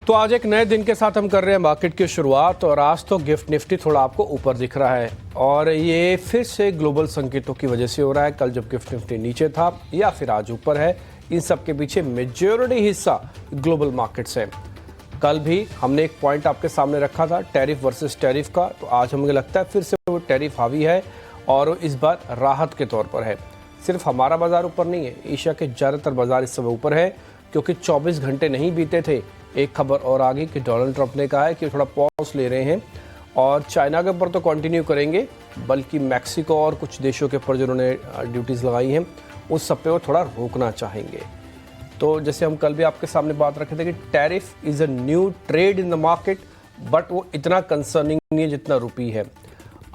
तो आज एक नए दिन के साथ हम कर रहे हैं मार्केट की शुरुआत और आज तो गिफ्ट निफ्टी थोड़ा आपको ऊपर दिख रहा है और ये फिर से ग्लोबल संकेतों की वजह से हो रहा है। कल जब गिफ्ट निफ्टी नीचे था या फिर आज ऊपर है, इन सब के पीछे मेजॉरिटी हिस्सा ग्लोबल मार्केट्स है। कल भी हमने एक पॉइंट आपके सामने रखा था टैरिफ वर्सेस टैरिफ का, तो आज हमें लगता है फिर से वो टैरिफ हावी है और इस बार राहत के तौर पर है। सिर्फ हमारा बाजार ऊपर नहीं है, एशिया के ज़्यादातर बाजार इस समय ऊपर है क्योंकि 24 घंटे नहीं बीते थे, एक खबर और आ गई कि डोनाल्ड ट्रंप ने कहा है कि थोड़ा पॉज ले रहे हैं और चाइना के ऊपर तो कंटिन्यू करेंगे, बल्कि मैक्सिको और कुछ देशों के ऊपर जिन्होंने ड्यूटीज़ लगाई हैं उस सब पे वो थोड़ा रोकना चाहेंगे। तो जैसे हम कल भी आपके सामने बात रखे थे कि tariff is a new trade in the market, but वो इतना कंसर्निंग नहीं है जितना रुपी है।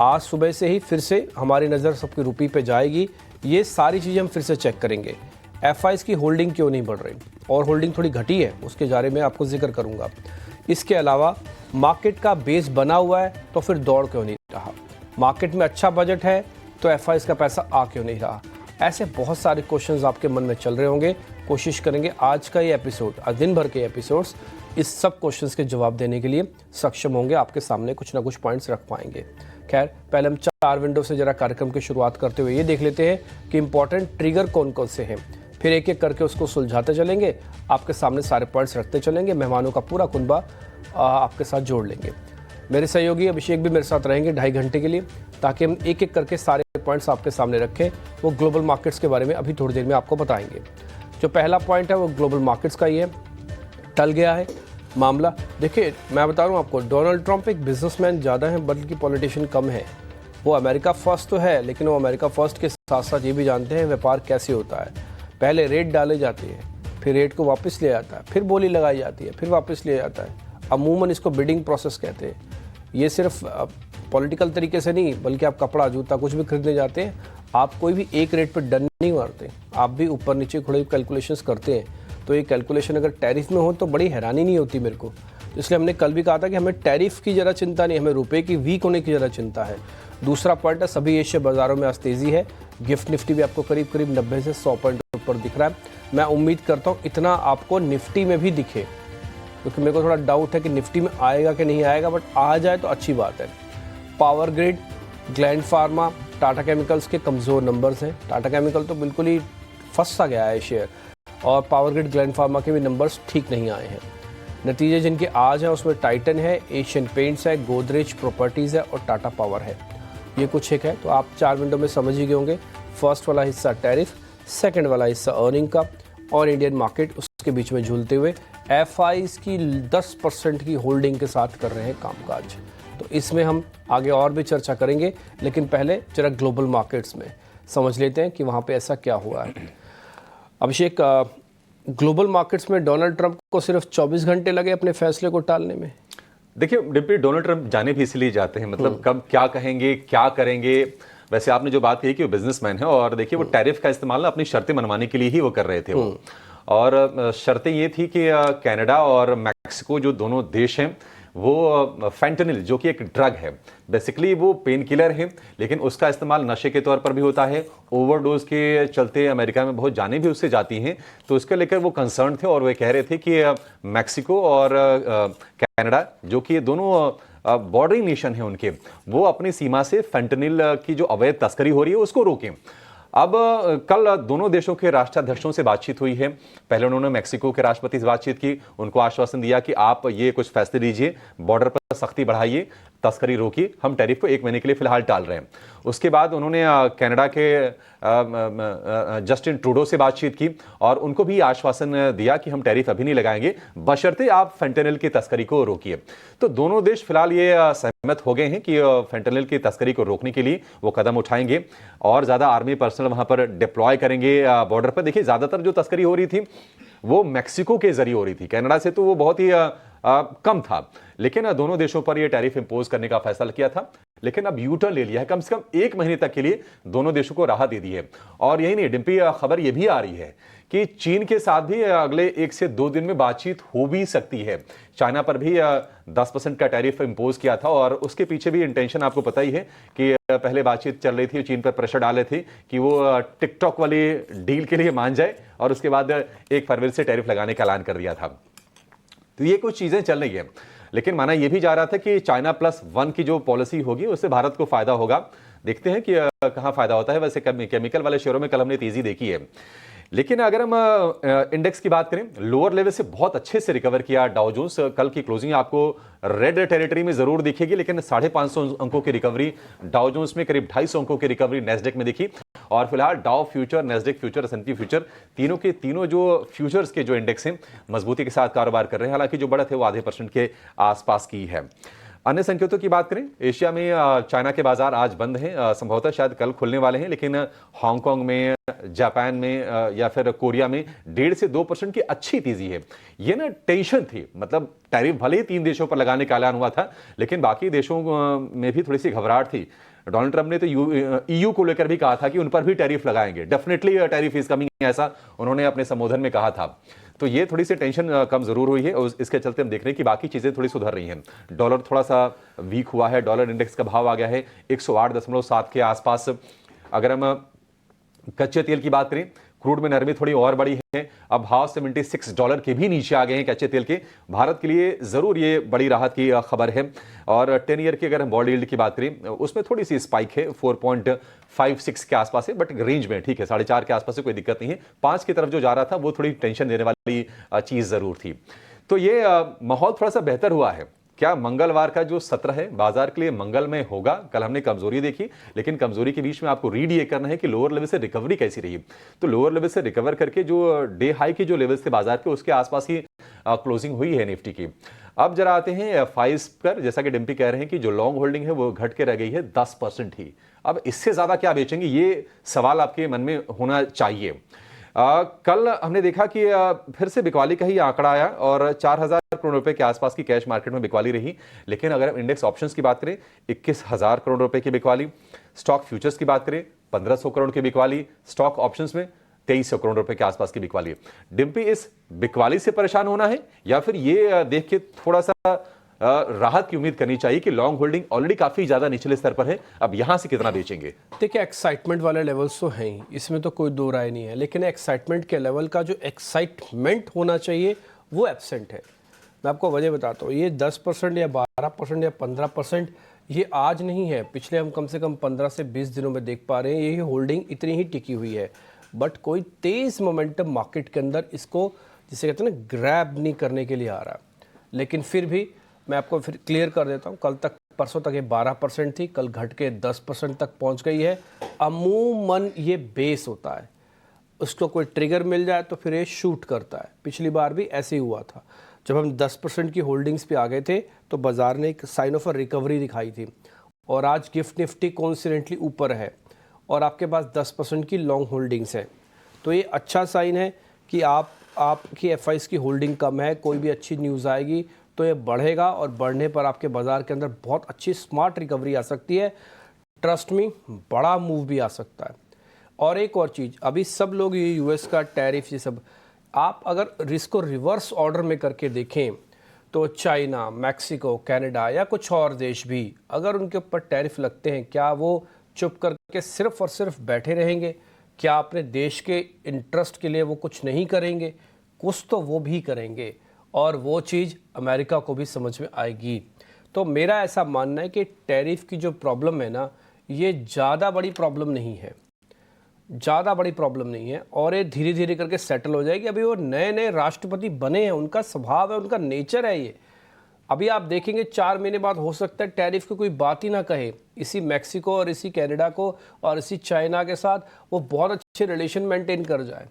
आज सुबह से ही फिर से हमारी नज़र सबकी रुपी पे जाएगी। ये सारी चीज़ें हम फिर से चेक करेंगे। एफआईज की होल्डिंग क्यों नहीं बढ़ रही और होल्डिंग थोड़ी घटी है, उसके बारे में आपको जिक्र करूंगा। इसके अलावा मार्केट का बेस बना हुआ है तो फिर दौड़ क्यों नहीं रहा, मार्केट में अच्छा बजट है तो एफआईज का पैसा आ क्यों नहीं रहा। ऐसे बहुत सारे क्वेश्चंस आपके मन में चल रहे होंगे। कोशिश करेंगे आज का ये एपिसोड, आज दिन भर के एपिसोड्स इस सब क्वेश्चंस के जवाब देने के लिए सक्षम होंगे। आपके सामने कुछ ना कुछ पॉइंट्स रख पाएंगे। खैर, पहले हम 4 विंडो से जरा कार्यक्रम की शुरुआत करते हुए ये देख लेते हैं कि इंपॉर्टेंट ट्रिगर कौन कौन से हैं, फिर एक एक करके उसको सुलझाते चलेंगे, आपके सामने सारे पॉइंट्स रखते चलेंगे, मेहमानों का पूरा कुनबा आपके साथ जोड़ लेंगे। मेरे सहयोगी अभिषेक भी मेरे साथ रहेंगे 2.5 घंटे के लिए, ताकि हम एक एक करके सारे पॉइंट्स आपके सामने रखें। वो ग्लोबल मार्केट्स के बारे में अभी थोड़ी देर में आपको बताएंगे। जो पहला पॉइंट है वो ग्लोबल मार्केट्स का ही है। टल गया है मामला। देखिए, मैं बता रहा हूँ आपको, डोनाल्ड ट्रंप एक बिजनेसमैन ज़्यादा है बल्कि पॉलिटिशियन कम है। वो अमेरिका फर्स्ट तो है, लेकिन वो अमेरिका फर्स्ट के साथ साथ ये भी जानते हैं व्यापार कैसे होता है। पहले रेट डाले जाते हैं, फिर रेट को वापस ले जाता है, फिर बोली लगाई जाती है, फिर वापस ले जाता है। अमूमन इसको बिडिंग प्रोसेस कहते हैं। ये सिर्फ पॉलिटिकल तरीके से नहीं, बल्कि आप कपड़ा जूता कुछ भी खरीदने जाते हैं, आप कोई भी एक रेट पर डन नहीं मारते, आप भी ऊपर नीचे थोड़ी कैलकुलेशंस करते हैं। तो ये कैलकुलेशन अगर टैरिफ में हो तो बड़ी हैरानी नहीं होती मेरे को। इसलिए हमने कल भी कहा था कि हमें टैरिफ की ज़रा चिंता नहीं, हमें रुपए की वीक होने की ज़रा चिंता है। दूसरा पॉइंट है, सभी एशिया बाज़ारों में आज तेज़ी है। गिफ्ट निफ्टी भी आपको करीब करीब 90 से 100 पॉइंट ऊपर दिख रहा है। मैं उम्मीद करता हूँ इतना आपको निफ्टी में भी दिखे, क्योंकि मेरे को थोड़ा डाउट है कि निफ्टी में आएगा कि नहीं आएगा, बट आ जाए तो अच्छी बात है। Power grid, gland pharma, Tata chemicals के कमज़ोर नंबर्स हैं। टाटा केमिकल तो बिल्कुल ही फंस सा गया है शेयर, और पावर ग्रिड, ग्लैंड फार्मा के भी नंबर्स ठीक नहीं आए हैं। नतीजे जिनके आज हैं उसमें टाइटन है, एशियन पेंट्स है, गोदरेज प्रॉपर्टीज़ है और टाटा पावर है। ये कुछ एक है। तो आप 4 विंडो में समझ ही गए होंगे। फर्स्ट वाला हिस्सा टैरिफ, सेकंड वाला हिस्सा अर्निंग का, और इंडियन मार्केट उसके बीच में झूलते हुए एफआईज की 10% की होल्डिंग के साथ कर रहे हैं कामकाज। तो इसमें हम आगे और भी चर्चा करेंगे, लेकिन पहले जरा ग्लोबल मार्केट्स में समझ लेते हैं कि वहाँ पे ऐसा क्या हुआ है। अभिषेक, ग्लोबल मार्केट्स में डोनाल्ड ट्रंप को सिर्फ 24 घंटे लगे अपने फैसले को टालने में। देखिए डिप्टी, डोनाल्ड ट्रंप जाने भी इसलिए जाते हैं, मतलब कब क्या कहेंगे, क्या करेंगे। वैसे आपने जो बात कही कि वो बिजनेसमैन है, और देखिए वो टैरिफ का इस्तेमाल अपनी शर्तें मनवाने के लिए ही वो कर रहे थे वो। और शर्तें ये थी कि कनाडा और मैक्सिको जो दोनों देश हैं, वो फेंटेनिल जो कि एक ड्रग है, बेसिकली वो पेन किलर है, लेकिन उसका इस्तेमाल नशे के तौर पर भी होता है। ओवरडोज के चलते अमेरिका में बहुत जानें भी उससे जाती हैं, तो उसके लेकर वो कंसर्न थे और वे कह रहे थे कि मैक्सिको और कनाडा जो कि दोनों बॉर्डरिंग नेशन है उनके, वो अपनी सीमा से फेंटेनिल की जो अवैध तस्करी हो रही है उसको रोकें। अब कल दोनों देशों के राष्ट्राध्यक्षों से बातचीत हुई है। पहले उन्होंने मैक्सिको के राष्ट्रपति से बातचीत की, उनको आश्वासन दिया कि आप ये कुछ फैसले लीजिए, बॉर्डर पर सख्ती बढ़ाइए, तस्करी रोकिए, हम टैरिफ को 1 महीने के लिए फिलहाल टाल रहे हैं। उसके बाद उन्होंने कनाडा के जस्टिन ट्रूडो से बातचीत की और उनको भी आश्वासन दिया कि हम टैरिफ अभी नहीं लगाएंगे, बशर्ते आप फेंटेनिल की तस्करी को रोकिए। तो दोनों देश फिलहाल ये सहमत हो गए हैं कि फेंटेनिल की तस्करी को रोकने के लिए वो कदम उठाएंगे और ज्यादा आर्मी पर्सनल वहां पर डिप्लॉय करेंगे बॉर्डर पर। देखिए, ज्यादातर जो तस्करी हो रही थी वो मैक्सिको के जरिए हो रही थी, कनाडा से तो वो बहुत ही कम था, लेकिन दोनों देशों पर यह टैरिफ इंपोज करने का फैसला किया था। लेकिन अब यू टर्न ले लिया है, कम से कम 1 महीने तक के लिए दोनों देशों को राहत दे दी है। और यही नहीं डिम्पी, खबर यह भी आ रही है कि चीन के साथ भी अगले 1 से 2 दिन में बातचीत हो भी सकती है। चाइना पर भी 10% का टैरिफ इंपोज किया था और उसके पीछे भी इंटेंशन आपको पता ही है कि पहले बातचीत चल रही थी, चीन पर प्रेशर डाले थे कि वो टिकटॉक वाली डील के लिए मान जाए और उसके बाद 1 फरवरी से टैरिफ लगाने का ऐलान कर दिया था। तो ये कुछ चीजें चल रही है, लेकिन माना यह भी जा रहा था कि China+1 की जो पॉलिसी होगी उससे भारत को फायदा होगा। देखते हैं कि कहां फायदा होता है। वैसे केमिकल वाले शेयरों में कल हमने तेजी देखी है, लेकिन अगर हम इंडेक्स की बात करें, लोअर लेवल से बहुत अच्छे से रिकवर किया डाउ जोन्स। कल की क्लोजिंग आपको रेड टेरिटरी में जरूर दिखेगी, लेकिन 550 अंकों की रिकवरी डाउ जोन्स में, करीब 250 अंकों की रिकवरी नेस्डेक में दिखी। और फिलहाल डाउ future, Nasdaq future, S&P future, तीनों के तीनों जो फ्यूचर्स के जो इंडेक्स हैं मजबूती के साथ कारोबार कर रहे हैं। हालांकि जो बढ़त है वो आधे % के आसपास की है। अन्य संकेतों की बात करें, एशिया में चाइना के बाजार आज बंद हैं, संभवतः शायद कल खुलने वाले हैं, लेकिन हांगकांग में, जापान में या फिर कोरिया में 1.5 से 2% की अच्छी तेजी है। ये ना टेंशन थी, मतलब टैरिफ भले ही 3 देशों पर लगाने का ऐलान हुआ था, लेकिन बाकी देशों में भी थोड़ी सी घबराहट थी। डोनाल्ड ट्रंप ने तो EU को लेकर भी कहा था कि उन पर भी टैरिफ लगाएंगे, डेफिनेटली टैरिफ इज कमिंग, ऐसा उन्होंने अपने संबोधन में कहा था। तो ये थोड़ी सी टेंशन कम जरूर हुई है और इसके चलते हम देख रहे हैं कि बाकी चीजें थोड़ी सुधर रही हैं। डॉलर थोड़ा सा वीक हुआ है, डॉलर इंडेक्स का भाव आ गया है 108.7 के आसपास। अगर हम कच्चे तेल की बात करें, क्रूड में नरमी थोड़ी और बड़ी है, अब भाव $76 के भी नीचे आ गए हैं कच्चे तेल के। भारत के लिए जरूर ये बड़ी राहत की खबर है। और 10 ईयर की अगर हम बॉन्ड यील्ड की बात करें, उसमें थोड़ी सी स्पाइक है, 4.56 के आसपास है, बट रेंज में ठीक है, 4.5 के आसपास से कोई दिक्कत नहीं है। 5 की तरफ जो जा रहा था वो थोड़ी टेंशन देने वाली चीज जरूर थी। तो ये माहौल थोड़ा सा बेहतर हुआ है। क्या मंगलवार का जो सत्र है बाजार के लिए मंगलमय होगा? कल हमने कमजोरी देखी, लेकिन कमजोरी के बीच में आपको रीड ये करना है कि लोअर लेवल से रिकवरी कैसी रही। तो लोअर लेवल से रिकवर करके जो डे हाई की जो लेवल्स थे बाजार के, उसके आसपास ही क्लोजिंग हुई है निफ्टी की। अब जरा आते हैं एफआईज पर। जैसा कि डिम्पी कह रहे हैं कि जो लॉन्ग होल्डिंग है वो घट के रह गई है 10% ही। अब इससे ज्यादा क्या बेचेंगे, ये सवाल आपके मन में होना चाहिए। कल हमने देखा कि फिर से बिकवाली का ही आंकड़ा आया और 4,000 करोड़ रुपए के आसपास की कैश मार्केट में बिकवाली रही। लेकिन अगर हम इंडेक्स ऑप्शंस की बात करें, 21,000 करोड़ रुपए की बिकवाली। स्टॉक फ्यूचर्स की बात करें, 1,500 करोड़ की बिकवाली। स्टॉक ऑप्शंस में 2,300 करोड़ रुपए के आसपास की बिकवाली। डिम्पी, इस बिकवाली से परेशान होना है या फिर ये देख के थोड़ा सा राहत की उम्मीद करनी चाहिए कि लॉन्ग होल्डिंग ऑलरेडी काफी ज्यादा निचले स्तर पर है, अब यहां से कितना बेचेंगे? देखिए, एक्साइटमेंट वाले लेवल्स तो हैं ही, इसमें तो कोई दो राय नहीं है, लेकिन एक्साइटमेंट के लेवल का जो एक्साइटमेंट होना चाहिए वो एब्सेंट है। मैं आपको वजह बताता हूँ, ये 10% या 12% या 15% ये आज नहीं है, पिछले हम कम से कम 15 से 20 दिनों में देख पा रहे हैं ये होल्डिंग इतनी ही टिकी हुई है। बट कोई तेज मोमेंटम मार्केट के अंदर इसको, जिसे कहते हैं ना, ग्रैब नहीं करने के लिए आ रहा। लेकिन फिर भी मैं आपको फिर क्लियर कर देता हूँ, कल तक, परसों तक ये 12% थी, कल घट के 10% तक पहुँच गई है। अमूमन ये बेस होता है, उसको कोई ट्रिगर मिल जाए तो फिर ये शूट करता है। पिछली बार भी ऐसे ही हुआ था, जब हम 10% की होल्डिंग्स पे आ गए थे तो बाजार ने एक साइन ऑफ अ रिकवरी दिखाई थी। और आज गिफ्ट निफ्टी कॉन्स्टेंटली ऊपर है और आपके पास 10% की लॉन्ग होल्डिंग्स है, तो ये अच्छा साइन है कि आपकी एफआईज की होल्डिंग कम है। कोई भी अच्छी न्यूज़ आएगी तो ये बढ़ेगा और बढ़ने पर आपके बाजार के अंदर बहुत अच्छी स्मार्ट रिकवरी आ सकती है। ट्रस्ट मी, बड़ा मूव भी आ सकता है। और एक और चीज़, अभी सब लोग ये यूएस का टैरिफ, ये सब, आप अगर रिस्क को रिवर्स ऑर्डर में करके देखें तो चाइना, मैक्सिको, कनाडा या कुछ और देश भी अगर उनके ऊपर टैरिफ लगते हैं, क्या वो चुप करके सिर्फ और सिर्फ बैठे रहेंगे? क्या अपने देश के इंटरेस्ट के लिए वो कुछ नहीं करेंगे? कुछ तो वो भी करेंगे और वो चीज़ अमेरिका को भी समझ में आएगी। तो मेरा ऐसा मानना है कि टैरिफ की जो प्रॉब्लम है ना, ये ज़्यादा बड़ी प्रॉब्लम नहीं है, ज़्यादा बड़ी प्रॉब्लम नहीं है और ये धीरे धीरे करके सेटल हो जाएगी। अभी वो नए नए राष्ट्रपति बने हैं, उनका स्वभाव है, उनका नेचर है ये। अभी आप देखेंगे 4 महीने बाद हो सकता है टैरिफ की कोई बात ही ना कहे। इसी मैक्सिको और इसी कनाडा को और इसी चाइना के साथ वो बहुत अच्छे रिलेशन मेंटेन कर जाए,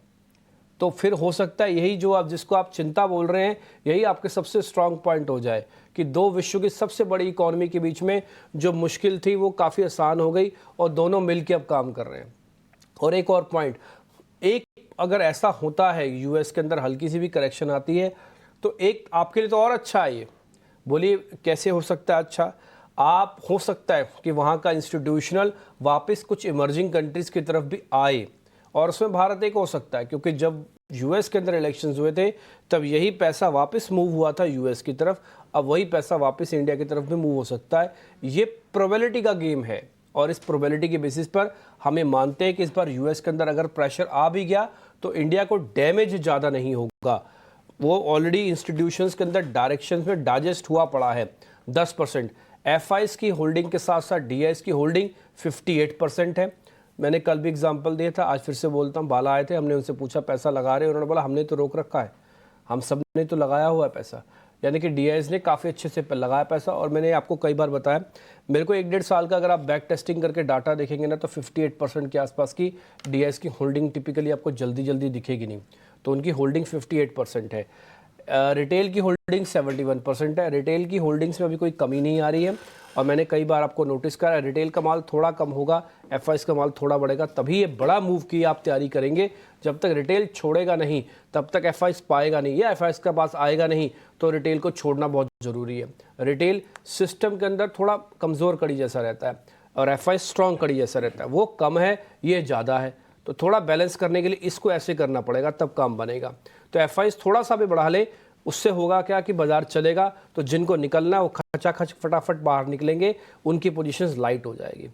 तो फिर हो सकता है यही जो आप, जिसको आप चिंता बोल रहे हैं, यही आपके सबसे स्ट्रांग पॉइंट हो जाए कि दो विश्व की सबसे बड़ी इकोनॉमी के बीच में जो मुश्किल थी वो काफ़ी आसान हो गई और दोनों मिलके अब काम कर रहे हैं। और एक और पॉइंट, अगर ऐसा होता है यूएस के अंदर हल्की सी भी करेक्शन आती है तो एक आपके लिए तो और अच्छा है। ये बोलिए कैसे हो सकता है अच्छा? आप हो सकता है कि वहाँ का इंस्टीट्यूशनल वापस कुछ इमर्जिंग कंट्रीज़ की तरफ भी आए और उसमें भारत एक हो सकता है, क्योंकि जब यूएस के अंदर इलेक्शंस हुए थे तब यही पैसा वापस मूव हुआ था यूएस की तरफ, अब वही पैसा वापस इंडिया की तरफ भी मूव हो सकता है। ये प्रोबेबिलिटी का गेम है और इस प्रोबेबिलिटी के बेसिस पर हमें मानते हैं कि इस बार यूएस के अंदर अगर प्रेशर आ भी गया तो इंडिया को डैमेज ज़्यादा नहीं होगा। वो ऑलरेडी इंस्टीट्यूशंस के अंदर डायरेक्शंस में डाइजेस्ट हुआ पड़ा है 10%। एफआईज की होल्डिंग के साथ साथ डीआईज की होल्डिंग 58% है। मैंने कल भी एग्जांपल दिया था, आज फिर से बोलता हूँ। बाला आए थे, हमने उनसे पूछा पैसा लगा रहे हैं, उन्होंने बोला हमने तो रोक रखा है, हम सब ने तो लगाया हुआ है पैसा। यानी कि डीआईज ने काफ़ी अच्छे से लगाया पैसा। और मैंने आपको कई बार बताया, मेरे को 1-1.5 साल का अगर आप बैक टेस्टिंग करके डाटा देखेंगे ना, तो 58% के आसपास की डीआईज की होल्डिंग टिपिकली आपको जल्दी जल्दी दिखेगी नहीं। तो उनकी होल्डिंग 58% है। रिटेल की होल्डिंग 71% है। रिटेल की होल्डिंग्स में अभी कोई कमी नहीं आ रही है। और मैंने कई बार आपको नोटिस करा, रिटेल का माल थोड़ा कम होगा, एफआईज का माल थोड़ा बढ़ेगा, तभी ये बड़ा मूव की आप तैयारी करेंगे। जब तक रिटेल छोड़ेगा नहीं तब तक एफआईज पाएगा नहीं, या एफआईज का पास आएगा नहीं, तो रिटेल को छोड़ना बहुत ज़रूरी है। रिटेल सिस्टम के अंदर थोड़ा कमज़ोर कड़ी जैसा रहता है और एफआईज स्ट्रॉन्ग कड़ी जैसा रहता है। वो कम है, ये ज़्यादा है, तो थोड़ा बैलेंस करने के लिए इसको ऐसे करना पड़ेगा, तब काम बनेगा। तो एफआईज थोड़ा सा भी बढ़ा ले, उससे होगा क्या कि बाजार चलेगा, तो जिनको निकलना है वो खचाखच फटाफट बाहर निकलेंगे, उनकी पोजीशंस लाइट हो जाएगी।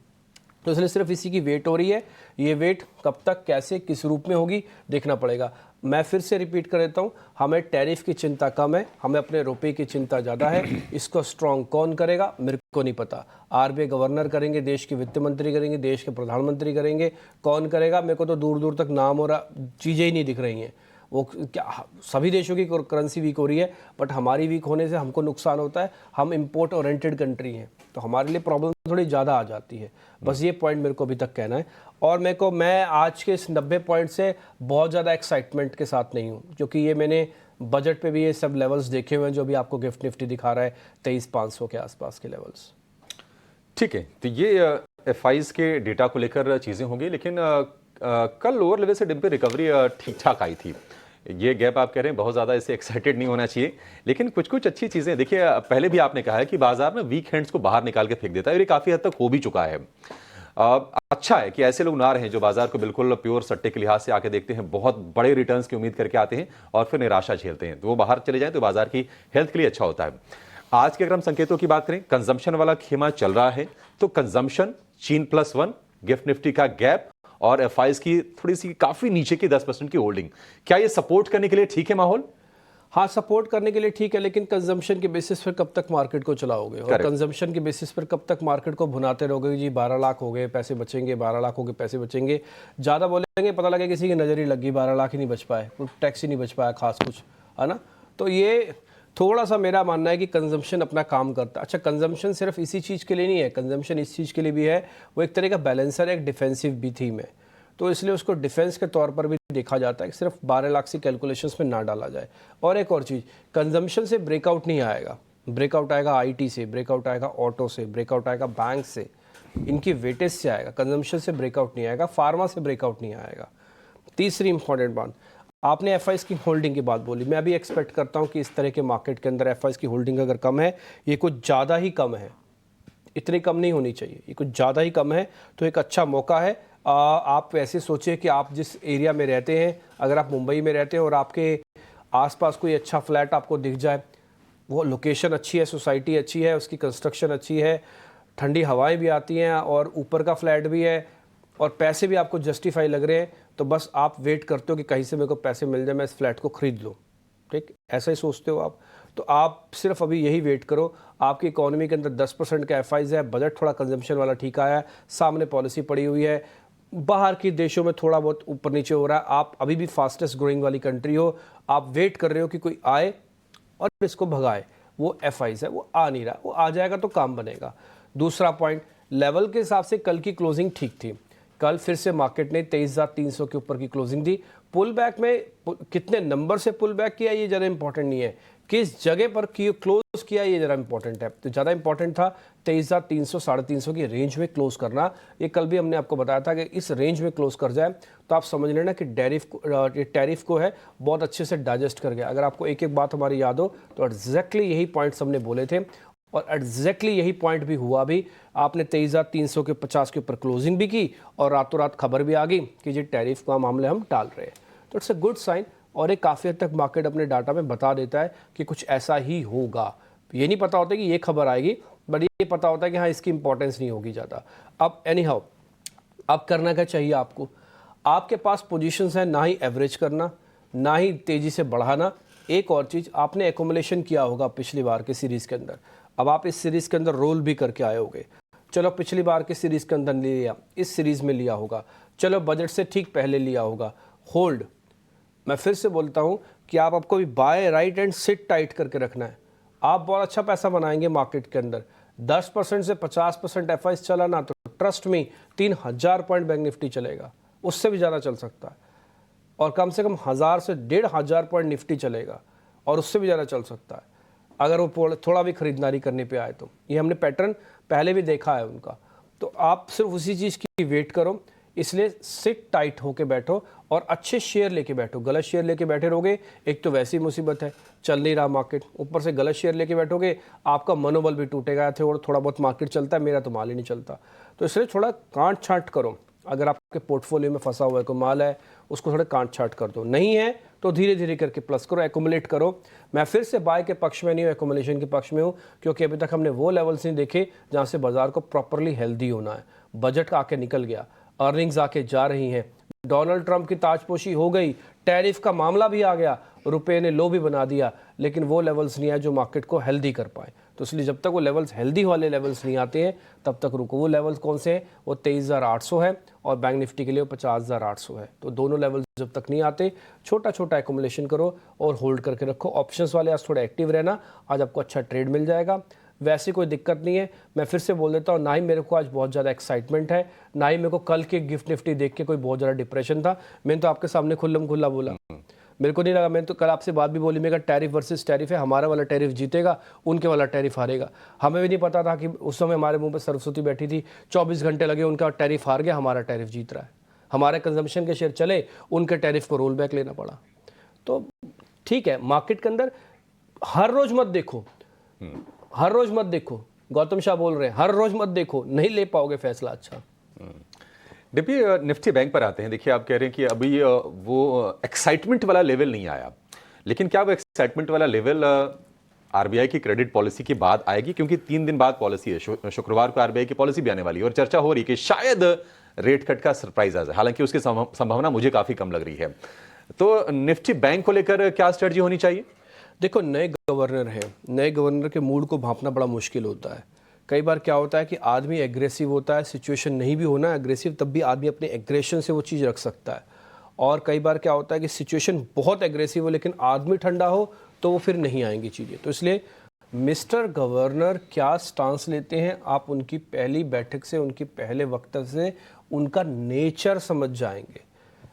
तो इसलिए सिर्फ इसी की वेट हो रही है। ये वेट कब तक, कैसे, किस रूप में होगी, देखना पड़ेगा। मैं फिर से रिपीट कर देता हूँ, हमें टैरिफ की चिंता कम है, हमें अपने रुपये की चिंता ज़्यादा है। इसको स्ट्रॉन्ग कौन करेगा मेरे को नहीं पता। आरबीआई गवर्नर करेंगे, देश के वित्त मंत्री करेंगे, देश के प्रधानमंत्री करेंगे, कौन करेगा मेरे को तो दूर दूर तक नाम और चीज़ें ही नहीं दिख रही हैं। वो क्या, सभी देशों की करेंसी वीक हो रही है, बट हमारी वीक होने से हमको नुकसान होता है। हम इंपोर्ट ओरिएंटेड कंट्री हैं, तो हमारे लिए प्रॉब्लम थोड़ी ज़्यादा आ जाती है। बस ये पॉइंट मेरे को अभी तक कहना है। और मैं आज के इस 90 पॉइंट से बहुत ज़्यादा एक्साइटमेंट के साथ नहीं हूँ, क्योंकि ये मैंने बजट पे भी ये सब लेवल्स देखे हुए हैं जो भी आपको गिफ्ट निफ्टी दिखा रहा है, 23,500 के आसपास के लेवल्स। ठीक है, तो ये एफआईज के डेटा को लेकर चीज़ें होंगी, लेकिन कल लोअर लेवल से डिप पे रिकवरी ठीक ठाक आई थी। ये गैप आप कह रहे हैं बहुत ज़्यादा इससे एक्साइटेड नहीं होना चाहिए, लेकिन कुछ कुछ अच्छी चीज़ें देखिए। पहले भी आपने कहा है कि बाजार में वीक हैंड्स को बाहर निकाल के फेंक देता है, और ये काफ़ी हद तक हो भी चुका है। अच्छा है कि ऐसे लोग ना रहें जो बाजार को बिल्कुल प्योर सट्टे के लिहाज से आके देखते हैं, बहुत बड़े रिटर्न्स की उम्मीद करके आते हैं और फिर निराशा झेलते हैं। तो वो बाहर चले जाएं तो बाजार की हेल्थ के लिए अच्छा होता है। आज के अगर हम संकेतों की बात करें, कंजम्पशन वाला खेमा चल रहा है, तो कंजम्पशन चीन +1, गिफ्ट निफ्टी का गैप और एफआईज की थोड़ी सी काफी नीचे की 10% की होल्डिंग, क्या ये सपोर्ट करने के लिए ठीक है माहौल? हाँ, सपोर्ट करने के लिए ठीक है, लेकिन कंजम्पशन के बेसिस पर कब तक मार्केट को चलाओगे, और कंजम्पशन के बेसिस पर कब तक मार्केट को भुनाते रहोगे। जी 12 लाख हो गए पैसे बचेंगे, 12 लाख हो गए पैसे बचेंगे, ज़्यादा बोलेंगे पता लगे किसी की नज़र ही लगी, 12 लाख ही नहीं बच पाए, कुछ टैक्स ही नहीं बच पाया खास कुछ, है ना। तो ये थोड़ा सा मेरा मानना है कि कंजम्पशन अपना काम करता है। अच्छा, कंजम्पशन सिर्फ इसी चीज़ के लिए नहीं है, कंजम्पशन इस चीज़ के लिए भी है, वो एक तरह का बैलेंसर है, एक डिफेंसिव भी थीम है, तो इसलिए उसको डिफेंस के तौर पर भी देखा जाता है कि सिर्फ 12 लाख से कैलकुलेशंस में ना डाला जाए। और एक और चीज़, कंजम्पशन से ब्रेकआउट नहीं आएगा, ब्रेकआउट आएगा आईटी से, ब्रेकआउट आएगा ऑटो से, ब्रेकआउट आएगा बैंक से, इनकी वेटेज से आएगा। कंजम्पशन से ब्रेकआउट नहीं आएगा, फार्मा से ब्रेकआउट नहीं आएगा। तीसरी इंपॉर्टेंट बात, आपने एफआईज की होल्डिंग की बात बोली, मैं अभी एक्सपेक्ट करता हूँ कि इस तरह के मार्केट के अंदर एफआईज की होल्डिंग अगर कम है, ये कुछ ज़्यादा ही कम है, इतनी कम नहीं होनी चाहिए, ये कुछ ज़्यादा ही कम है, तो एक अच्छा मौका है। आप ऐसे सोचिए कि आप जिस एरिया में रहते हैं, अगर आप मुंबई में रहते हैं और आपके आसपास कोई अच्छा फ्लैट आपको दिख जाए, वो लोकेशन अच्छी है, सोसाइटी अच्छी है, उसकी कंस्ट्रक्शन अच्छी है, ठंडी हवाएं भी आती हैं और ऊपर का फ्लैट भी है और पैसे भी आपको जस्टिफाई लग रहे हैं, तो बस आप वेट करते हो कि कहीं से मेरे को पैसे मिल जाए, मैं इस फ्लैट को खरीद लूँ। ठीक, ऐसा ही सोचते हो आप, तो आप सिर्फ अभी यही वेट करो। आपकी इकोनॉमी के अंदर 10% का एफआईज है, बजट थोड़ा कंजम्पशन वाला ठीक आया है, सामने पॉलिसी पड़ी हुई है, बाहर के देशों में थोड़ा बहुत ऊपर नीचे हो रहा है, आप अभी भी फास्टेस्ट ग्रोइंग वाली कंट्री हो, आप वेट कर रहे हो कि कोई आए और इसको भगाए। वो एफआईज है, वो आ नहीं रहा, वो आ जाएगा तो काम बनेगा। दूसरा पॉइंट, लेवल के हिसाब से कल की क्लोजिंग ठीक थी। कल फिर से मार्केट ने 23,300 के ऊपर की क्लोजिंग दी। पुल बैक में कितने नंबर से पुल बैक किया ये ज़रा इंपॉर्टेंट नहीं है, किस जगह पर क्लोज किया ये ज़रा इंपॉर्टेंट है। तो ज़्यादा इंपॉर्टेंट था 23,300 350 की रेंज में क्लोज करना। ये कल भी हमने आपको बताया था कि इस रेंज में क्लोज कर जाए तो आप समझ लेना कि टैरिफ को है बहुत अच्छे से डाइजेस्ट कर गया। अगर आपको एक एक बात हमारी याद हो तो एग्जैक्टली यही पॉइंट्स हमने बोले थे और एग्जैक्टली यही पॉइंट भी हुआ। भी आपने 23,300 के 50 के ऊपर क्लोजिंग भी की और रातों रात खबर भी आ गई कि जी टैरिफ का मामले हम टाल रहे हैं। तो इट्स अ गुड साइन और एक काफ़ी हद तक मार्केट अपने डाटा में बता देता है कि कुछ ऐसा ही होगा। ये नहीं पता होता कि ये खबर आएगी, बट ये पता होता है कि हाँ इसकी इंपॉर्टेंस नहीं होगी ज़्यादा। अब एनी हाउ, अब करना क्या चाहिए आपको, आपके पास पोजीशंस हैं, ना ही एवरेज करना ना ही तेज़ी से बढ़ाना, एक और चीज़, आपने एकोमोलेशन किया होगा पिछली बार के सीरीज़ के अंदर, अब आप इस सीरीज़ के अंदर रोल भी करके आए होगे। चलो पिछली बार की सीरीज़ के अंदर नहीं लिया, इस सीरीज़ में लिया होगा, चलो बजट से ठीक पहले लिया होगा। होल्ड, मैं फिर से बोलता हूँ कि आपको भी buy right and sit tight करके रखना है। आप बहुत अच्छा पैसा बनाएंगे मार्केट के अंदर। 10% से 50% एफआईस चला ना तो ट्रस्ट में 3000 पॉइंट बैंक निफ्टी चलेगा, उससे भी ज़्यादा चल सकता है। और कम से कम 1000 से 1500 पॉइंट निफ्टी चलेगा और उससे भी ज़्यादा चल सकता है अगर वो थोड़ा भी खरीदारी करने पे आए तो। ये हमने पैटर्न पहले भी देखा है उनका। तो आप सिर्फ उसी चीज़ की वेट करो, इसलिए सिट टाइट होके बैठो और अच्छे शेयर लेके बैठो। गलत शेयर लेके बैठे रहोगे, एक तो वैसी मुसीबत है, चल नहीं रहा मार्केट, ऊपर से गलत शेयर लेके बैठोगे, आपका मनोबल भी टूटेगा। और थोड़ा बहुत मार्केट चलता है, मेरा तो माल ही नहीं चलता। तो इसलिए थोड़ा कांट छांट करो। अगर आपके पोर्टफोलियो में फंसा हुआ है कोई माल है, उसको थोड़ा कांट छांट कर दो। नहीं है तो धीरे धीरे करके प्लस करो, एक्यूमुलेट करो। मैं फिर से बाय के पक्ष में नहीं हूँ, एक्यूमुलेशन के पक्ष में हूँ, क्योंकि अभी तक हमने वो लेवल्स नहीं देखे जहाँ से बाजार को प्रॉपरली हेल्दी होना है। बजट आके निकल गया, अर्निंग्स आके जा रही हैं, डोनाल्ड ट्रंप की ताजपोशी हो गई, टैरिफ का मामला भी आ गया, रुपए ने लो भी बना दिया, लेकिन वो लेवल्स नहीं आए जो मार्केट को हेल्दी कर पाए। तो इसलिए जब तक वो लेवल्स हेल्दी वाले लेवल्स नहीं आते हैं तब तक रुको। वो लेवल्स कौन से हैं? वो 23,800 है और बैंक निफ्टी के लिए 50,800 है। तो दोनों लेवल्स जब तक नहीं आते, छोटा छोटा एकोमुलेशन करो और होल्ड करके रखो। ऑप्शंस वाले आज थोड़ा एक्टिव रहना, आज आपको अच्छा ट्रेड मिल जाएगा। वैसे कोई दिक्कत नहीं है। मैं फिर से बोल देता हूँ, ना ही मेरे को आज बहुत ज़्यादा एक्साइटमेंट है, ना ही मेरे को कल के गिफ्ट निफ्टी देख के कोई बहुत ज़्यादा डिप्रेशन था। मैंने तो आपके सामने खुल्लम खुल्ला बोला, मेरे को नहीं लगा। मैंने तो कल आपसे बात भी बोली, मेरा टैरिफ वर्सेस टैरिफ है, हमारा वाला टैरिफ जीतेगा, उनके वाला टैरिफ हारेगा। हमें भी नहीं पता था कि उस समय हमारे मुंह पर सरस्वती बैठी थी, 24 घंटे लगे, उनका टैरिफ हार गया, हमारा टैरिफ जीत रहा है। हमारे कंजम्पशन के शेयर चले, उनके टैरिफ को रोल बैक लेना पड़ा। तो ठीक है, मार्केट के अंदर हर रोज मत देखो, हर रोज मत देखो। गौतम शाह बोल रहे हैं हर रोज मत देखो, नहीं ले पाओगे फैसला अच्छा। डिपी निफ्टी बैंक पर आते हैं। देखिए, आप कह रहे हैं कि अभी वो एक्साइटमेंट वाला लेवल नहीं आया, लेकिन क्या वो एक्साइटमेंट वाला लेवल आरबीआई की क्रेडिट पॉलिसी के बाद आएगी? क्योंकि 3 दिन बाद पॉलिसी है, शुक्रवार को आरबीआई की पॉलिसी भी आने वाली है और चर्चा हो रही है कि शायद रेट कट का सरप्राइज आ जाए। हालांकि उसकी संभावना मुझे काफी कम लग रही है। तो निफ्टी बैंक को लेकर क्या स्ट्रेटजी होनी चाहिए? देखो, नए गवर्नर हैं, नए गवर्नर के मूड को भांपना बड़ा मुश्किल होता है। कई बार क्या होता है कि आदमी एग्रेसिव होता है, सिचुएशन नहीं भी होना एग्रेसिव, तब भी आदमी अपने एग्रेशन से वो चीज़ रख सकता है। और कई बार क्या होता है कि सिचुएशन बहुत एग्रेसिव हो लेकिन आदमी ठंडा हो तो वो फिर नहीं आएंगी चीज़ें। तो इसलिए मिस्टर गवर्नर क्या स्टांस लेते हैं, आप उनकी पहली बैठक से, उनकी पहले वक्तव्य से उनका नेचर समझ जाएंगे।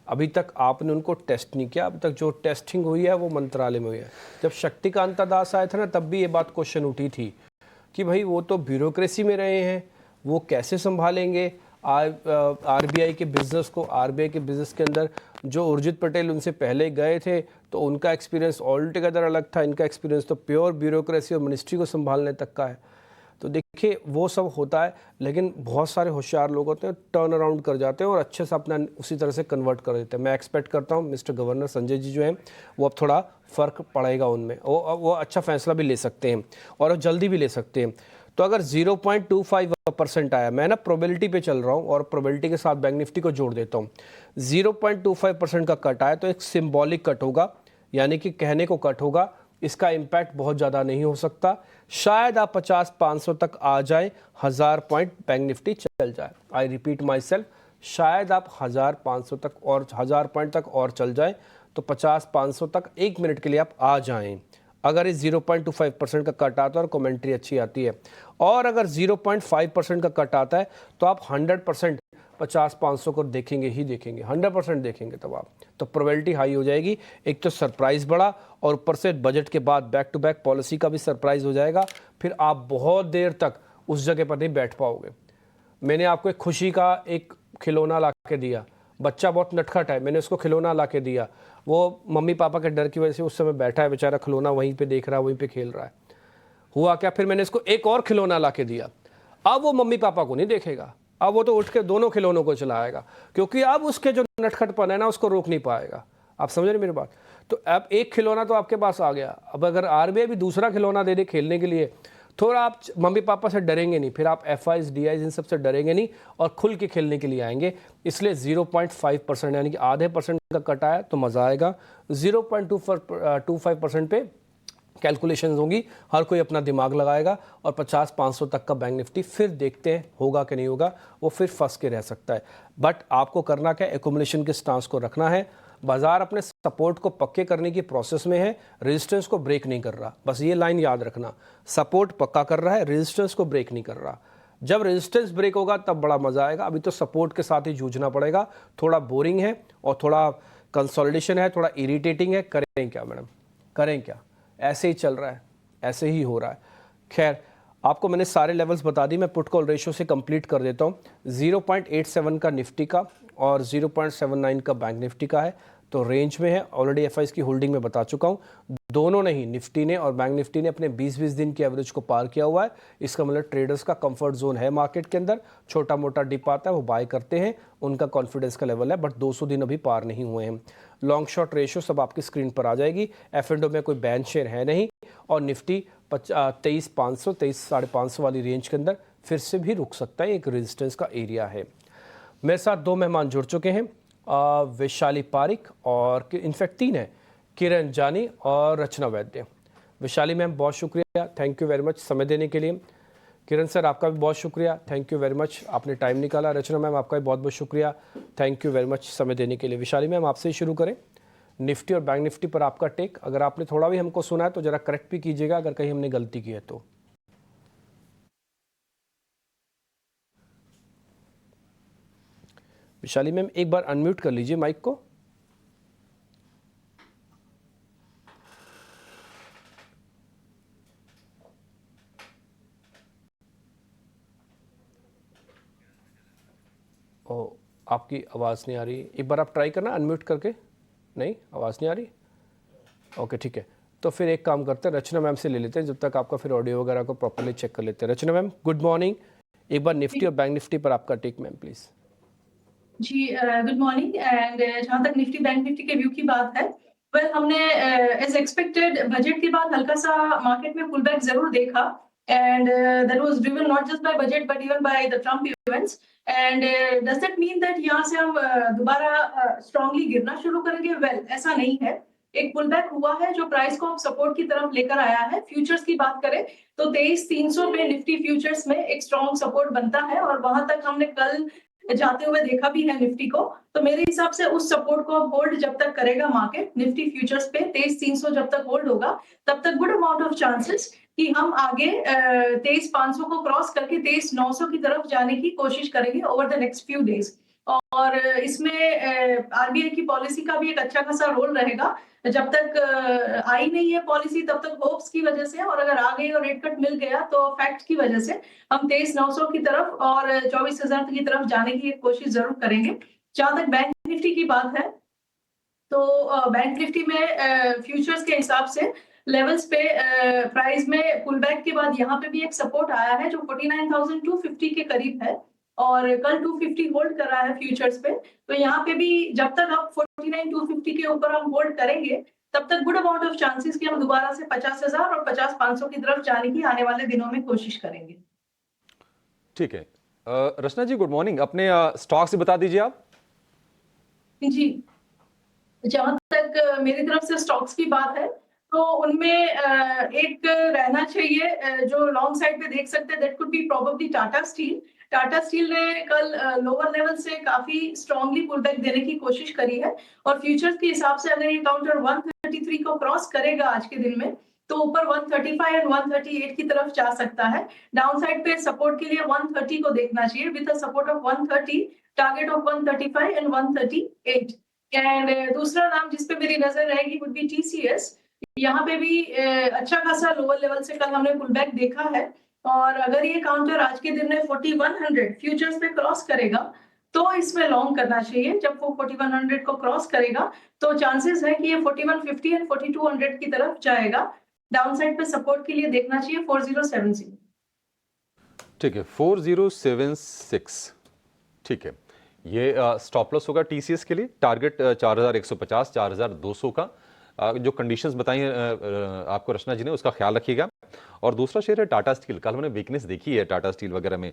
अभी तक आपने उनको टेस्ट नहीं किया, अभी तक जो टेस्टिंग हुई है वो मंत्रालय में हुई है। जब शक्तिकांता दास आए थे ना, तब भी ये बात क्वेश्चन उठी थी कि भाई वो तो ब्यूरोक्रेसी में रहे हैं, वो कैसे संभालेंगे आरबीआई के बिजनेस को। आरबीआई के बिजनेस के अंदर जो उर्जित पटेल उनसे पहले गए थे तो उनका एक्सपीरियंस ऑल टुगेदर अलग था, इनका एक्सपीरियंस तो प्योर ब्यूरोक्रेसी और मिनिस्ट्री को संभालने तक का है। तो देखिए, वो सब होता है, लेकिन बहुत सारे होशियार लोग होते हैं, टर्न अराउंड कर जाते हैं और अच्छे से अपना उसी तरह से कन्वर्ट कर देते हैं। मैं एक्सपेक्ट करता हूँ मिस्टर गवर्नर संजय जी जो हैं वो अब थोड़ा फ़र्क पड़ेगा उनमें, वो अच्छा फैसला भी ले सकते हैं और जल्दी भी ले सकते हैं। तो अगर 0.25% आया, मैं ना प्रोबेबिलिटी पे चल रहा हूँ और प्रोबेबिलिटी के साथ बैंक निफ्टी को जोड़ देता हूँ, 0.25% का कट आया तो एक सिंबॉलिक कट होगा, यानी कि कहने को कट होगा। इसका इम्पैक्ट बहुत ज़्यादा नहीं हो सकता। शायद आप 50-500 तक आ जाए, 1000 पॉइंट बैंक निफ्टी चल जाए। आई रिपीट माई सेल्फ, शायद आप 1500 तक और 1000 पॉइंट तक और चल जाए तो 50-500 तक 1 मिनट के लिए आप आ जाएं। अगर इस 0.25% का कट आता है और कमेंट्री अच्छी आती है, और अगर 0.5% का कट आता है तो आप 100% 50-500 को देखेंगे ही देखेंगे, 100% देखेंगे तब आप। तो प्रोबेबिलिटी हाई हो जाएगी। एक तो सरप्राइज बड़ा और ऊपर से बजट के बाद बैक टू बैक पॉलिसी का भी सरप्राइज हो जाएगा। फिर आप बहुत देर तक उस जगह पर नहीं बैठ पाओगे। मैंने आपको एक खुशी का एक खिलौना ला के दिया, बच्चा बहुत नटखट है, मैंने उसको खिलौना ला के दिया, वो मम्मी पापा के डर की वजह से उस समय बैठा है बेचारा, खिलौना वहीं पे देख रहा है, वहीं पे खेल रहा है। हुआ क्या, फिर मैंने इसको एक और खिलौना ला के दिया। अब वो मम्मी पापा को नहीं देखेगा, अब वो तो उठ के दोनों खिलौनों को चलाएगा, क्योंकि अब उसके जो नटखटपन है ना उसको रोक नहीं पाएगा। आप समझ रहे मेरी बात? तो अब एक खिलौना तो आपके पास आ गया, अब अगर आरबीआई भी दूसरा खिलौना दे दे खेलने के लिए थोड़ा आप मम्मी पापा से डरेंगे नहीं, फिर आप FIs DIs इन सब से डरेंगे नहीं और खुल के खेलने के लिए आएंगे। इसलिए 0.5% यानी कि आधे % का कट आया तो मज़ा आएगा। 0.25% पे कैलकुलेशंस होंगी, हर कोई अपना दिमाग लगाएगा और 50-500 तक का बैंक निफ्टी फिर देखते हैं होगा कि नहीं होगा, वो फिर फंस के रह सकता है। बट आपको करना क्या, एकुमुलेशन के स्टांस को रखना है। बाजार अपने सपोर्ट को पक्के करने की प्रोसेस में है, रेजिस्टेंस को ब्रेक नहीं कर रहा। बस ये लाइन याद रखना, सपोर्ट पक्का कर रहा है, रेजिस्टेंस को ब्रेक नहीं कर रहा। जब रेजिस्टेंस ब्रेक होगा तब बड़ा मजा आएगा। अभी तो सपोर्ट के साथ ही जूझना पड़ेगा। थोड़ा बोरिंग है और थोड़ा कंसोलिडेशन है, थोड़ा इरिटेटिंग है। करें क्या मैडम, करें क्या? ऐसे ही चल रहा है, ऐसे ही हो रहा है। खैर, आपको मैंने सारे लेवल्स बता दी, मैं पुट कॉल रेशियो से कंप्लीट कर देता हूँ। 0.87 का निफ्टी का और 0.79 का बैंक निफ्टी का है, तो रेंज में है। ऑलरेडी FIs की होल्डिंग में बता चुका हूँ। दोनों ने ही, निफ्टी ने और बैंक निफ्टी ने, अपने 20-20 दिन की एवरेज को पार किया हुआ है। इसका मतलब ट्रेडर्स का कंफर्ट जोन है मार्केट के अंदर। छोटा मोटा डिप आता है वो बाय करते हैं, उनका कॉन्फिडेंस का लेवल है, बट 200 दिन अभी पार नहीं हुए हैं। लॉन्ग शॉर्ट रेशियो सब आपकी स्क्रीन पर आ जाएगी। F&O में कोई बैन शेयर है नहीं और निफ्टी 23,500 23,550 वाली रेंज के अंदर फिर से भी रुक सकता है, एक रेजिस्टेंस का एरिया है। मेरे साथ 2 मेहमान जुड़ चुके हैं, वैशाली पारिक और इनफैक्ट 3 है, किरण जानी और रचना वैद्य। वैशाली मैम बहुत शुक्रिया, थैंक यू वेरी मच समय देने के लिए। किरण सर आपका भी बहुत शुक्रिया, थैंक यू वेरी मच, आपने टाइम निकाला। रचना मैम आपका भी बहुत बहुत शुक्रिया, थैंक यू वेरी मच समय देने के लिए। वैशाली मैम आपसे ही शुरू करें, निफ्टी और बैंक निफ्टी पर आपका टेक। अगर आपने थोड़ा भी हमको सुना है तो ज़रा करेक्ट भी कीजिएगा अगर कहीं हमने गलती की है तो। वैशाली मैम एक बार अनम्यूट कर लीजिए माइक को। ओ, आपकी आवाज़ नहीं आ रही, एक बार आप ट्राई करना अनम्यूट करके। नहीं, आवाज़ नहीं आ रही। ओके ठीक है, तो फिर एक काम करते हैं, रचना मैम से ले लेते हैं, जब तक आपका फिर ऑडियो वगैरह को प्रॉपर्ली चेक कर लेते हैं। रचना मैम गुड मॉर्निंग, एक बार निफ्टी और बैंक निफ्टी पर आपका टेक मैम प्लीज़। जी गुड मॉर्निंग। एंड जहाँ तक निफ्टी बैंक निफ्टी के व्यू की बात है, वेल हमने एज एक्सपेक्टेड बजट के बाद हल्का सा मार्केट में पुल बैक जरूर देखा, and that was driven not just by budget but even by the Trump events. And does that mean that यहाँ से हम दोबारा स्ट्रांगली गिरना शुरू करेंगे? वेल ऐसा नहीं है, एक पुल बैक हुआ है जो प्राइस को अब सपोर्ट की तरफ लेकर आया है। फ्यूचर्स की बात करें तो 23,300 पे निफ्टी फ्यूचर्स में एक स्ट्रॉन्ग सपोर्ट बनता है और वहां तक हमने कल जाते हुए देखा भी है निफ्टी को। तो मेरे हिसाब से उस सपोर्ट को होल्ड जब तक करेगा मार्केट निफ्टी फ्यूचर्स पे 23,300 जब तक होल्ड होगा, तब तक गुड अमाउंट ऑफ चांसेस कि हम आगे 23,500 को क्रॉस करके 23,900 की तरफ जाने की कोशिश करेंगे over the next few days. और इसमें RBI की पॉलिसी का भी एक अच्छा खासा रोल रहेगा। जब तक आई नहीं है पॉलिसी तब तक होप्स की वजह से, और अगर आ गई और रेट कट मिल गया तो फैक्ट की वजह से हम 23,900 की तरफ और 24,000 की तरफ जाने की एक कोशिश जरूर करेंगे। जहां तक बैंक निफ्टी की बात है तो बैंक निफ्टी में फ्यूचर्स के हिसाब से लेवल्स पे प्राइस में पुल बैक के बाद यहाँ पे भी एक सपोर्ट आया है जो 49,250 के करीब है और कल 250 होल्ड कर रहा है फ्यूचर्स पे। तो यहाँ पे भी जब तक हम 49,250 के ऊपर हम होल्ड करेंगे तब तक गुड अमाउंट ऑफ चांसेस कि हम दोबारा से 50,000 और 50,500 की तरफ जाने की आने वाले दिनों में कोशिश करेंगे। ठीक है, रचना जी गुड मॉर्निंग, अपने स्टॉक से बता दीजिए आप। जी, जहां तक मेरी तरफ से स्टॉक्स की बात है तो उनमें एक रहना चाहिए जो लॉन्ग साइड पे देख सकते हैं, that could be probably Tata steel. Tata steel ने कल लोअर लेवल से काफी स्ट्रांगली पुल बैक देने की कोशिश करी है और फ्यूचर्स के हिसाब से अगर ये काउंटर 133 को क्रॉस करेगा आज के दिन में तो ऊपर 135 एंड 138 की तरफ जा सकता है। डाउन साइड पे सपोर्ट के लिए 130 को देखना चाहिए with a support of 130, target of 135 and 138। And दूसरा नाम जिस पे मेरी नजर रहेगी वुड बी TCS। यहाँ पे भी अच्छा खासा लोअर लेवल से कल हमने पुल बैक देखा है और अगर ये काउंटर आज के दिन में 4100 फ्यूचर्स पे क्रॉस करेगा तो इसमें लॉन्ग करना चाहिए। जब वो 4100 को क्रॉस करेगा तो चांसेस है कि ये 4150 एंड 4200 की तरफ जाएगा। डाउन साइड पे सपोर्ट के लिए देखना चाहिए 4070। ठीक है, 4076, ठीक है, ये स्टॉप लॉस होगा TCS के लिए। टारगेट 4150 4200 का। जो कंडीशंस बताई आपको रचना जी ने, उसका ख्याल रखिएगा। और दूसरा शेयर है टाटा स्टील। कल हमने वीकनेस देखी है टाटा स्टील वगैरह में,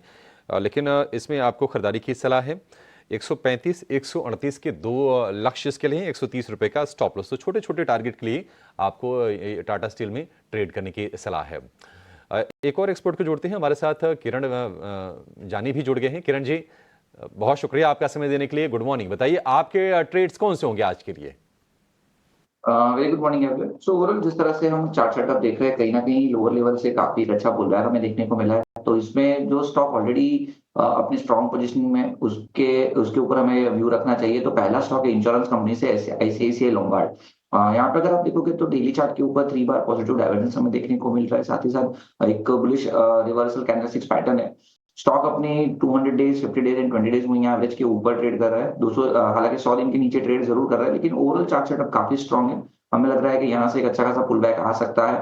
लेकिन इसमें आपको खरीदारी की सलाह है। 135 138 के दो लक्ष्य इसके लिए, 130 रुपए का स्टॉप लॉस। तो छोटे छोटे टारगेट के लिए आपको टाटा स्टील में ट्रेड करने की सलाह है। एक और एक्सपर्ट को जोड़ते हैं, हमारे साथ किरण जानी भी जुड़ गए हैं। किरण जी, बहुत शुक्रिया आपका समय देने के लिए। Good morning. बताइए आपके ट्रेड्स कौन से होंगे आज के लिए? Very good morning everyone. So overall जिस तरह से हम चार्ट सेटअप देख रहे हैं, कहीं ना कहीं लोअर लेवल से काफी अच्छा पुलबैक हमें देखने को मिला है। तो इसमें जो स्टॉक ऑलरेडी अपनी स्ट्रॉन्ग पोजीशनिंग में, उसके उसके ऊपर हमें व्यू रखना चाहिए। तो पहला स्टॉक है इंश्योरेंस कंपनी से आईसीआईसीआई लोम्बार्ड। यहाँ पे अगर आप देखोगे तो डेली चार्ट के ऊपर 3 बार पॉजिटिव डाइवर्जेंस हमें देखने को मिल रहा है। साथ ही साथ एक बुलिश रिवर्सल कैंडलस्टिक्स पैटर्न है। स्टॉक अपने 200 days, 50 days and 20 days moving average के ऊपर ट्रेड कर रहा है। 200 हालांकि 100 दिन के नीचे ट्रेड जरूर कर रहा है, लेकिन ओवरऑल चार्ट सेटअप काफी स्ट्रॉन्ग है। हमें लग रहा है कि यहाँ से एक अच्छा खासा पुल बैक आ सकता है।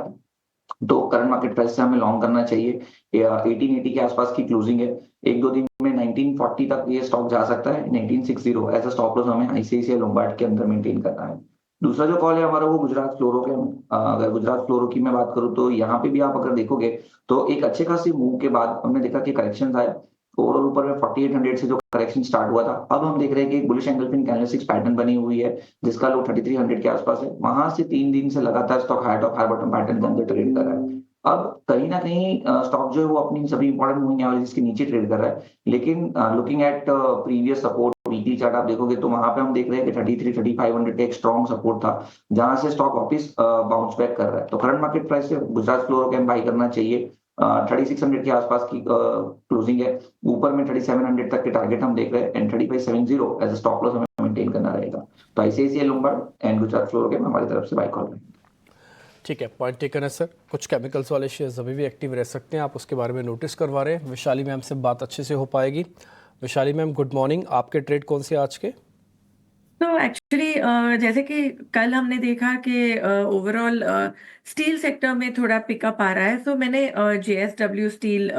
तो करंट मार्केट प्राइस से हमें लॉन्ग करना चाहिए। 1880 के आसपास की क्लोजिंग है। एक दो दिन में 1940 तक ये स्टॉक जा सकता है। 1960 एज अ स्टॉप लॉस हमें आईसीआईसीआई लोम्बार्ड के अंदर मेंटेन करना है। दूसरा जो कॉल है हमारा वो गुजरात फ्लोरो के। अगर गुजरात फ्लोरो की मैं बात करूं तो यहाँ पे भी आप अगर देखोगे तो एक अच्छे खासी मूव के बाद हमने देखा कि करेक्शन आया। ओवरऑल ऊपर में 4800 से जो करेक्शन स्टार्ट हुआ था, अब हम देख रहे हैं कि एक बुलिश एंगल्फिन कैंडलस्टिक्स पैटर्न बनी हुई है, जिसका लो 3300 के आसपास है। वहां से 3 दिन से लगातार stock high top high bottom pattern के अंदर ट्रेड कर रहा है। अब कहीं ना कहीं स्टॉक जो है वो अपनी सभी इंपॉर्टेंट मूविंग एवरेजेस के नीचे ट्रेड कर रहा है। लेकिन looking at previous support weekly chart आप देखोगे तो वहां पे हम देख रहे हैं कि 33-3500 एक स्ट्रॉन्ग सपोर्ट था, जहां से स्टॉक वापस बाउंस बैक कर रहा है। तो करंट मार्केट प्राइस से गुजरात फ्लोरो को बाई करना चाहिए। 3600 के आसपास की क्लोजिंग है। ऊपर में 3700 तक के टारगेट हम देख रहे हैं and 3570 as a stop loss हमें मेंटेन करना रहेगा। तो ICICI Lombard and Gujarat Fluoro के हमारी तरफ से बाय कॉल है। ठीक है, पॉइंट टेकन है सर। कुछ केमिकल्स वाले शेयर्स अभी भी एक्टिव रह सकते हैं, आप उसके बारे में नोटिस करवा रहे हैं। विशाली मैम से बात अच्छे से हो पाएगी। Vishali ma'am, good morning. आपके ट्रेड कौन से आज के? तो एक्चुअली जैसे कि कल हमने देखा कि ओवरऑल स्टील सेक्टर में थोड़ा पिकअप आ रहा है, तो मैंने जेएसडब्ल्यू स्टील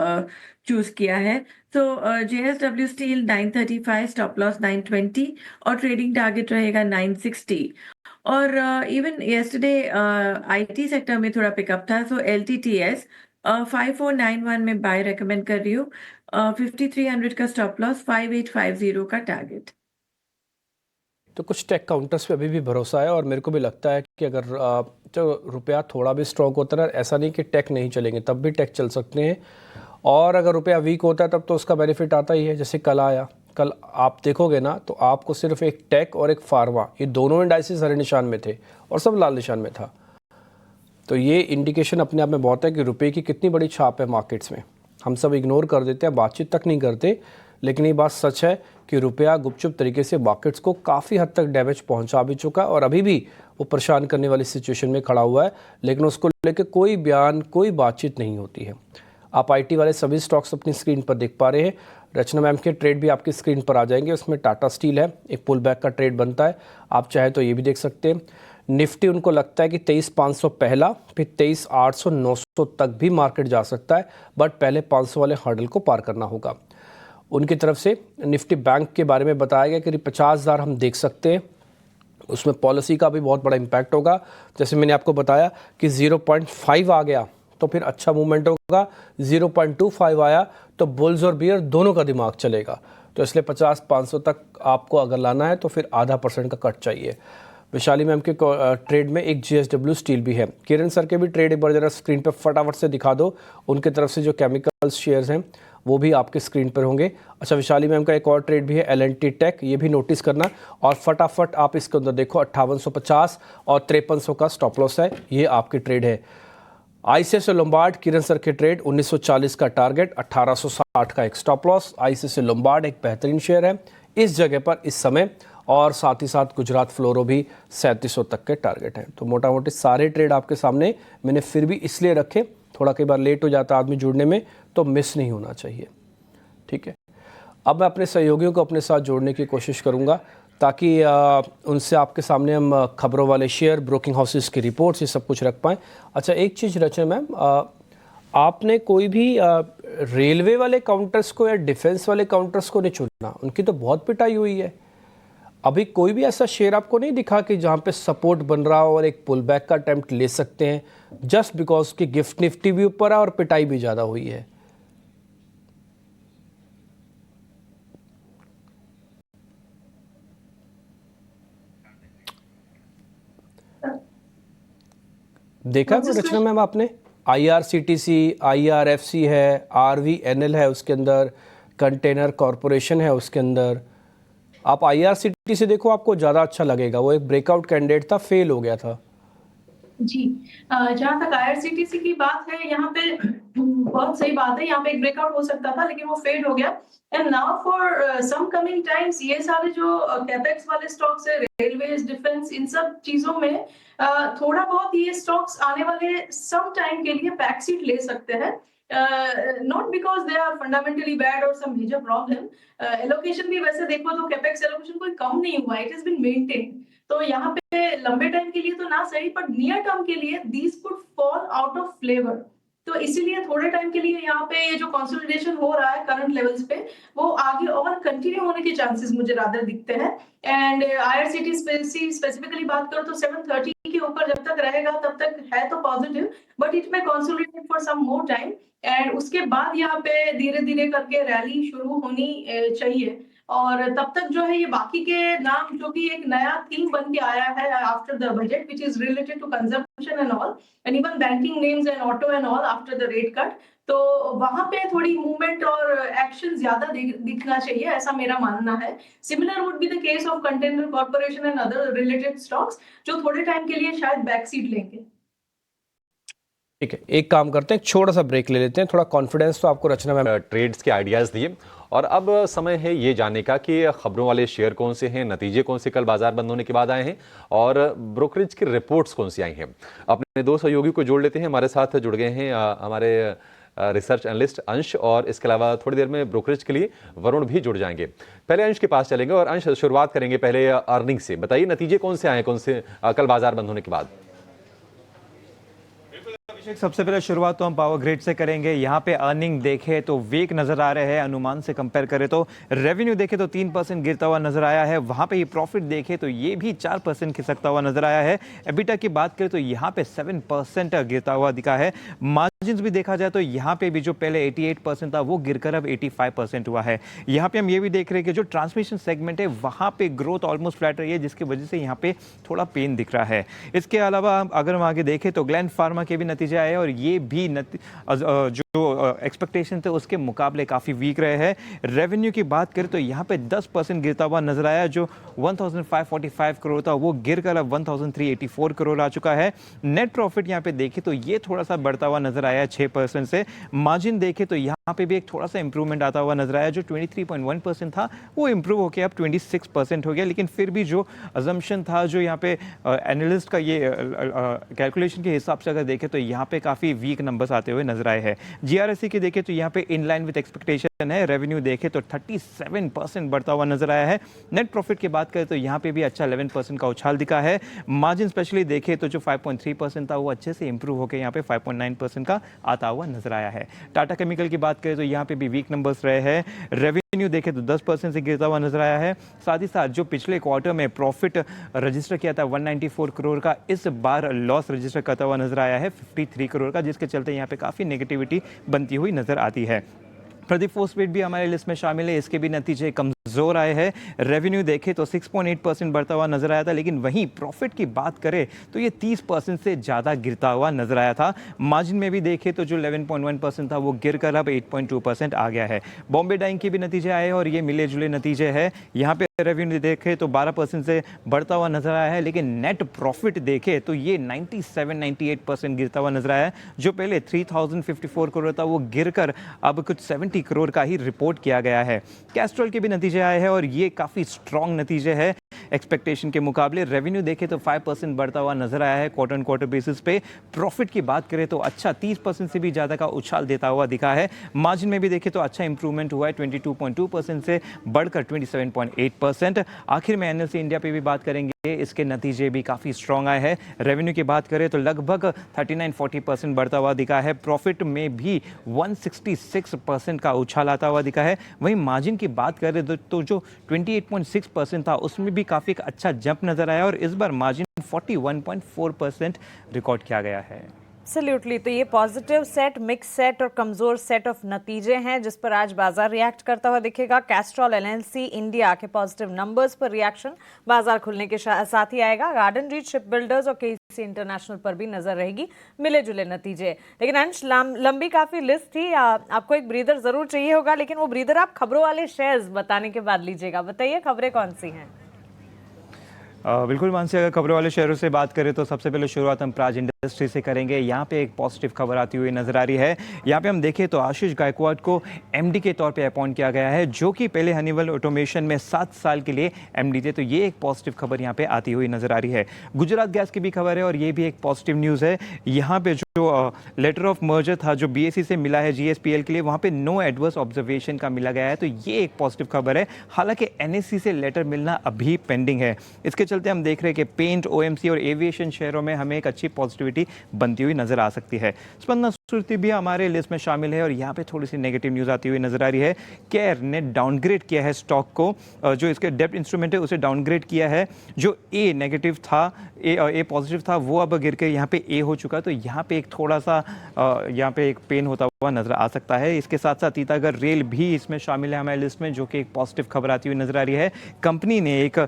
चूज किया है। तो जेएसडब्ल्यू स्टील 935, स्टॉप लॉस 920 और ट्रेडिंग टारगेट रहेगा 960। और इवन येस्टरडे आईटी सेक्टर में थोड़ा पिकअप था, सो एलटीटीएस 5491 में बाय रेकमेंड कर रही हूँ। 5300 का स्टॉप लॉस, 5850 का टारगेट। तो कुछ टेक काउंटर्स पे अभी भी भरोसा है, और मेरे को भी लगता है कि अगर जो रुपया थोड़ा भी स्ट्रॉन्ग होता है ना, ऐसा नहीं कि टेक नहीं चलेंगे, तब भी टेक चल सकते हैं। और अगर रुपया वीक होता है तब तो उसका बेनिफिट आता ही है। जैसे कल आया, कल आप देखोगे ना तो आपको सिर्फ एक टेक और एक फार्मा, ये दोनों इंडाइसिस हरे निशान में थे और सब लाल निशान में था। तो ये इंडिकेशन अपने आप में बहुत है कि रुपये की कितनी बड़ी छाप है मार्केट्स में। हम सब इग्नोर कर देते हैं, बातचीत तक नहीं करते, लेकिन ये बात सच है कि रुपया गुपचुप तरीके से मार्केट्स को काफ़ी हद तक डैमेज पहुंचा भी चुका है और अभी भी वो परेशान करने वाली सिचुएशन में खड़ा हुआ है, लेकिन उसको लेकर कोई बयान, कोई बातचीत नहीं होती है। आप आईटी वाले सभी स्टॉक्स अपनी स्क्रीन पर देख पा रहे हैं। रचना मैम के ट्रेड भी आपकी स्क्रीन पर आ जाएंगे। उसमें टाटा स्टील है, एक पुल बैक का ट्रेड बनता है, आप चाहे तो ये भी देख सकते हैं। निफ्टी उनको लगता है कि 23,500 पहला, फिर 23,800 900 तक भी मार्केट जा सकता है, बट पहले 500 वाले हर्डल को पार करना होगा। उनकी तरफ से निफ्टी बैंक के बारे में बताया गया कि 50,000 हम देख सकते हैं। उसमें पॉलिसी का भी बहुत बड़ा इम्पैक्ट होगा। जैसे मैंने आपको बताया कि 0.5 आ गया तो फिर अच्छा मूवमेंट होगा, 0.25 आया तो बुल्स और बियर दोनों का दिमाग चलेगा। तो इसलिए 50-500 तक आपको अगर लाना है तो फिर 0.5% का कट चाहिए। विशाली मैम के ट्रेड में एक जेएसडब्ल्यू स्टील भी है। किरण सर के भी ट्रेड एक बार जरा स्क्रीन पर फटाफट से दिखा दो। उनकी तरफ से जो केमिकल्स शेयर्स हैं वो भी आपके स्क्रीन पर होंगे। अच्छा, विशाली मैम का एक और ट्रेड भी है एल&टी टेक, ये भी नोटिस करना। और फटाफट आप इसके अंदर देखो 5850 और 5300 का स्टॉप लॉस है, ये आपकी ट्रेड है। आईसीआईसीआई लोम्बार्ड, किरण सर के ट्रेड 1940 का टारगेट, 1860 का एक स्टॉप लॉस। आईसीआईसीआई लोम्बार्ड एक बेहतरीन शेयर है इस जगह पर इस समय, और साथ ही साथ गुजरात फ्लोरो भी 3700 तक के टारगेट हैं। तो मोटा मोटी सारे ट्रेड आपके सामने मैंने फिर भी इसलिए रखे, थोड़ा कई बार लेट हो जाता आदमी जुड़ने में, तो मिस नहीं होना चाहिए। ठीक है, अब मैं अपने सहयोगियों को अपने साथ जोड़ने की कोशिश करूंगा ताकि उनसे आपके सामने हम खबरों वाले शेयर, ब्रोकिंग हाउसेस की रिपोर्ट्स, ये सब कुछ रख पाएँ। अच्छा, एक चीज़ रचना मैम, आपने कोई भी रेलवे वाले काउंटर्स को या डिफेंस वाले काउंटर्स को नहीं चुना, उनकी तो बहुत पिटाई हुई है। अभी कोई भी ऐसा शेयर आपको नहीं दिखा कि जहां पे सपोर्ट बन रहा हो और एक पुल बैक का अटेम्प्ट ले सकते हैं जस्ट बिकॉज कि गिफ्ट निफ्टी भी ऊपर है और पिटाई भी ज़्यादा हुई है? देखा कोई रचना मैम आपने? IRCTC, IRFC है, RVNL है, उसके अंदर कंटेनर कॉरपोरेशन है, उसके अंदर आप IRCTC देखो, आपको ज़्यादा अच्छा लगेगा। वो एक ब्रेकआउट कैंडिडेट था, फेल हो गया था। जी, जहाँ तक IRCTC की बात है, यहाँ पे बहुत सही बात है, यहाँ पे एक ब्रेकआउट हो सकता था लेकिन वो फेड हो गया। And now for some coming times ये सारे जो कैपेक्स वाले स्टॉक्स है, रेलवेज, डिफेंस, इन सब चीजों में थोड़ा बहुत ये स्टॉक्स आने वाले सम टाइम के लिए बैक सीट ले सकते हैं, not because they are fundamentally bad और सम मेजर प्रॉब्लम। एलोकेशन भी वैसे देखो तो कैपेक्स एलोकेशन कोई कम नहीं हुआ, इट हैज बीन मेंटेन। तो यहाँ पे लंबे टाइम के लिए तो ना सही, बट नियर टर्म के लिए these could fall out of flavour. तो इसीलिए थोड़े टाइम के लिए यहाँ पे ये जो कंसोलिडेशन हो रहा है करंट लेवल्स पे, वो आगे और कंटिन्यू होने के चांसेस मुझे रादर दिखते हैं। एंड IRCTC स्पेसिफिकली बात करो तो 730 के ऊपर जब तक रहेगा तब तक है तो positive, but it may consolidate for some more time. And उसके बाद यहाँ पे धीरे धीरे करके रैली शुरू होनी चाहिए। और तब तक जो है ये बाकी के नाम जो कि एक नया थीम बन के आया है after the budget, which is related to consumption and all, and even banking names and auto and all after the rate cut, तो वहां पे थोड़ी मूवमेंट और एक्शन ज्यादा दिखना चाहिए, ऐसा मेरा मानना है। Similar would be the case of container corporation and other related stocks, जो थोड़े टाइम के लिए शायद बैक सीट लेंगे। ठीक है, एक काम करते हैं, छोटा सा ब्रेक ले लेते हैं। थोड़ा कॉन्फिडेंस तो आपको रचना मैम ट्रेड्स के आइडियाज़ दिए, और अब समय है ये जानने का कि खबरों वाले शेयर कौन से हैं, नतीजे कौन से कल बाजार बंद होने के बाद आए हैं, और ब्रोकरेज की रिपोर्ट्स कौन सी आई हैं। अपने दो सहयोगी को जोड़ लेते हैं, हमारे साथ जुड़ गए हैं हमारे रिसर्च एनालिस्ट अंश, और इसके अलावा थोड़ी देर में ब्रोकरेज के लिए वरुण भी जुड़ जाएंगे। पहले अंश के पास चलेंगे, और अंश शुरुआत करेंगे पहले अर्निंग से। बताइए नतीजे कौन से आए, कौन से कल बाजार बंद होने के बाद? सबसे पहले शुरुआत तो हम पावर ग्रिड से करेंगे। यहाँ पे अर्निंग देखें तो वीक नजर आ रहे हैं, अनुमान से कंपेयर करें तो। रेवेन्यू देखें तो 3% गिरता हुआ नजर आया है। वहाँ पे ये प्रॉफिट देखें तो ये भी 4% खिसकता हुआ नजर आया है। एबिटा की बात करें तो यहाँ पे 7% गिरता हुआ दिखा है। मार्जिन भी देखा जाए तो यहाँ पे भी जो पहले 88% था वो गिरकर अब 85% हुआ है। यहाँ पे हम ये भी देख रहे हैं कि जो ट्रांसमिशन सेगमेंट है वहाँ पे ग्रोथ ऑलमोस्ट फ्लैट रही है, जिसकी वजह से यहाँ पे थोड़ा पेन दिख रहा है। इसके अलावा अगर हम आगे देखें तो ग्लैंड फार्मा के भी नतीजे आए, और ये भी जो एक्सपेक्टेशन थे उसके मुकाबले काफ़ी वीक रहे हैं। रेवेन्यू की बात करें तो यहाँ पे 10% गिरता हुआ नजर आया। जो 1545 करोड़ था वो गिरकर अब 1384 करोड़ आ चुका है। नेट प्रॉफिट यहाँ पे देखें तो ये थोड़ा सा बढ़ता हुआ नजर आया 6% से। मार्जिन देखें तो यहाँ पे भी एक थोड़ा सा इंप्रूवमेंट आता हुआ नजर आया। जो 23.1% था वो इंप्रूव होकर अब 26% हो गया, लेकिन फिर भी जो अजम्पशन था, जो यहाँ पे एनालिस्ट का ये कैलकुलेशन के हिसाब से अगर देखें तो यहाँ पे काफ़ी वीक नंबर्स आते हुए नजर आए हैं। GRSE की देखें तो यहाँ पे इन लाइन विद एक्सपेक्टेशन है। रेवेन्यू देखें तो 37% बढ़ता हुआ नजर आया है। नेट प्रॉफिट की बात करें तो यहाँ पे भी अच्छा 11% का उछाल दिखा है। मार्जिन स्पेशली देखें तो जो 5.3% था वो अच्छे से इंप्रूव होकर यहाँ पे 5.9% का आता हुआ नजर आया है। टाटा केमिकल की बात करें तो यहाँ पे भी वीक नंबर्स रहे हैं। रेवेन्यू देखें तो 10% से गिरता हुआ नजर आया है। साथ ही साथ जो पिछले क्वार्टर में प्रॉफिट रजिस्टर किया था 194 करोड़ का, इस बार लॉस रजिस्टर करता हुआ नजर आया है 53 करोड़ का, जिसके चलते यहाँ पे काफ़ी नेगेटिविटी बनती हुई नजर आती है। प्रदीप फोस्पेट भी हमारे लिस्ट में शामिल है, इसके भी नतीजे कमजोर आए हैं। रेवेन्यू देखें तो 6.8% बढ़ता हुआ नजर आया था, लेकिन वहीं प्रॉफिट की बात करें तो ये 30% से ज़्यादा गिरता हुआ नजर आया था। मार्जिन में भी देखें तो जो 11.1% था वो गिरकर अब 8.2% आ गया है। बॉम्बे डाइंग के भी नतीजे आए और ये मिले जुले नतीजे हैं। यहाँ पे रेवेन्यू देखें तो 12% से बढ़ता हुआ नजर आया है, लेकिन नेट प्रॉफिट देखें तो ये 97-98% गिरता हुआ नजर आया है। जो पहले 3054 करोड़ था वो गिरकर अब कुछ 70 करोड़ का ही रिपोर्ट किया गया है। कैस्ट्रॉल के भी नतीजे आए हैं और ये काफ़ी स्ट्रॉन्ग नतीजे है एक्सपेक्टेशन के मुकाबले। रेवेन्यू देखें तो 5% बढ़ता हुआ नजर आया है क्वार्टर ऑन क्वार्टर बेसिस पे। प्रॉफिट की बात करें तो अच्छा 30% से भी ज़्यादा का उछाल देता हुआ दिखा है। मार्जिन में भी देखें तो अच्छा इंप्रूवमेंट हुआ है, 22.2% से बढ़कर 27.8%। आखिर में एनएलसी इंडिया पे भी बात करेंगे, इसके नतीजे भी काफ़ी स्ट्रॉन्ग आए हैं। रेवेन्यू की बात करें तो लगभग 39-40% बढ़ता हुआ दिखा है। प्रॉफिट में भी 166% का उछाल आता हुआ दिखा है। वहीं मार्जिन की बात करें तो जो 28.6% था उसमें भी काफ़ी एक अच्छा जंप नज़र आया और इस बार मार्जिन 41.4% रिकॉर्ड किया गया है। एब्सोल्युटली, तो ये पॉजिटिव सेट, मिक्स सेट और कमजोर सेट ऑफ नतीजे हैं जिस पर आज बाजार रिएक्ट करता हुआ दिखेगा। कैस्ट्रॉल एलएलसी इंडिया के पॉजिटिव नंबर्स पर रिएक्शन बाजार खुलने के साथ ही आएगा। गार्डन रीच शिप बिल्डर्स और केसी इंटरनेशनल पर भी नजर रहेगी मिले जुले नतीजे। लेकिन अंश, लंबी काफी लिस्ट थी, आपको एक ब्रीदर जरूर चाहिए होगा, लेकिन वो ब्रीदर आप खबरों वाले शेयर्स बताने के बाद लीजिएगा। बताइए खबरें कौन सी हैं? बिल्कुल मानसी, अगर खबरों वाले शेयरों से बात करें तो सबसे पहले शुरुआत हम प्राज इंडस्ट्री से करेंगे। यहाँ पे एक पॉजिटिव खबर आती हुई नजर आ रही है। यहाँ पे हम देखें तो आशीष गायकवाड को एमडी के तौर पे अपॉइंट किया गया है, जो कि पहले हनीवेल ऑटोमेशन में 7 साल के लिए एमडी थे। तो ये एक पॉजिटिव खबर यहाँ पे आती हुई नजर आ रही है। गुजरात गैस की भी खबर है और ये भी एक पॉजिटिव न्यूज़ है। यहाँ पे जो लेटर ऑफ मर्जर था जो बीएसई से मिला है जीएसपीएल के लिए, वहाँ पे नो एडवर्स ऑब्जर्वेशन का मिला गया है। तो ये एक पॉजिटिव खबर है। हालांकि एनएससी से लेटर मिलना अभी पेंडिंग है। इसके चलते हम देख रहे हैं कि पेंट, ओएमसी और एविएशन शेयरों में हमें एक अच्छी पॉजिटिविटी बनती हुई नजर आ सकती है। स्पंदना सुरती भी हमारे लिस्ट में शामिल है और यहाँ पे थोड़ी सी नेगेटिव न्यूज़ आती हुई नजर आ रही है। केयर ने डाउनग्रेड किया है स्टॉक को, जो इसके डेब्ट इंस्ट्रूमेंट है उसे डाउनग्रेड किया है। जो ए नेगेटिव था, ए पॉजिटिव था, वो अब गिर के यहाँ पे ए हो चुका। तो यहाँ पे एक थोड़ा सा यहाँ पे एक पेन होता हुआ नजर आ सकता है। इसके साथ साथ टीटागढ़ रेल भी इसमें शामिल है हमारे लिस्ट में, जो कि एक पॉजिटिव खबर आती हुई नजर आ रही है। कंपनी ने एक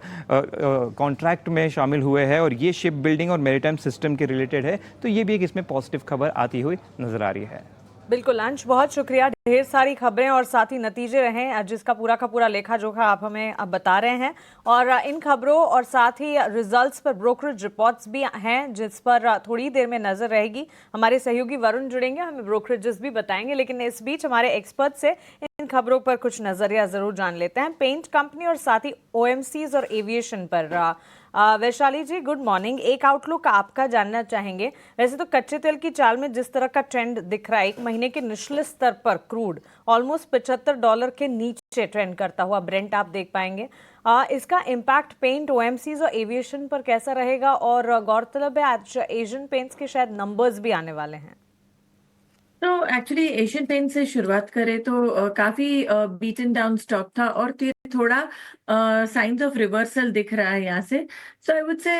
कॉन्ट्रैक्ट में शामिल हुए हैं और ये शिप बिल्डिंग और मैरीटाइम सिस्टम के रिलेटेड है। तो ये भी एक इसमें पॉजिटिव खबर आती हुई नजर आ रही है। बिल्कुल अंश, बहुत शुक्रिया। ढेर सारी खबरें और साथ ही नतीजे रहे जिसका पूरा का पूरा लेखा जोखा आप हमें अब बता रहे हैं। और इन खबरों और साथ ही रिजल्ट्स पर ब्रोकरेज रिपोर्ट्स भी हैं जिस पर थोड़ी देर में नजर रहेगी। हमारे सहयोगी वरुण जुड़ेंगे, हमें ब्रोकरेजेस भी बताएंगे। लेकिन इस बीच हमारे एक्सपर्ट से इन खबरों पर कुछ नजरिया जरूर जान लेते हैं। पेंट कंपनी और साथ ही ओएमसीज और एविएशन पर वैशाली जी, गुड मॉर्निंग। एक आउटलुक आपका जानना चाहेंगे। वैसे तो कच्चे तेल की चाल में जिस तरह का ट्रेंड दिख रहा है, एक महीने के निचले स्तर पर क्रूड ऑलमोस्ट $75 के नीचे ट्रेंड करता हुआ ब्रेंट आप देख पाएंगे। इसका इम्पैक्ट पेंट, ओएमसीज और एविएशन पर कैसा रहेगा? और गौरतलब है आज एशियन पेंट्स के शायद नंबर्स भी आने वाले हैं। तो एक्चुअली एशियन पेंट से शुरुआत करें तो काफी बीटन डाउन स्टॉक था और थोड़ा साइंस ऑफ रिवर्सल दिख रहा है यहाँ से। सो आई वुड से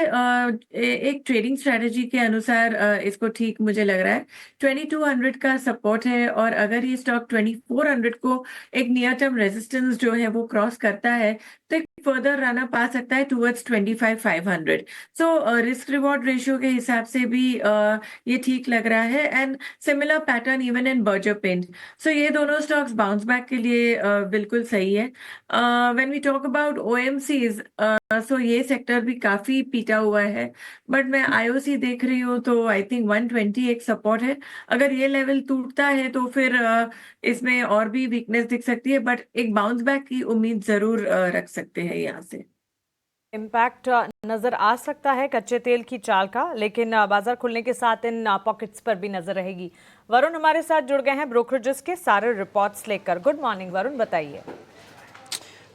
एक ट्रेडिंग स्ट्रेटजी के अनुसार इसको ठीक मुझे लग रहा है। 2200 का सपोर्ट है और अगर ये स्टॉक 2400 को एक नियर टर्म रेजिस्टेंस जो है वो क्रॉस करता है तो एक फर्दर रन अप आ सकता है towards 25,500। So risk reward ratio के हिसाब से भी ये ठीक लग रहा है and similar pattern even in Berger Paint. So ये दोनों स्टॉक्स बाउंस बैक के लिए बिल्कुल सही है। When we talk about OMCs, so ये सेक्टर भी काफी पीटा हुआ है, बट मैं आईओसी देख रही हूँ तो आई थिंक 120 एक सपोर्ट है। अगर ये लेवल टूटता है तो फिर इसमें और भी वीकनेस दिख सकती है, बट एक बाउंस बैक की उम्मीद जरूर रख सकते हैं यहाँ से। इम्पैक्ट नजर आ सकता है कच्चे तेल की चाल का, लेकिन बाजार खुलने के साथ इन पॉकेट्स पर भी नजर रहेगी। वरुण हमारे साथ जुड़ गए हैं ब्रोकरेजेस के सारे रिपोर्ट्स लेकर। गुड मॉर्निंग वरुण, बताइए।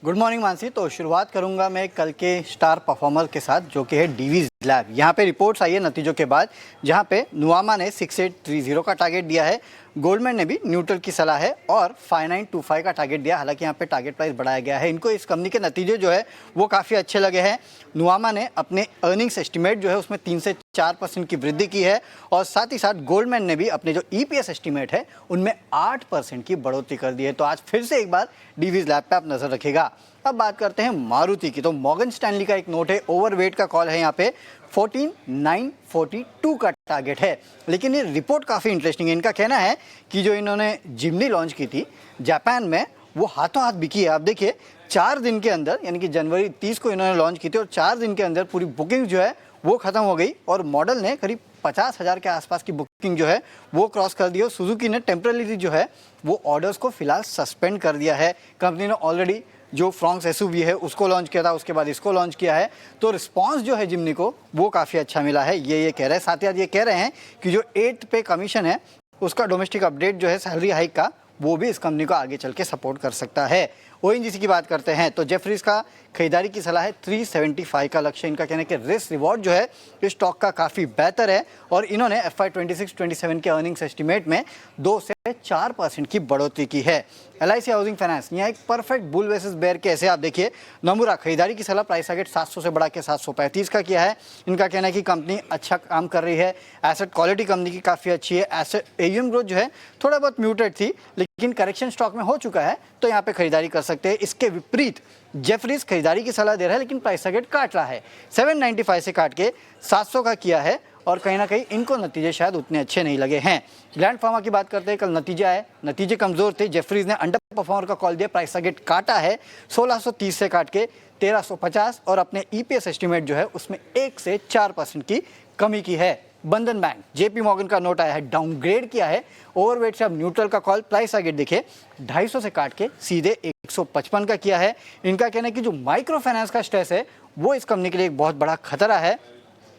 Good morning Mansi. तो शुरुआत करूंगा मैं कल के स्टार परफॉर्मर के साथ, जो कि है डीवीज लैब। यहाँ पे रिपोर्ट्स आई है नतीजों के बाद, जहाँ पे नुआमा ने 6830 का टारगेट दिया है, गोल्डमैन ने भी न्यूट्रल की सलाह है और 5925 का टारगेट दिया। हालांकि यहाँ पे टारगेट प्राइस बढ़ाया गया है। इनको इस कंपनी के नतीजे जो है वो काफ़ी अच्छे लगे हैं। नुआमा ने अपने अर्निंग्स एस्टिमेट जो है उसमें 3 से 4% की वृद्धि की है और साथ ही साथ गोल्डमैन ने भी अपने जो ईपीएस एस्टिमेट है उनमें 8% की बढ़ोतरी कर दी है। तो आज फिर से एक बार डीवीज लैब पे आप नजर रखेगा। अब बात करते हैं मारुति की। तो मॉर्गन स्टैनली का एक नोट है, ओवरवेट का कॉल है यहाँ पे, 14,942 का टारगेट है। लेकिन ये रिपोर्ट काफ़ी इंटरेस्टिंग है। इनका कहना है कि जो इन्होंने जिमनी लॉन्च की थी जापान में, वो हाथों हाथ बिकी है। आप देखिए 4 दिन के अंदर, यानी कि जनवरी 30 को इन्होंने लॉन्च की थी और 4 दिन के अंदर पूरी बुकिंग जो है वो खत्म हो गई और मॉडल ने करीब 50,000 के आसपास की बुकिंग जो है वो क्रॉस कर दी और सुजुकी ने टेम्पररी जो है वो ऑर्डर्स को फिलहाल सस्पेंड कर दिया है। कंपनी ने ऑलरेडी जो फ्रॉन्क्स एसयूवी है उसको लॉन्च किया था, उसके बाद इसको लॉन्च किया है। तो रिस्पांस जो है जिमनी को वो काफ़ी अच्छा मिला है, ये कह रहे हैं। साथ ही ये कह रहे हैं कि जो 8 पे कमीशन है उसका डोमेस्टिक अपडेट जो है सैलरी हाइक का, वो भी इस कंपनी को आगे चल के सपोर्ट कर सकता है। ओएनजीसी की बात करते हैं तो जेफरीज का खरीदारी की सलाह है 375 का लक्ष्य। इनका कहना है कि रिस्क रिवॉर्ड जो है इस स्टॉक का काफ़ी बेहतर है और इन्होंने FY 26-27 के अर्निंग्स एस्टिमेट में 2 से 4% की बढ़ोतरी की है। LIC हाउसिंग फाइनेंस यहाँ एक परफेक्ट बुल वर्सेस बेयर के ऐसे आप देखिए। नमूरा खरीदारी की सलाह प्राइस टारगेट 700 से बढ़ा के 735 का किया है। इनका कहना है कि कंपनी अच्छा काम कर रही है, एसेट क्वालिटी कंपनी की काफ़ी अच्छी है, एसेट AUM ग्रोथ जो है थोड़ा बहुत म्यूटेड थी लेकिन करेक्शन स्टॉक में हो चुका है तो यहाँ पे खरीदारी कर सकते हैं। इसके विपरीत जेफरीज खरीदारी की सलाह दे रहा है लेकिन प्राइस टारगेट काट रहा है, 795 से काट के 700 का किया है और कहीं ना कहीं इनको नतीजे शायद उतने अच्छे नहीं लगे हैं। ग्लैंड फार्मा की बात करते हैं, कल नतीजा है, नतीजे कमजोर थे, जेफरीज ने अंडर परफॉर्मर का कॉल दिया, प्राइस टारगेट काटा है 1630 से काट के 1350 और अपने EPS एस्टिमेट जो है उसमें 1 से 4% की कमी की है। बंधन बैंक JP मॉर्गन का नोट आया है, डाउनग्रेड किया है, ओवरवेट से अब न्यूट्रल का कॉल, प्राइस टारगेट देखिए 250 से काट के सीधे 155 का किया है। इनका कहना है कि जो माइक्रो फाइनेंस का स्ट्रेस है वो इस कंपनी के लिए एक बहुत बड़ा खतरा है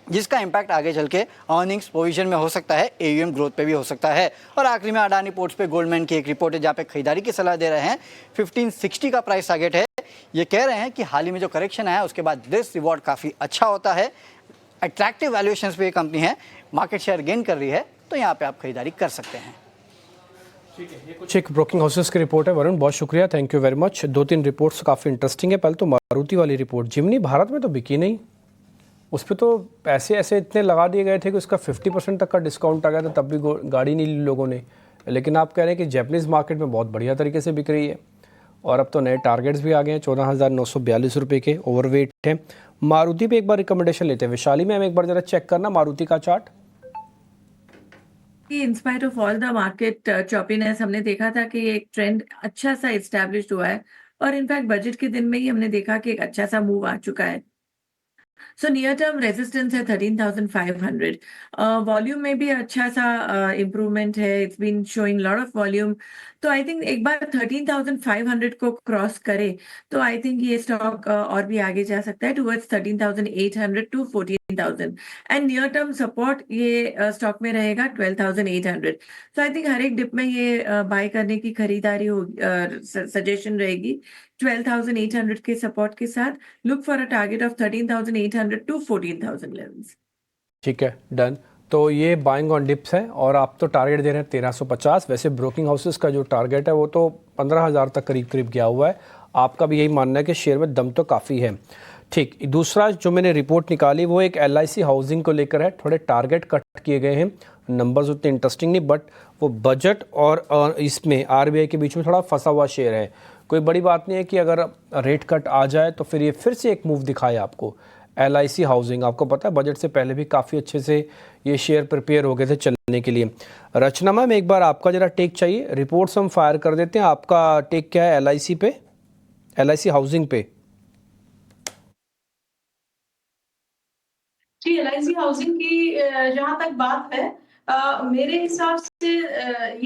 जिसका इम्पैक्ट आगे चल के अर्निंग्स प्रोविजन में हो सकता है, AUM ग्रोथ पे भी हो सकता है। और आखिरी में अडानी पोर्ट्स पे गोल्डमैन की एक रिपोर्ट है जहाँ पे खरीदारी की सलाह दे रहे हैं, 1560 का प्राइस टारगेट है। ये कह रहे हैं कि हाल ही में जो करेक्शन आया उसके बाद रिस्क रिवॉर्ड काफ़ी अच्छा होता है, अट्रैक्टिव वैल्यूएशंस पे ये कंपनी है, मार्केट शेयर गेन कर रही है तो यहाँ पे आप खरीदारी कर सकते हैं। कुछ एक ब्रोकिंग हाउसेस की रिपोर्ट है। वरुण, बहुत शुक्रिया, thank you very much. 2-3 reports काफ़ी इंटरेस्टिंग है। पहले तो मारुति वाली रिपोर्ट, जिमनी भारत में तो बिकी नहीं, उस पर तो पैसे ऐसे इतने लगा दिए गए थे कि उसका 50% तक का डिस्काउंट आ गया था, तब भी गाड़ी नहीं ली लोगों ने। लेकिन आप कह रहे हैं कि जैपनीज़ मार्केट में बहुत बढ़िया तरीके से बिक रही है और अब तो नए टारगेट्स भी आ गए हैं, 14,942 रुपये के ओवरवेट है। मारुति पे एक बार रिकमेंडेशन लेते हैं। वैशाली में हम एक बार जरा चेक करना मारुति का chart. In spite of all the market choppiness हमने देखा था कि एक ट्रेंड अच्छा सा इस्टेब्लिश्ड हुआ है और इनफैक्ट बजट के दिन में ही हमने देखा कि एक अच्छा सा मूव आ चुका है। सो नियर टर्म रेजिस्टेंस है 13,500। वॉल्यूम में भी अच्छा सा इम्प्रूवमेंट है, it's been showing lot of volume. तो आई थिंक एक बार 13,500 को क्रॉस करे तो आई थिंक ये स्टॉक और भी आगे जा सकता है towards 13,800 to 14,000 and near term support ये स्टॉक में रहेगा 12,800। तो आई थिंक हर एक डिप में ये बाय करने की खरीदारी होगी, सजेशन रहेगी 12,800 के सपोर्ट के साथ। Look for a target of 13,800 to 14,000 levels. ठीक है, डन। तो ये बाइंग ऑन डिप्स है और आप तो टारगेट दे रहे हैं 1350। वैसे ब्रोकिंग हाउसेस का जो टारगेट है वो तो 15,000 तक करीब करीब गया हुआ है। आपका भी यही मानना है कि शेयर में दम तो काफ़ी है। ठीक, दूसरा जो मैंने रिपोर्ट निकाली वो एक LIC हाउसिंग को लेकर है। थोड़े टारगेट कट किए गए हैं, नंबर्स उतने इंटरेस्टिंग नहीं, बट वो बजट और इसमें RBI के बीच में थोड़ा फंसा हुआ शेयर है। कोई बड़ी बात नहीं है कि अगर रेट कट आ जाए तो फिर ये फिर से एक मूव दिखाए आपको। LIC हाउसिंग, आपको पता है बजट से पहले भी काफ़ी अच्छे से ये शेयर प्रिपेयर हो गए थे चलने के लिए। रचना मैम, एक बार आपका जरा टेक चाहिए, रिपोर्ट्स हम फायर कर देते हैं। आपका टेक क्या है LIC पे, LIC हाउसिंग पे? जी, LIC हाउसिंग की जहां तक बात है, मेरे हिसाब से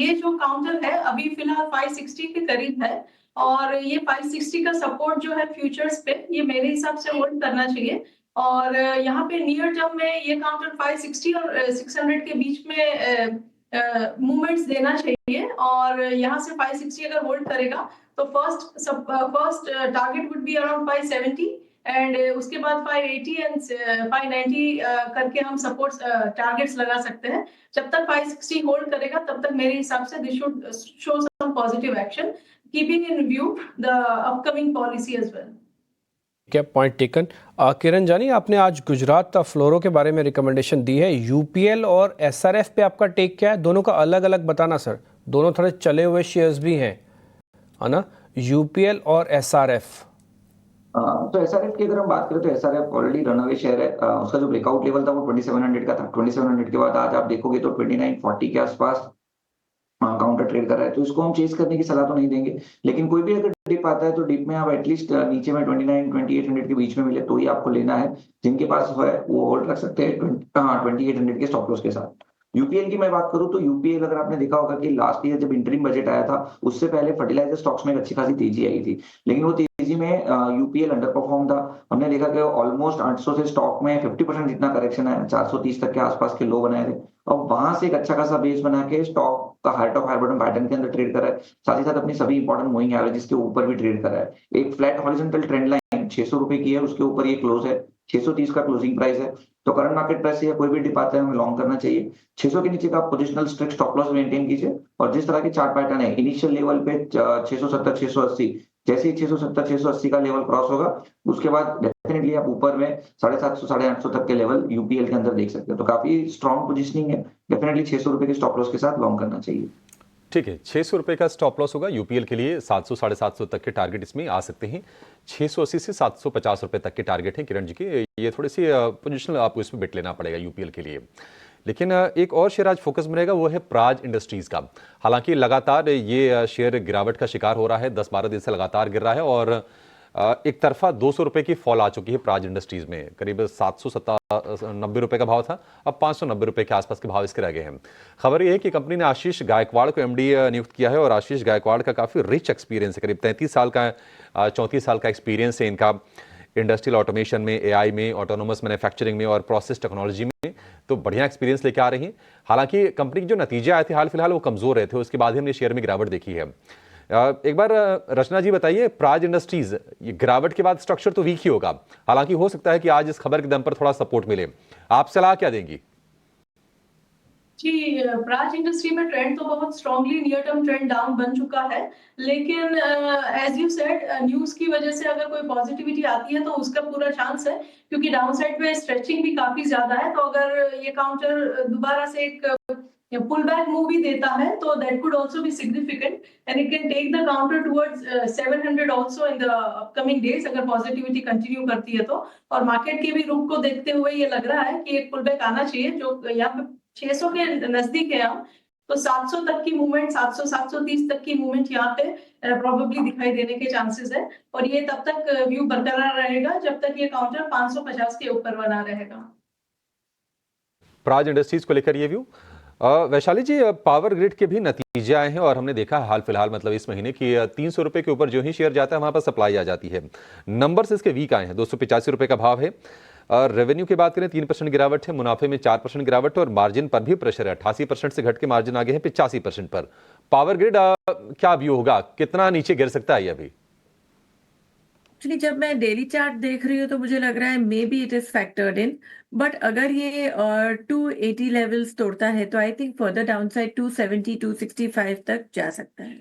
ये जो काउंटर है अभी फिलहाल 560 के करीब है और ये 560 का सपोर्ट जो है फ्यूचर्स पे, ये मेरे हिसाब से होल्ड करना चाहिए। और यहाँ पे नियर टर्म में ये काउंटर 560 और 600 के बीच में मूवमेंट्स देना चाहिए और यहाँ से 560 अगर होल्ड करेगा तो first target would be around 570 and उसके बाद 580 एंड 590 करके हम सपोर्ट टारगेट्स लगा सकते हैं। जब तक 560 होल्ड करेगा तब तक मेरे हिसाब से this should show some positive action keeping in view the upcoming policy as well. क्या पॉइंट टेकन। किरण जानी, आपने आज गुजरात फ्लोरो के बारे में रिकमेंडेशन दी है। UPL और SRF पे आपका टेक क्या है? दोनों का अलग अलग बताना सर, दोनों थोड़े चले हुए शेयर्स भी हैं, है ना, UPL और SRF। तो SRF की अगर हम बात करें तो SRF ऑलरेडी रनअवे शेयर है। उसका जो ब्रेकआउट लेवल था वो 2700 का था। 2700 के बाद आज आप देखोगे तो 2940 के आसपास काउंटर ट्रेड कर रहा है, तो इसको हम चेस करने की सलाह तो नहीं देंगे। लेकिन कोई भी अगर डिप आता है तो डिप में आप एटलीस्ट नीचे में 2800 के बीच में मिले तो ही आपको लेना है। जिनके पास है वो होल्ड रख सकते हैं 2800 के स्टॉप लॉस के साथ। UPL की मैं बात करूं तो UPL अगर आपने देखा होगा कि लास्ट ईयर जब इंटरिम बजट आया था उससे पहले फर्टिलाइजर स्टॉक्स में एक अच्छी खासी तेजी आई थी, लेकिन वो तेजी में UPL अंडर परफॉर्म था। हमने देखा कि ऑलमोस्ट 800 से स्टॉक में 50% जितना करेक्शन है, 430 तक के आसपास के लो बनाए थे और वहां से एक अच्छा खासा बेस बना के स्टॉक का higher top higher bottom pattern के अंदर ट्रेड कर रहा है, साथ ही साथ अपनी सभी इंपॉर्टेंट मूविंग एवरेजेस के ऊपर भी ट्रेड कर रहा है। एक फ्लैट हॉरिजॉन्टल ट्रेंड लाइन 600 रुपए की है, उसके ऊपर ये क्लोज है, 630 का क्लोजिंग प्राइस है। तो करंट मार्केट प्राइस से कोई भी डिप आता है हमें लॉन्ग करना चाहिए। 600 के नीचे का positional strict stop loss maintain कीजिए, और जिस तरह के चार्ट पैटर्न है इनिशियल लेवल पे 670 680, जैसे ही 670 680 का लेवल क्रॉस होगा उसके बाद डेफिनेटली आप ऊपर में 750 850 तक के लेवल यूपीएल के अंदर देख सकते हैं। तो काफी स्ट्रॉन्ग पोजिशनिंग है, डेफिनेटली 600 रुपए के स्टॉप लॉस के साथ लॉन्ग करना चाहिए। ठीक है, 600 रुपए का स्टॉप लॉस होगा यूपीएल के लिए, 700 750 तक के टारगेट इसमें आ सकते हैं। 680 से 750 रुपए तक के टारगेट हैं किरण जी के। ये थोड़ी सी पोजिशनल आपको इसमें बिट लेना पड़ेगा यूपीएल के लिए। लेकिन एक और शेयर आज फोकस में रहेगा, वो है प्राज इंडस्ट्रीज का। हालांकि लगातार ये शेयर गिरावट का शिकार हो रहा है, 10-12 दिन से लगातार गिर रहा है और एक तरफा 200 रुपए की फॉल आ चुकी है प्राज इंडस्ट्रीज में। करीब 790 रुपए का भाव था, अब 590 रुपए के आसपास के भाव इसके रह गए हैं। खबर यह है कि कंपनी ने आशीष गायकवाड़ को एमडी नियुक्त किया है और आशीष गायकवाड़ का काफी रिच एक्सपीरियंस है, करीब 33 साल का 34 साल का एक्सपीरियंस है इनका इंडस्ट्रियल ऑटोमेशन में, एआई में, ऑटोनोमस मैन्युफैक्चरिंग में और प्रोसेस टेक्नोलॉजी में। तो बढ़िया एक्सपीरियंस लेके आ रही हैं। हालांकि कंपनी के जो नतीजे आए थे हाल फिलहाल वो कमजोर रहे थे, उसके बाद ही हमने शेयर में गिरावट देखी है। एक बार रचना जी बताइए, प्राज इंडस्ट्रीज ये गिरावट के बाद स्ट्रक्चर तो वीक ही होगा, हालांकि हो सकता है कि आज इस खबर के दम पर थोड़ा सपोर्ट मिले, आप सलाह क्या देंगी? जी, प्राज इंडस्ट्री में ट्रेंड तो बहुत strongly near term trend down बन चुका है, लेकिन एज यू सेड न्यूज की वजह से अगर कोई पॉजिटिविटी आती है तो उसका पूरा चांस है, क्योंकि डाउन साइड पे स्ट्रेचिंग भी काफी ज्यादा है। तो अगर ये काउंटर दोबारा से एक पुल बैक मूव भी देता है तो that could also be significant and it can take the counter towards 700 also in the upcoming days, अगर पॉजिटिविटी कंटिन्यू करती है तो। और मार्केट के भी रुख को देखते हुए ये लग रहा है कि एक पुल बैक आना चाहिए, जो यहाँ पे 600 के नजदीक है हम, तो 700 तक की मूवमेंट, 700 730 तक की मूवमेंट यहाँ पे प्रोबेबली दिखाई देने के चांसेस है। और ये तब तक व्यू बरकरार रहेगा जब तक ये काउंटर 550 के ऊपर बना रहेगा। प्राज इंडस्ट्रीज को लेकर ये व्यू। वैशाली जी, पावर ग्रिड के भी नतीजे आए हैं और हमने देखा हाल फिलहाल मतलब इस महीने की 300 रुपए के ऊपर जो ही शेयर जाता है वहां पर सप्लाई आ जाती है। नंबर्स इसके वीक आए हैं, 285 रुपए का भाव है। रेवेन्यू की बात करें 3% गिरावट है, मुनाफे में 4% गिरावट है और मार्जिन पर भी प्रेशर है, 88% से घट के मार्जिन आगे है 85% पर। पावर ग्रिड क्या व्यू होगा, कितना नीचे गिर सकता है ये अभी? एक्चुअली जब मैं डेली चार्ट देख रही हूँ तो मुझे लग रहा है may be it is factored in, but अगर ये 280 लेवल्स तोड़ता है तो आई थिंक फर्दर डाउनसाइड 270 265 तक जा सकता है।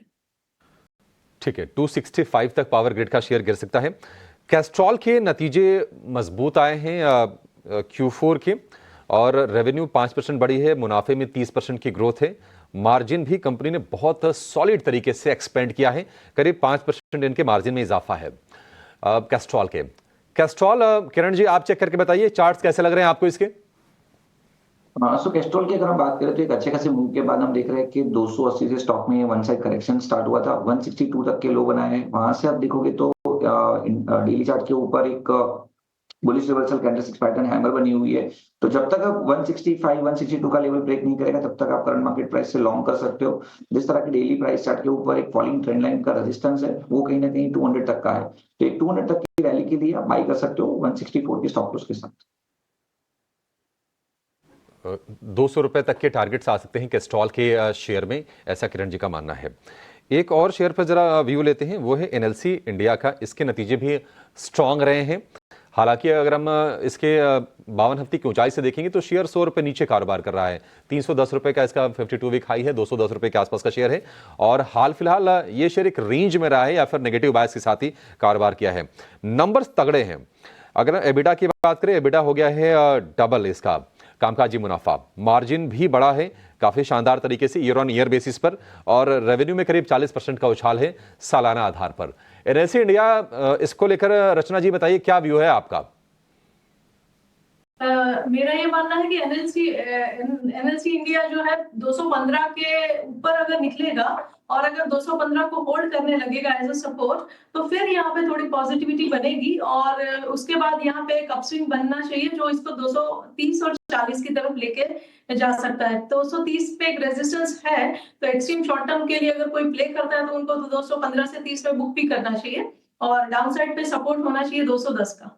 ठीक है, 265 तक पावर ग्रिड का शेयर गिर सकता है। कैस्ट्रॉल के नतीजे मजबूत आए हैं Q4 के और रेवेन्यू 5% बढ़ी है, मुनाफे में 30% की ग्रोथ है, मार्जिन भी कंपनी ने बहुत सॉलिड तरीके से एक्सपेंड किया है, करीब 5% इनके मार्जिन में इजाफा है कैस्ट्रॉल के। कैस्ट्रॉल किरण जी आप चेक करके बताइए चार्ट्स कैसे लग रहे हैं आपको इसके? सो कैस्ट्रॉल की अगर हम बात करें तो एक अच्छे खासे मूव के बाद हम देख रहे हैं कि 280 से स्टॉक में वन साइड करेक्शन स्टार्ट हुआ था, 162 तक के लो बनाए हैं। वहां से आप देखोगे तो डेली चार्ट के ऊपर एक bullish reversal candlestick pattern hammer बनी हुई है। तो जब तक आप 165 162 का लेवल ब्रेक नहीं करेगा तब तक आप करंट मार्केट प्राइस से लॉन्ग कर सकते हो। जिस तरह की डेली प्राइस चार्ट के ऊपर एक फॉलिंग ट्रेंड लाइन का रेजिस्टेंस है वो कहीं ना कहीं 200 तक का है, तो एक 200 तक की रैली के लिए आप बाई कर सकते हो 164 के स्टॉप लॉस के साथ। 200 रुपए तक के टारगेट्स आ सकते हैं कैस्ट्रॉल के शेयर में, ऐसा किरण जी का मानना है। एक और शेयर पर जरा व्यू लेते हैं, वो है एनएलसी इंडिया का। इसके नतीजे भी स्ट्रांग रहे हैं, हालांकि अगर हम इसके 52 हफ्ते की ऊंचाई से देखेंगे तो शेयर 100 रुपए नीचे कारोबार कर रहा है। 310 रुपए का इसका 52 वीक हाई है, 210 रुपए के आसपास का शेयर है और हाल फिलहाल ये शेयर एक रेंज में रहा है या फिर नेगेटिव बायस के साथ ही कारोबार किया है। नंबर्स तगड़े हैं। अगर एबिडा की बात करें, एबिडा हो गया है डबल इसका कामकाजी मुनाफा, मार्जिन भी बढ़ा है काफी शानदार तरीके से ईयर ऑन ईयर बेसिस पर और रेवेन्यू में करीब 40% का उछाल है सालाना आधार पर। एनएलसी इंडिया, इसको लेकर रचना जी बताइए क्या व्यू है आपका? मेरा ये मानना है कि एनएलसी इंडिया जो है 215 के ऊपर अगर निकलेगा और अगर 215 को होल्ड करने लगेगा एज अ सपोर्ट तो फिर यहाँ पे थोड़ी पॉजिटिविटी बनेगी और उसके बाद यहाँ पे एक अपस्विंग बनना चाहिए जो इसको 230 और 40 की तरफ लेके जा सकता है। 230 पे एक रेजिस्टेंस है, तो एक्सट्रीम शॉर्ट टर्म के लिए अगर कोई प्ले करता है तो उनको 215 से 30 में बुक भी करना चाहिए और डाउन साइड पे सपोर्ट होना चाहिए 210 का।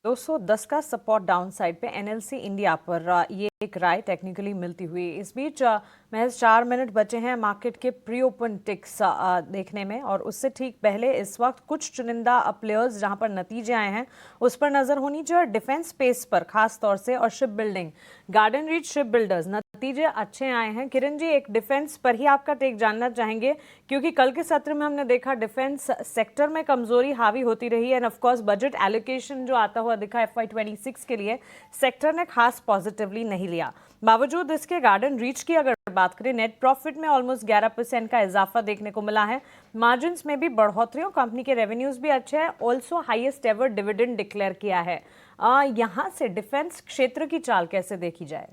210 का सपोर्ट डाउन साइड पे एनएलसी इंडिया पर ये एक राय टेक्निकली मिलती हुई। इस बीच महज 4 मिनट बचे हैं मार्केट के प्री ओपन टिक्स देखने में, और उससे ठीक पहले इस वक्त कुछ चुनिंदा प्लेयर्स जहां पर नतीजे आए हैं उस पर नजर होनी चाहिए, और डिफेंस स्पेस पर खास तौर से, और ship building, garden reach ship builders नतीजे अच्छे आए हैं। किरण जी, एक डिफेंस पर ही आपका टेक जानना चाहेंगे, क्योंकि कल के सत्र में हमने देखा डिफेंस सेक्टर में कमजोरी हावी होती रही है, end of course budget allocation जो आता हुआ दिखा FY26 के लिए सेक्टर ने खास पॉजिटिवली नहीं लिया। बावजूद इसके गार्डन रीच की अगर बात करें, नेट प्रॉफिट में ऑलमोस्ट 11% का इजाफा देखने को मिला है, मार्जिन्स में भी बढ़ोतरी, कंपनी के रेवेन्यूज भी अच्छे हैं, also highest ever dividend declare किया है। यहां से डिफेंस क्षेत्र की चाल कैसे देखी जाए?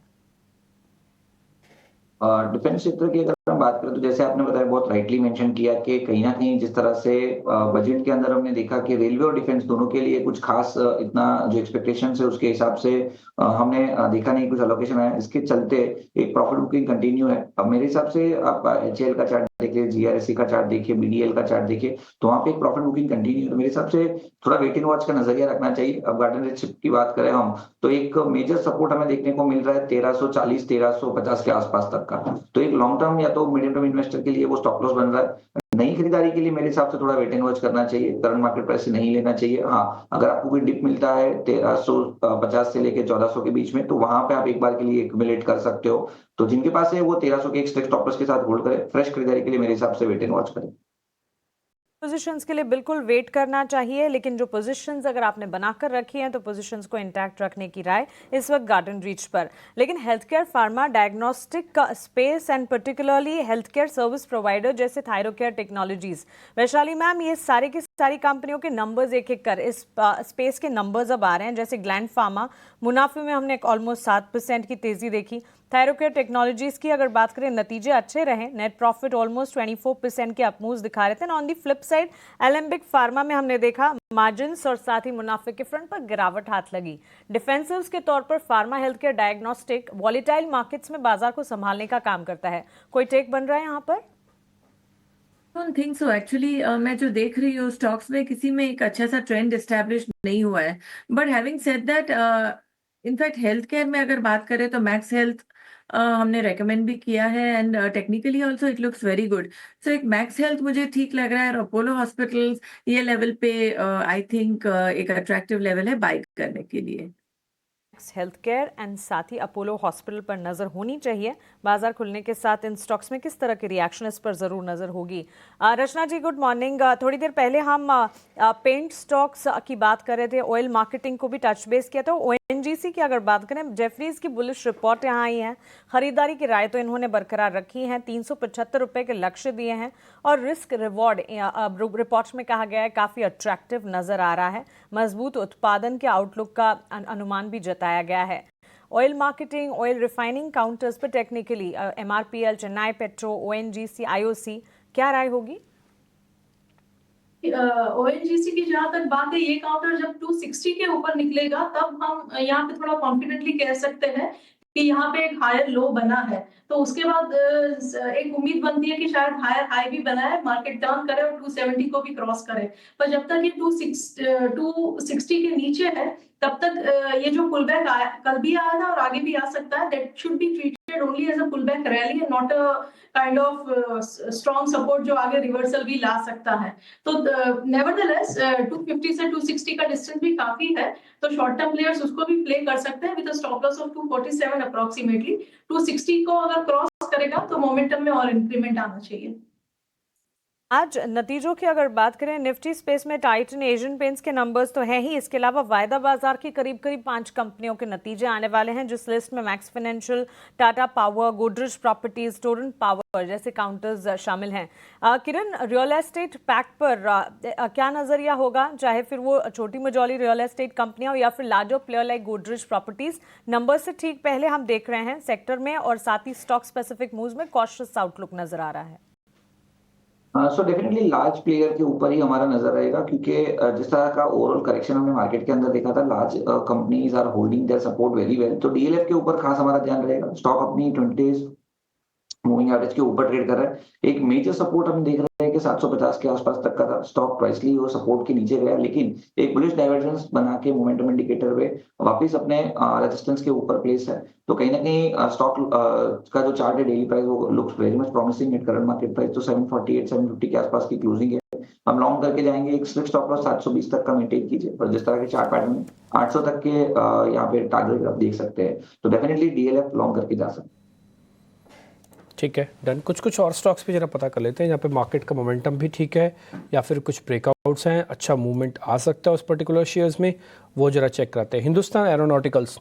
डिफेंस क्षेत्र की अगर हम बात करें तो जैसे आपने बताया, बहुत राइटली मेंशन किया कि कहीं ना कहीं जिस तरह से बजट के अंदर हमने देखा कि रेलवे और डिफेंस दोनों के लिए कुछ खास इतना जो एक्सपेक्टेशन है उसके हिसाब से हमने देखा नहीं, कुछ अलोकेशन आया, इसके चलते एक प्रॉफिट बुकिंग कंटिन्यू है। अब मेरे हिसाब से आप HAL का चार्ट देखिए, GRSE का चार्ट देखिए, BDL का चार्ट देखिए, तो वहाँ पे एक प्रॉफिट बुकिंग कंटिन्यू है। मेरे हिसाब से थोड़ा वेट एंड वॉच का नजरिया रखना चाहिए। अब गार्डन रीच की बात करें हम, तो एक मेजर सपोर्ट हमें देखने को मिल रहा है 1340 1350 के आसपास तक का, तो एक लॉन्ग टर्म या तो मीडियम टर्म इन्वेस्टर के लिए वो स्टॉप लॉस बन रहा है। नई खरीदारी के लिए मेरे हिसाब से थोड़ा वेट एंड वॉच करना चाहिए, करंट मार्केट प्राइस से नहीं लेना चाहिए। हाँ, अगर आपको कोई डिप मिलता है 1350 से लेके 1400 के बीच में, तो वहां पे आप एक बार के लिए एक्यूमुलेट कर सकते हो। तो जिनके पास है वो 1300 के एक स्टॉप लॉस के साथ होल्ड करें। फ्रेश खरीदारी के लिए मेरे हिसाब से वेट एंड वॉच करें। पोजीशंस के लिए बिल्कुल वेट करना चाहिए, लेकिन जो पोजीशंस अगर आपने बनाकर रखी हैं तो पोजीशंस को इंटैक्ट रखने की राय इस वक्त गार्डन रीच पर। लेकिन हेल्थ केयर, फार्मा, डायग्नोस्टिक का space and particularly health care service provider जैसे थायरोकेयर टेक्नोलॉजीज, वैशाली मैम, ये सारी की सारी कंपनियों के नंबर्स एक एक कर इस स्पेस के नंबर्स अब आ रहे हैं। जैसे ग्लैंड फार्मा, मुनाफे में हमने ऑलमोस्ट 7% की तेजी देखी। थायरोकेयर टेक्नोलॉजीज की अगर बात करें, नतीजे अच्छे रहे, नेट प्रॉफिट ऑलमोस्ट 24% के अपमूव्स दिखा रहे थे। On the flip side Alembic pharma में हमने देखा मार्जिन्स और साथ ही मुनाफे के फ्रंट पर गिरावट हाथ लगी। डिफेंसिव्स के तौर पर pharma, health care, diagnostic volatile markets में बाजार को संभालने का काम करता है। कोई टेक बन रहा है यहाँ पर? Don't think so actually. मैं जो देख रही हूँ स्टॉक्स में किसी में एक अच्छा सा ट्रेंड एस्टेब्लिश नहीं हुआ है। But having said that, in fact health care में अगर बात करें तो मैक्स हेल्थ हमने रेकमेंड भी किया है, and technically also it looks very good. So एक मैक्स हेल्थ मुझे ठीक लग रहा है, और अपोलो हॉस्पिटल्स ये लेवल पे आई थिंक एक अट्रैक्टिव लेवल है बाय करने के लिए। हेल्थ केयर एंड साथ ही अपोलो हॉस्पिटल पर नजर होनी चाहिए। बाजार खुलने के साथ इन स्टॉक्स में किस तरह के रिएक्शन, इस पर जरूर नजर होगी। रचना जी, गुड मॉर्निंग। थोड़ी देर पहले हम पेंट स्टॉक्स की बात कर रहे थे, ऑयल मार्केटिंग को भी टच बेस किया था। ONGC की अगर बात करें, जेफरीज की बुलिश रिपोर्ट यहाँ आई है, खरीदारी की राय तो इन्होंने बरकरार रखी है, 375 रुपए के लक्ष्य दिए हैं, और रिस्क रिवॉर्ड रिपोर्ट में कहा गया है काफी अट्रैक्टिव नजर आ रहा है। मजबूत उत्पादन के आउटलुक का अनुमान भी जताया गया है। Oil marketing, oil refining counters पर technically MRPL, Chennai Petro, ONGC, IOC, क्या राय होगी? ONGC की जहां तक बात है, ये काउंटर जब 260 के ऊपर निकलेगा तब हम यहाँ पे थोड़ा कॉन्फिडेंटली कह सकते हैं कि यहाँ पे एक हायर लो बना है। तो उसके बाद एक उम्मीद बनती है कि शायद हायर हाई भी बना है, मार्केट टर्न करे और 270 को भी क्रॉस करे। पर जब तक ये 260 के नीचे है तब तक ये जो पुल बैक कल भी आया था और आगे भी आ सकता है, that should be treated only as a pull back rally and not a kind of strong support जो आगे रिवर्सल भी ला सकता है। तो नेवरदलेस 250 से 260 का डिस्टेंस भी काफी है, तो शॉर्ट टर्म प्लेयर्स उसको भी प्ले कर सकते हैं with a stop loss of 247 approximately. 260 को अगर क्रॉस करेगा तो मोमेंटम में और इंक्रीमेंट आना चाहिए। आज नतीजों की अगर बात करें, निफ्टी स्पेस में टाइटन, एशियन पेंट्स के नंबर्स तो हैं ही, इसके अलावा वायदा बाजार की करीब 5 कंपनियों के नतीजे आने वाले हैं, जिस लिस्ट में max financial, Tata power, Godrej properties, Torrent power जैसे काउंटर्स शामिल हैं। किरण, रियल एस्टेट पैक पर क्या नजरिया होगा, चाहे फिर वो छोटी मझौली रियल एस्टेट कंपनियां हो या फिर larger player like Godrej properties? Number से ठीक पहले हम देख रहे हैं सेक्टर में और साथ ही स्टॉक स्पेसिफिक मूव्स में कॉशियस आउटलुक नजर आ रहा है। सो डेफिनेटली लार्ज प्लेयर के ऊपर ही हमारा नजर रहेगा, क्योंकि जिस तरह का ओवरऑल करेक्शन हमने मार्केट के अंदर देखा था, large companies are holding their support very well. तो DLF के ऊपर खास हमारा ध्यान रहेगा। स्टॉक अपनी 20 मूविंग एवरेज के ऊपर ट्रेड कर रहा है। एक मेजर सपोर्ट हम देख रहे हैं कि 750 के आसपास तक का स्टॉक प्राइसली वो सपोर्ट के नीचे गया, लेकिन एक बुलिश डाइवर्जेंस बना के मोमेंटम इंडिकेटर पे वापस अपने रेजिस्टेंस के ऊपर प्लेस है। तो कहीं ना कहीं स्टॉक का जो चार्ट है डेली प्राइस वो looks very much promising at current market price. तो 748 750 के आसपास की क्लोजिंग है, हम लॉन्ग करके जाएंगे। एक स्ट्रिक्ट स्टॉप लॉस 720 तक का मेंटेन कीजिए, और जिस तरह के चार्ट पैटर्न में 800 तक के यहाँ पे टारगेट आप देख सकते हैं, तो डेफिनेटली डीएलएफ लॉन्ग करके जा सकते हैं। ठीक है, डन। कुछ और स्टॉक्स पे जरा पता कर लेते हैं यहाँ पे मार्केट का मोमेंटम भी ठीक है या फिर कुछ ब्रेकआउट्स हैं, अच्छा मूवमेंट आ सकता है उस पर्टिकुलर शेयर्स में, वो जरा चेक कराते हैं। Hindustan aeronauticals,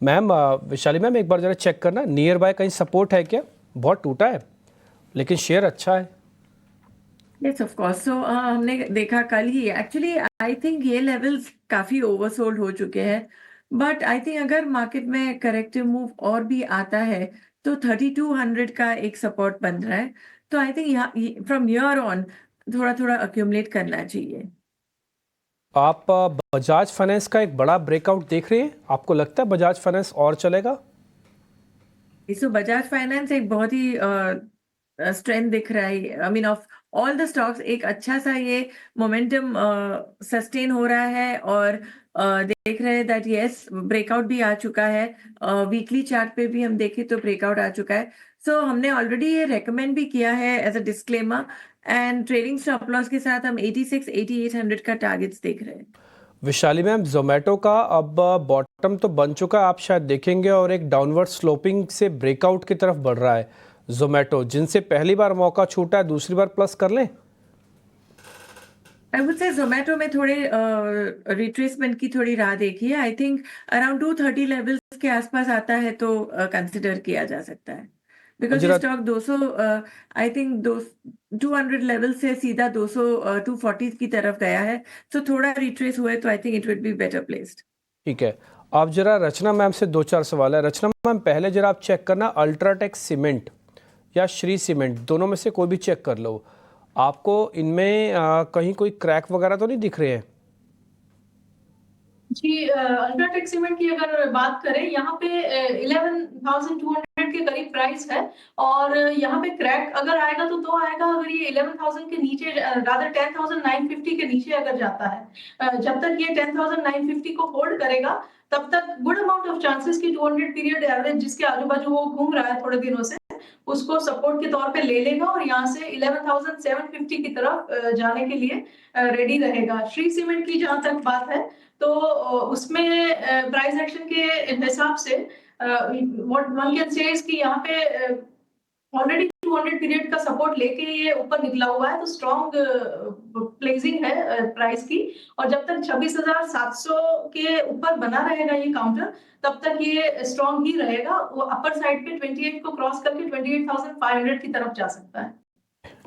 ma'am Vishali ma'am एक बार जरा चेक करना, नियर बाय कहीं सपोर्ट है क्या? बहुत टूटा है लेकिन शेयर अच्छा है। Yes of course. सो हमने देखा कल ही, एक्चुअली आई थिंक ये लेवल्स काफी ओवरसोल्ड हो चुके हैं, बट आई थिंक अगर मार्केट में करेक्टिव मूव और भी आता है तो 3200 का एक सपोर्ट बन रहा है। तो आई थिंक यहाँ फ्रॉम हियर ऑन थोड़ा थोड़ा अक्यूमुलेट करना चाहिए। आप बजाज फाइनेंस का एक बड़ा ब्रेकआउट देख रहे हैं, आपको लगता है बजाज फाइनेंस और चलेगा? सो बजाज फाइनेंस एक बहुत ही स्ट्रेंथ दिख रहा है, I mean of all the stocks एक अच्छा सा ये मोमेंटम सस्टेन हो रहा है, और देख रहे हैं दैट यस ब्रेकआउट भी आ चुका है। वीकली चार्ट पे भी हम देखें तो ब्रेकआउट आ चुका है। सो हमने ऑलरेडी ये रेकमेंड भी किया है as a disclaimer, and trading stop loss के साथ हम 86 8800 का टारगेट्स देख रहे हैं। विशाली मैम, जोमेटो का अब बॉटम तो बन चुका है, आप शायद देखेंगे, और एक डाउनवर्ड स्लोपिंग से ब्रेकआउट की तरफ बढ़ रहा है जोमेटो, जिनसे पहली बार मौका छूटा है दूसरी बार प्लस कर लें। आई वुड से जोमेटो में थोड़े रिट्रेसमेंट की थोड़ी राह देखिए। आई थिंक अराउंड 230 लेवल्स के आसपास आता है तो कंसिडर किया जा सकता है, बिकॉज ये स्टॉक 200 आई थिंक 200 लेवल से सीधा 200 240 की तरफ गया है। तो थोड़ा रिट्रेस हुए तो I think it would be better placed. ठीक है, आप जरा रचना मैम से 2-4 सवाल है। रचना मैम, पहले जरा आप चेक करना अल्ट्राटेक सीमेंट या श्री सीमेंट, दोनों में से कोई भी चेक कर लो, आपको इनमें कहीं कोई क्रैक वगैरह तो नहीं दिख रहे हैं? जी, अल्ट्राटेक सीमेंट की अगर बात करें, यहाँ पे 11,200 के करीब प्राइस है, और यहाँ पे क्रैक अगर आएगा तो आएगा अगर ये 11,000 के नीचे, रादर 10,950 के नीचे अगर जाता है। जब तक ये 10,950 को होल्ड करेगा तब तक गुड अमाउंट ऑफ चांसेस की 200 पीरियड एवरेज जिसके आजू बाजू वो घूम रहा है थोड़े दिनों से, उसको सपोर्ट के तौर पे ले लेगा और यहाँ से 11,750 की तरफ जाने के लिए रेडी रहेगा। श्री सीमेंट की जहां तक बात है तो उसमें प्राइस एक्शन के हिसाब से what one can say is कि यहाँ पे ऑलरेडी 200 पीरियड का सपोर्ट लेके ये ऊपर निकला हुआ है, तो स्ट्रॉन्ग प्लेसिंग है प्राइस की, और जब तक 26,700 के ऊपर बना रहेगा ये काउंटर तब तक ये स्ट्रॉन्ग ही रहेगा। वो अपर साइड पे 28 को क्रॉस करके 28,500 की तरफ जा सकता है।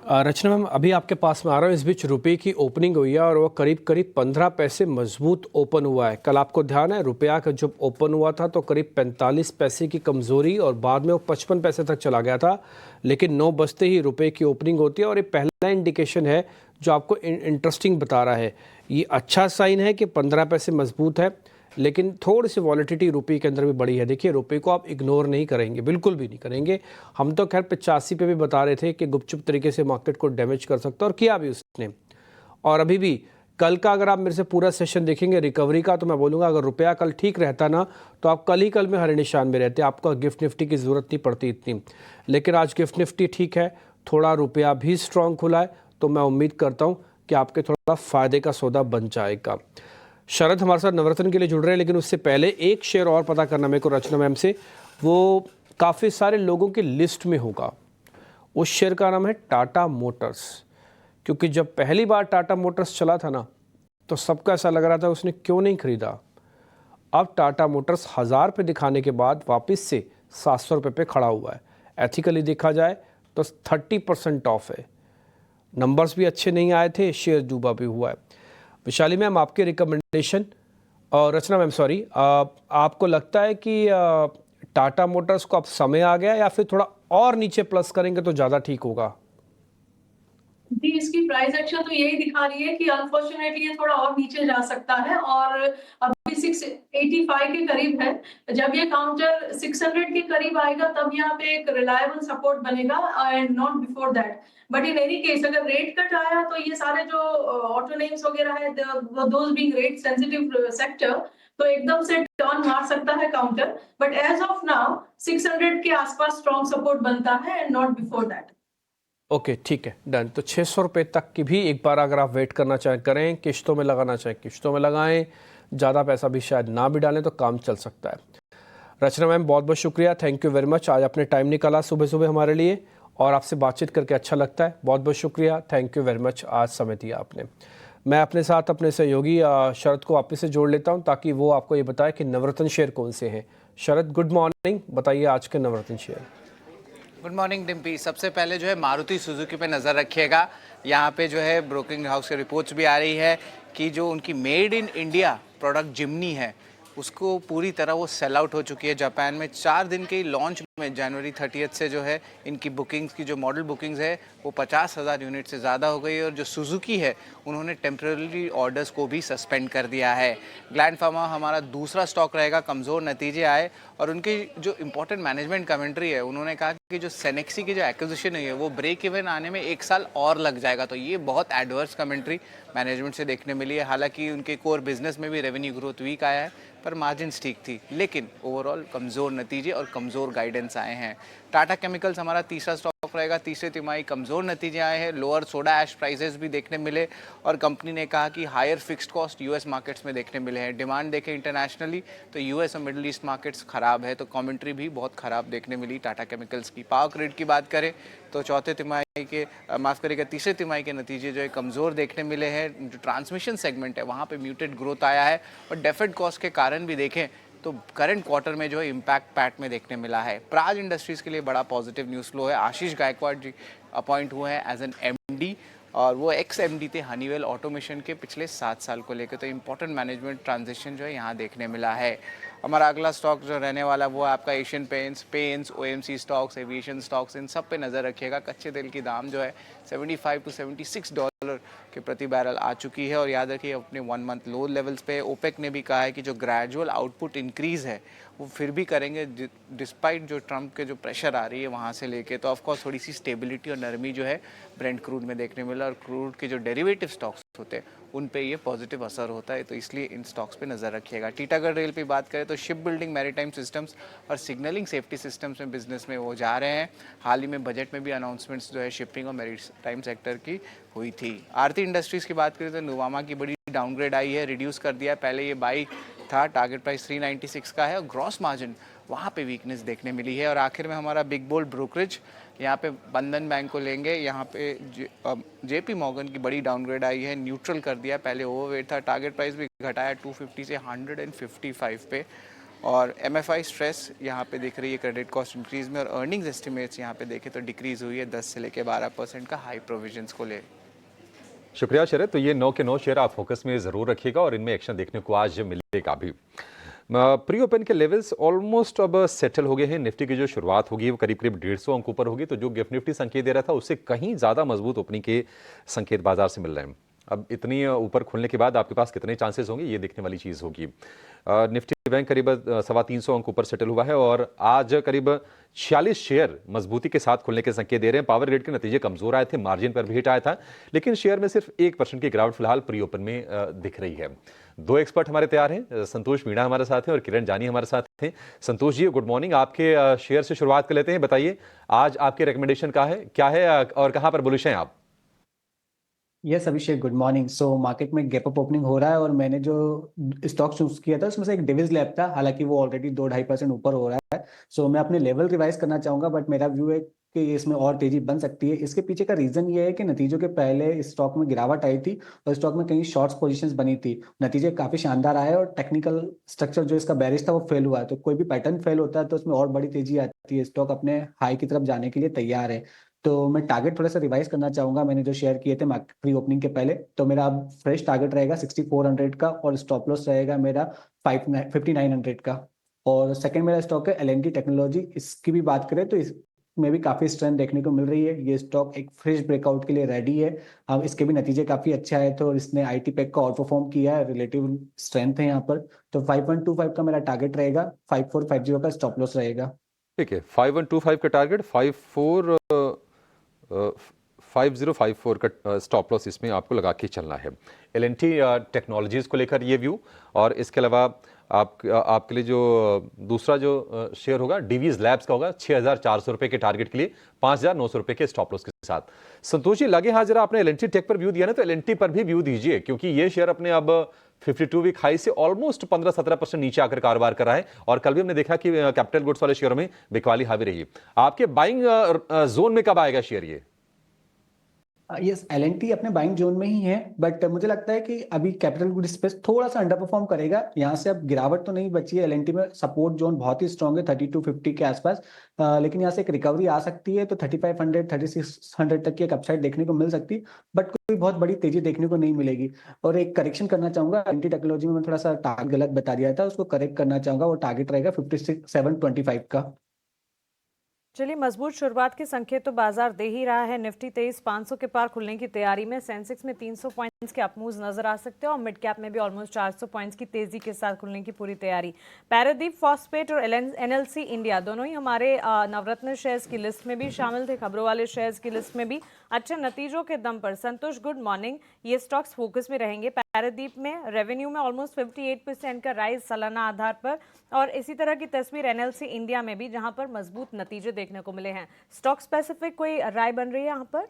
रचना मैम, अभी आपके पास में आ रहा हूँ, इस बीच रुपये की ओपनिंग हुई है और वो करीब करीब 15 पैसे मजबूत ओपन हुआ है। कल आपको ध्यान है रुपया का जब ओपन हुआ था तो करीब 45 पैसे की कमज़ोरी और बाद में वो 55 पैसे तक चला गया था, लेकिन 9 बजते ही रुपये की ओपनिंग होती है और ये पहला इंडिकेशन है जो आपको इंटरेस्टिंग बता रहा है। ये अच्छा साइन है कि 15 पैसे मजबूत है, लेकिन थोड़ी सी वॉलेटिलिटी रुपये के अंदर भी बड़ी है। देखिए रुपये को आप इग्नोर नहीं करेंगे, बिल्कुल भी नहीं करेंगे। हम तो खैर 85 पे भी बता रहे थे कि गुपचुप तरीके से मार्केट को डैमेज कर सकता है, और किया भी उसने। और अभी भी कल का अगर आप मेरे से पूरा सेशन देखेंगे रिकवरी का, तो मैं बोलूँगा अगर रुपया कल ठीक रहता ना तो आप कल ही कल में हरे निशान में रहते, आपको गिफ्ट निफ्टी की ज़रूरत नहीं पड़ती इतनी। लेकिन आज गिफ्ट निफ्टी ठीक है, थोड़ा रुपया भी स्ट्रॉन्ग खुला है, तो मैं उम्मीद करता हूँ कि आपके थोड़ा फ़ायदे का सौदा बन जाएगा। शरद हमारे साथ नवरत्न के लिए जुड़ रहे हैं, लेकिन उससे पहले एक शेयर और पता करना मेरे को रचना मैम से, वो काफ़ी सारे लोगों की लिस्ट में होगा। उस शेयर का नाम है टाटा मोटर्स, क्योंकि जब पहली बार टाटा मोटर्स चला था ना तो सबको ऐसा लग रहा था उसने क्यों नहीं खरीदा। अब टाटा मोटर्स 1000 पे दिखाने के बाद वापस से 700 रुपये पे खड़ा हुआ है। एथिकली देखा जाए तो 30% ऑफ है। नंबर्स भी अच्छे नहीं आए थे, शेयर डूबा भी हुआ है। विशाली मैम, आपके रिकमेंडेशन, और रचना मैम सॉरी, आपको लगता है कि टाटा मोटर्स को अब समय आ गया या फिर थोड़ा और नीचे प्लस करेंगे तो ज़्यादा ठीक होगा? जी, इसकी प्राइस एक्शन तो यही दिखा रही है कि अनफॉर्चुनेटली ये थोड़ा और नीचे जा सकता है, और अब 685 के करीब है। जब ये काउंटर 600 के करीब आएगा तब यहाँ पे एक रिलायबल सपोर्ट बनेगा and not before that. But in any case अगर रेट कट आया तो ये सारे जो ऑटो नेम्स वगैरह है those being rate sensitive sector, तो एकदम से टर्न मार सकता है counter. But as of now 600 के आसपास स्ट्रॉन्ग सपोर्ट बनता है and not before that. Okay ठीक है, डन। तो 600 रुपये तक की भी एक बार अगर आप वेट करना चाहें करें, किश्तों में लगाना चाहें किश्तों में लगाएं, ज़्यादा पैसा भी शायद ना भी डालें तो काम चल सकता है। रचना मैम बहुत बहुत शुक्रिया, थैंक यू वेरी मच। आज आपने टाइम निकाला सुबह सुबह हमारे लिए और आपसे बातचीत करके अच्छा लगता है। बहुत बहुत शुक्रिया, थैंक यू वेरी मच, आज समय दिया आपने। मैं अपने साथ अपने सहयोगी शरद को वापस से जोड़ लेता हूँ ताकि वो आपको ये बताए कि नवरत्न शेयर कौन से हैं। शरद गुड मॉर्निंग, बताइए आज के नवरत्न शेयर। Good morning Dimpy. सबसे पहले जो है मारुति सुजुकी पे नज़र रखिएगा। यहाँ पे जो है ब्रोकिंग हाउस की रिपोर्ट्स भी आ रही है कि जो उनकी made in India product Jimny है उसको पूरी तरह वो सेल आउट हो चुकी है। जापान में 4 दिन के लॉन्च में जनवरी 30 से जो है इनकी बुकिंग्स की जो मॉडल बुकिंग्स है वो 50,000 यूनिट से ज़्यादा हो गई है। और जो सुजुकी है उन्होंने टेम्पररी ऑर्डर्स को भी सस्पेंड कर दिया है। ग्लैंड फार्मा हमारा दूसरा स्टॉक रहेगा। कमज़ोर नतीजे आए और उनकी जो इंपॉर्टेंट मैनेजमेंट कमेंट्री है, उन्होंने कहा कि जो सेनेक्सी की जो एक्विजिशन हुई है वो ब्रेक इवन आने में 1 साल और लग जाएगा। तो ये बहुत एडवर्स कमेंट्री मैनेजमेंट से देखने मिली है। हालांकि उनके कोर बिजनेस में भी रेवेन्यू ग्रोथ वीक आया है पर मार्जिन्स ठीक थी, लेकिन ओवरऑल कमज़ोर नतीजे और कमज़ोर गाइडेंस आए हैं। टाटा केमिकल्स हमारा तीसरा स्टॉक रहेगा। तीसरे तिमाही कमज़ोर नतीजे आए हैं, लोअर सोडा ऐश प्राइसेस भी देखने मिले और कंपनी ने कहा कि higher fixed cost US markets में देखने मिले हैं। डिमांड देखें इंटरनेशनली तो यूएस और मिडिल ईस्ट मार्केट्स ख़राब है, तो कमेंट्री भी बहुत ख़राब देखने मिली टाटा केमिकल्स की। पावर ग्रिड की बात करें तो चौथे तिमाही के तीसरे तिमाही के नतीजे जो है कमज़ोर देखने मिले हैं। जो ट्रांसमिशन सेगमेंट है वहाँ पे म्यूटेड ग्रोथ आया है और डेफर्ड कॉस्ट के कारण भी देखें तो करंट क्वार्टर में जो है इम्पैक्ट पैट में देखने मिला है। प्राज इंडस्ट्रीज़ के लिए बड़ा पॉजिटिव न्यूज़ फ्लो है। आशीष गायकवाड़ जी अपॉइंट हुए हैं एज एन एमडी और वो एक्स एमडी थे हनीवेल ऑटोमेशन के पिछले 7 साल को लेकर, तो इम्पोर्टेंट मैनेजमेंट ट्रांजिशन जो है यहाँ देखने मिला है। हमारा अगला स्टॉक जो रहने वाला वो है आपका Asian Paints, OMC stocks, aviation stocks, इन सब पे नज़र रखिएगा। कच्चे तेल की दाम जो है $75 to $76 के प्रति बैरल आ चुकी है और याद रखिए अपने 1 मंथ लो लेवल्स पे। ओपेक ने भी कहा है कि जो ग्रेजुअल आउटपुट इंक्रीज़ है वो फिर भी करेंगे डिस्पाइट जो ट्रंप के जो प्रेशर आ रही है वहाँ से लेके। तो ऑफकोर्स थोड़ी सी स्टेबिलिटी और नरमी जो है ब्रेंट क्रूड में देखने मिला और क्रूड के जो डेरिवेटिव स्टॉक्स होते हैं उन पे ये पॉजिटिव असर होता है, तो इसलिए इन स्टॉक्स पे नज़र रखिएगा। टीटागढ़ रेल पे बात करें तो शिप बिल्डिंग, मैरीटाइम सिस्टम्स और सिग्नलिंग सेफ्टी सिस्टम्स में बिजनेस में वो जा रहे हैं। हाल ही में बजट में भी अनाउंसमेंट्स जो है शिपिंग और मैरीटाइम सेक्टर की हुई थी। आरती इंडस्ट्रीज़ की बात करें तो नुवामा की बड़ी डाउनग्रेड आई है, रिड्यूस कर दिया है। पहले ये बाई था, टारगेट प्राइस 396 का है और ग्रॉस मार्जिन वहाँ पे वीकनेस देखने मिली है। और आखिर में हमारा बिग बोल्ड ब्रोकरेज, यहाँ पे बंधन बैंक को लेंगे। यहाँ पे जेपी मॉर्गन की बड़ी डाउनग्रेड आई है, न्यूट्रल कर दिया। पहले ओवरवेट था, टारगेट प्राइस भी घटाया 250 से 155 पे। और एमएफआई स्ट्रेस यहाँ पे दिख रही है क्रेडिट कॉस्ट इंक्रीज में और अर्निंग्स एस्टिमेट्स यहाँ पे देखें तो डिक्रीज हुई है 10 से लेकर 12% का हाई प्रोविजंस को ले। शुक्रिया शरद। तो ये 9 के 9 शेयर आप फोकस में जरूर रखिएगा और इनमें एक्शन देखने को आज मिलेगा भी। प्री ओपन के लेवल्स ऑलमोस्ट अब सेटल हो गए हैं। निफ्टी की जो शुरुआत होगी वो करीब 150 अंक ऊपर होगी, तो जो गिफ्ट निफ्टी संकेत दे रहा था उससे कहीं ज़्यादा मजबूत ओपनिंग के संकेत बाजार से मिल रहे हैं। अब इतनी ऊपर खुलने के बाद आपके पास कितने चांसेस होंगे ये देखने वाली चीज़ होगी। निफ्टी बैंक करीब 325 अंक ऊपर सेटल हुआ है और आज करीब 46 शेयर मजबूती के साथ खुलने के संकेत दे रहे हैं। पावर ग्रिड के नतीजे कमजोर आए थे, मार्जिन पर भी हिट आया था, लेकिन शेयर में सिर्फ 1% की गिरावट फिलहाल प्री ओपन में दिख रही है। 2 एक्सपर्ट हमारे तैयार हैं, संतोष मीणा हमारे साथ हैं और किरण जानी हमारे साथ हैं। संतोष जी गुड मॉर्निंग, आपके शेयर से शुरुआत कर लेते हैं। बताइए आज आपके रिकमेंडेशन क्या है और कहाँ पर बुलिश हैं आप? यस अभिषेक, गुड मॉर्निंग। सो मार्केट में गैप अप ओपनिंग हो रहा है और मैंने जो स्टॉक चूज किया था उसमें से एक डिविज लैब था, हालांकि वो ऑलरेडी 2-2.5% ऊपर हो रहा है। सो मैं अपने लेवल रिवाइज करना चाहूंगा, बट मेरा व्यू है कि इसमें और तेजी बन सकती है। इसके पीछे का रीजन ये है कि नतीजों के पहले इस स्टॉक में गिरावट आई थी और स्टॉक में कई शॉर्ट्स पोजीशंस बनी थी। नतीजे काफी शानदार आए और टेक्निकल स्ट्रक्चर जो इसका बेरिश था वो फेल हुआ है। तो कोई भी पैटर्न फेल होता है तो उसमें और बड़ी तेजी आती है, स्टॉक अपने हाई की तरफ जाने के लिए तैयार है। तो मैं टारगेट थोड़ा सा रिवाइज करना चाहूंगा। मैंने जो शेयर किए थे प्री ओपनिंग के पहले, तो मेरा अब फ्रेश टारगेट रहेगा 6400 का और स्टॉप लॉस रहेगा मेरा 5900 का। और सेकंड मेरा स्टॉक है एल&टी टेक्नोलॉजी। इसकी भी बात करें तो में भी काफी स्ट्रेंथ देखने को मिल रही है। ये स्टॉक एक फ्रेश ब्रेकआउट के लिए रेडी है। अब इसके भी नतीजे काफी अच्छे आए थे और इसने आईटी पैक को आउट परफॉर्म किया है, रिलेटिव स्ट्रेंथ है यहाँ पर। तो 5.25 का मेरा टारगेट रहेगा, 5450 का स्टॉप लॉस रहेगा। ठीक है, 5125 का टारगेट, 5054 का स्टॉप लॉस इसमें आपको लगा के चलना है। एल&टी टेक्नोलॉजीज को लेकर ये व्यू, और इसके अलावा आपके लिए जो दूसरा जो शेयर होगा डीवीज लैब्स का होगा 6400 रुपए के टारगेट के लिए 5900 रुपए के स्टॉप लॉस के साथ। संतोष जी, लगे हाँ जरा आपने एल&टी टेक पर व्यू दिया ना, तो एल&टी पर भी व्यू दीजिए, क्योंकि ये शेयर अपने अब 52 वीक हाई से ऑलमोस्ट 15-17% नीचे आकर कारोबार कर रहा है, और कल भी हमने देखा कि कैपिटल गुड्स वाले शेयरों में बिकवाली हावी रही। आपके बाइंग जोन में कब आएगा शेयर ये? यस, एल&टी अपने बाइंग जोन में ही है, बट मुझे लगता है कि अभी कैपिटल गुड स्पेस थोड़ा सा अंडर परफॉर्म करेगा। यहाँ से अब गिरावट तो नहीं बची है। एल&टी में सपोर्ट जोन बहुत ही स्ट्रांग है 3250 के आसपास, लेकिन यहाँ से एक रिकवरी आ सकती है, तो 3500 3600 तक की एक अपसाइड देखने को मिल सकती है, बट कोई बहुत बड़ी तेजी देखने को नहीं मिलेगी। और एक करेक्शन करना चाहूंगा, एल&टी टेक्नोलॉजी में मैं थोड़ा सा टारगेट गलत बता दिया था, उसको करेक्ट करना चाहूंगा। वो टारगेट रहेगा 5725 का। चलिए, मजबूत शुरुआत के संकेत तो बाजार दे ही रहा है। निफ्टी 23,500 के पार खुलने की तैयारी में, सेंसेक्स में 300 पॉइंट्स के अपमूव्स नजर आ सकते हैं, और मिड कैप में भी ऑलमोस्ट 400 पॉइंट्स की तेजी के साथ खुलने की पूरी तैयारी। पैरादीप फॉस्फेट और एनएलसी इंडिया दोनों ही हमारे नवरत्न शेयर्स की लिस्ट में भी शामिल थे, खबरों वाले शेयर्स की लिस्ट में भी। अच्छे नतीजों के दम पर संतोष, गुड मॉर्निंग, ये स्टॉक्स फोकस में रहेंगे। पैरादीप में रेवेन्यू में ऑलमोस्ट 58% का राइज सालाना आधार पर, और इसी तरह की तस्वीर एनएलसी इंडिया में भी, जहां पर मजबूत नतीजे देखने को मिले हैं। स्टॉक स्पेसिफिक कोई राय बन रही है यहाँ पर?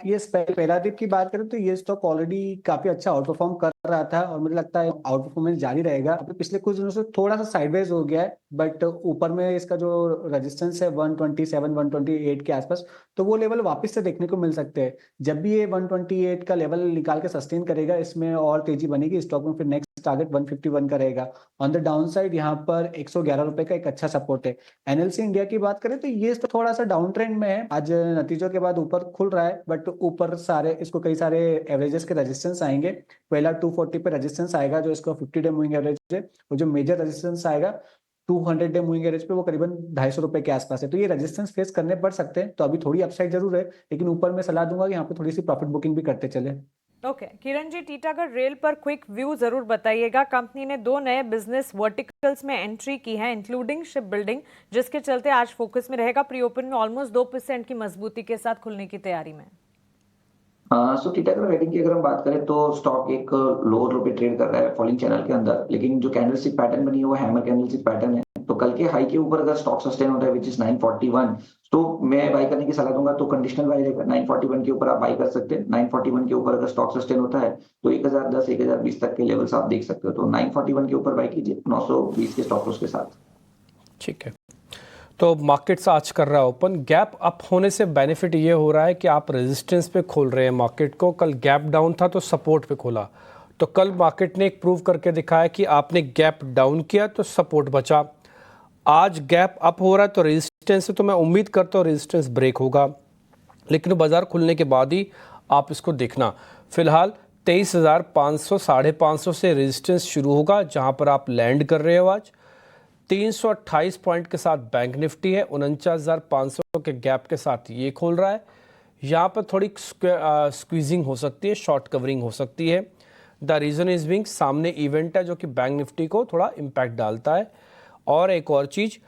ये पैरादीप की बात करें तो ये स्टॉक ऑलरेडी काफी अच्छा आउट परफॉर्म कर रहा था, और मुझे लगता है आउट परफॉर्मेंस जारी रहेगा। अभी पिछले कुछ दिनों से थोड़ा सा साइडवेज हो गया है, बट ऊपर में इसका जो रेजिस्टेंस है 127 128 के आसपास, तो वो लेवल वापस से देखने को मिल सकते हैं। जब भी ये 128 का लेवल निकाल के सस्टेन करेगा, इसमें और तेजी बनेगी स्टॉक में। फिर नेक्स्ट टारगेट 151 का रहेगा। ऑन द डाउन साइड यहाँ पर 111 रुपए का एक अच्छा सपोर्ट है। एनएलसी इंडिया की बात करें तो ये तो थोड़ा सा डाउन ट्रेंड में है, आज नतीजों के बाद ऊपर खुल रहा है, बट ऊपर सारे इसको कई सारे एवरेजेस के रेजिस्टेंस आएंगे। पहला 240 पे रेजिस्टेंस आएगा, जो इसका 50 डे मूविंग एवरेज है, और जो मेजर रेजिस्टेंस आएगा 200 डे मूविंग एवरेज पे, वो करीबन 250 रुपए के आसपास है। तो ये रेजिस्टेंस फेस करने पड़ सकते हैं, तो अभी थोड़ी अपसाइड जरूर है, लेकिन ऊपर मैं सलाह दूंगा कि यहाँ पे थोड़ी सी प्रॉफिट बुकिंग भी करते चले। ओके, किरण जी, टीटागढ़ रेल पर क्विक व्यू जरूर बताइएगा। कंपनी ने 2 नए बिजनेस वर्टिकल्स में एंट्री की है, इंक्लूडिंग शिप बिल्डिंग, जिसके चलते आज फोकस में रहेगा। प्री ओपन में ऑलमोस्ट 2% की मजबूती के साथ खुलने की तैयारी में। सो टीटागढ़ रेटिंग की अगर हम बात करें तो स्टॉक एक लोअर लो पे ट्रेड कर रहा है फॉलिंग चैनल के अंदर, लेकिन जो कैंडलस्टिक पैटर्न बनी है वो हैमर कैंडलस्टिक पैटर्न है। तो कल के हाई के ऊपर अगर स्टॉक सस्टेन होता है विच इज 941, तो मैं बाई करने की सलाह दूंगा, तो कंडीशनल बाई रहेगा 941 के ऊपर आप बाई कर सकते हैं। 941 के ऊपर अगर स्टॉक सस्टेन होता है तो 1010 1020 तक के लेवल्स आप देख सकते हो। तो 941 के ऊपर बाई कीजिए 920 के स्टॉप लॉस के साथ। ठीक है, तो मार्केट्स आज कर रहा है ओपन। गैप अप होने से बेनिफिट ये हो रहा है कि आप रेजिस्टेंस पे खोल रहे हैं मार्केट को। कल गैप डाउन था तो सपोर्ट पे खोला, तो कल मार्केट ने एक प्रूव करके दिखाया कि आपने गैप डाउन किया तो सपोर्ट बचा। आज गैप अप हो रहा है तो रेजिस्टेंस से, तो मैं उम्मीद करता हूँ रेजिस्टेंस ब्रेक होगा, लेकिन बाजार खुलने के बाद ही आप इसको देखना। फिलहाल 23,500 550 से रेजिस्टेंस शुरू होगा, जहाँ पर आप लैंड कर रहे हो। आज 328 पॉइंट के साथ बैंक निफ्टी है, 49,500 के गैप के साथ ये खोल रहा है। यहाँ पर थोड़ी स्क्वीजिंग हो सकती है, शॉर्ट कवरिंग हो सकती है। द रीज़न इज बिंग सामने इवेंट है जो कि बैंक निफ्टी को थोड़ा इम्पैक्ट डालता है। और एक और चीज़,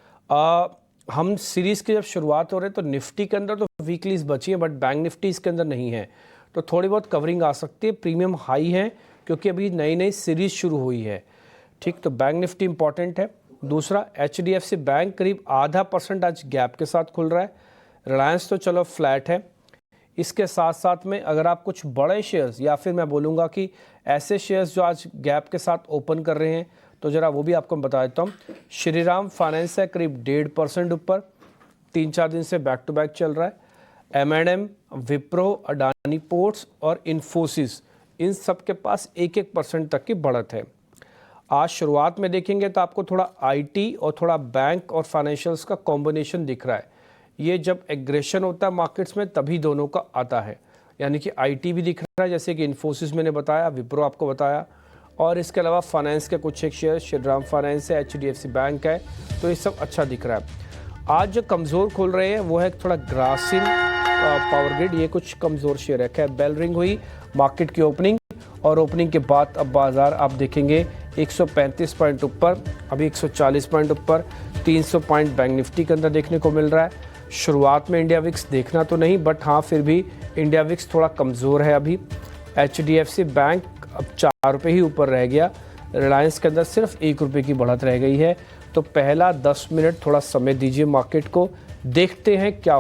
हम सीरीज़ की जब शुरुआत हो रहे तो निफ्टी के अंदर तो वीकलीज बची है, बट बैंक निफ्टी इसके अंदर नहीं है, तो थोड़ी बहुत कवरिंग आ सकती है। प्रीमियम हाई है क्योंकि अभी नई नई सीरीज़ शुरू हुई है। ठीक, तो बैंक निफ्टी इंपॉर्टेंट है। दूसरा, HDFC बैंक करीब 0.5% आज गैप के साथ खुल रहा है। रिलायंस तो चलो फ्लैट है। इसके साथ साथ में अगर आप कुछ बड़े शेयर्स, या फिर मैं बोलूँगा कि ऐसे शेयर्स जो आज गैप के साथ ओपन कर रहे हैं, तो ज़रा वो भी आपको बता देता हूँ। श्रीराम फाइनेंस है करीब 1.5% ऊपर, 3-4 दिन से बैक टू बैक चल रहा है। M&M, विप्रो, अडानी पोर्ट्स और इन्फोसिस, इन सब के पास 1-1% तक की बढ़त है। आज शुरुआत में देखेंगे तो आपको थोड़ा IT और थोड़ा बैंक और फाइनेंशियल्स का कॉम्बिनेशन दिख रहा है। ये जब एग्रेशन होता है मार्केट्स में तभी दोनों का आता है, यानी कि IT भी दिख रहा है, जैसे कि इन्फोसिस मैंने बताया, विप्रो आपको बताया, और इसके अलावा फाइनेंस के कुछ एक शेयर, श्रीराम फाइनेंस है, HDFC बैंक है, तो ये सब अच्छा दिख रहा है। आज जो कमज़ोर खुल रहे हैं वो है थोड़ा ग्रासिम पावर ग्रिड, ये कुछ कमज़ोर शेयर है। खैर बेल रिंग हुई मार्केट की ओपनिंग, और ओपनिंग के बाद अब बाजार आप देखेंगे 135 पॉइंट ऊपर, अभी 140 पॉइंट ऊपर, 300 पॉइंट बैंक निफ्टी के अंदर देखने को मिल रहा है। शुरुआत में इंडिया विक्स देखना तो नहीं, बट हाँ फिर भी इंडिया विक्स थोड़ा कमज़ोर है अभी। HDFC बैंक अब 4 रुपये ही ऊपर रह गया। रिलायंस के अंदर सिर्फ 1 रुपये की बढ़त रह गई है। तो पहला 10 मिनट थोड़ा समय दीजिए मार्केट को, देखते हैं क्या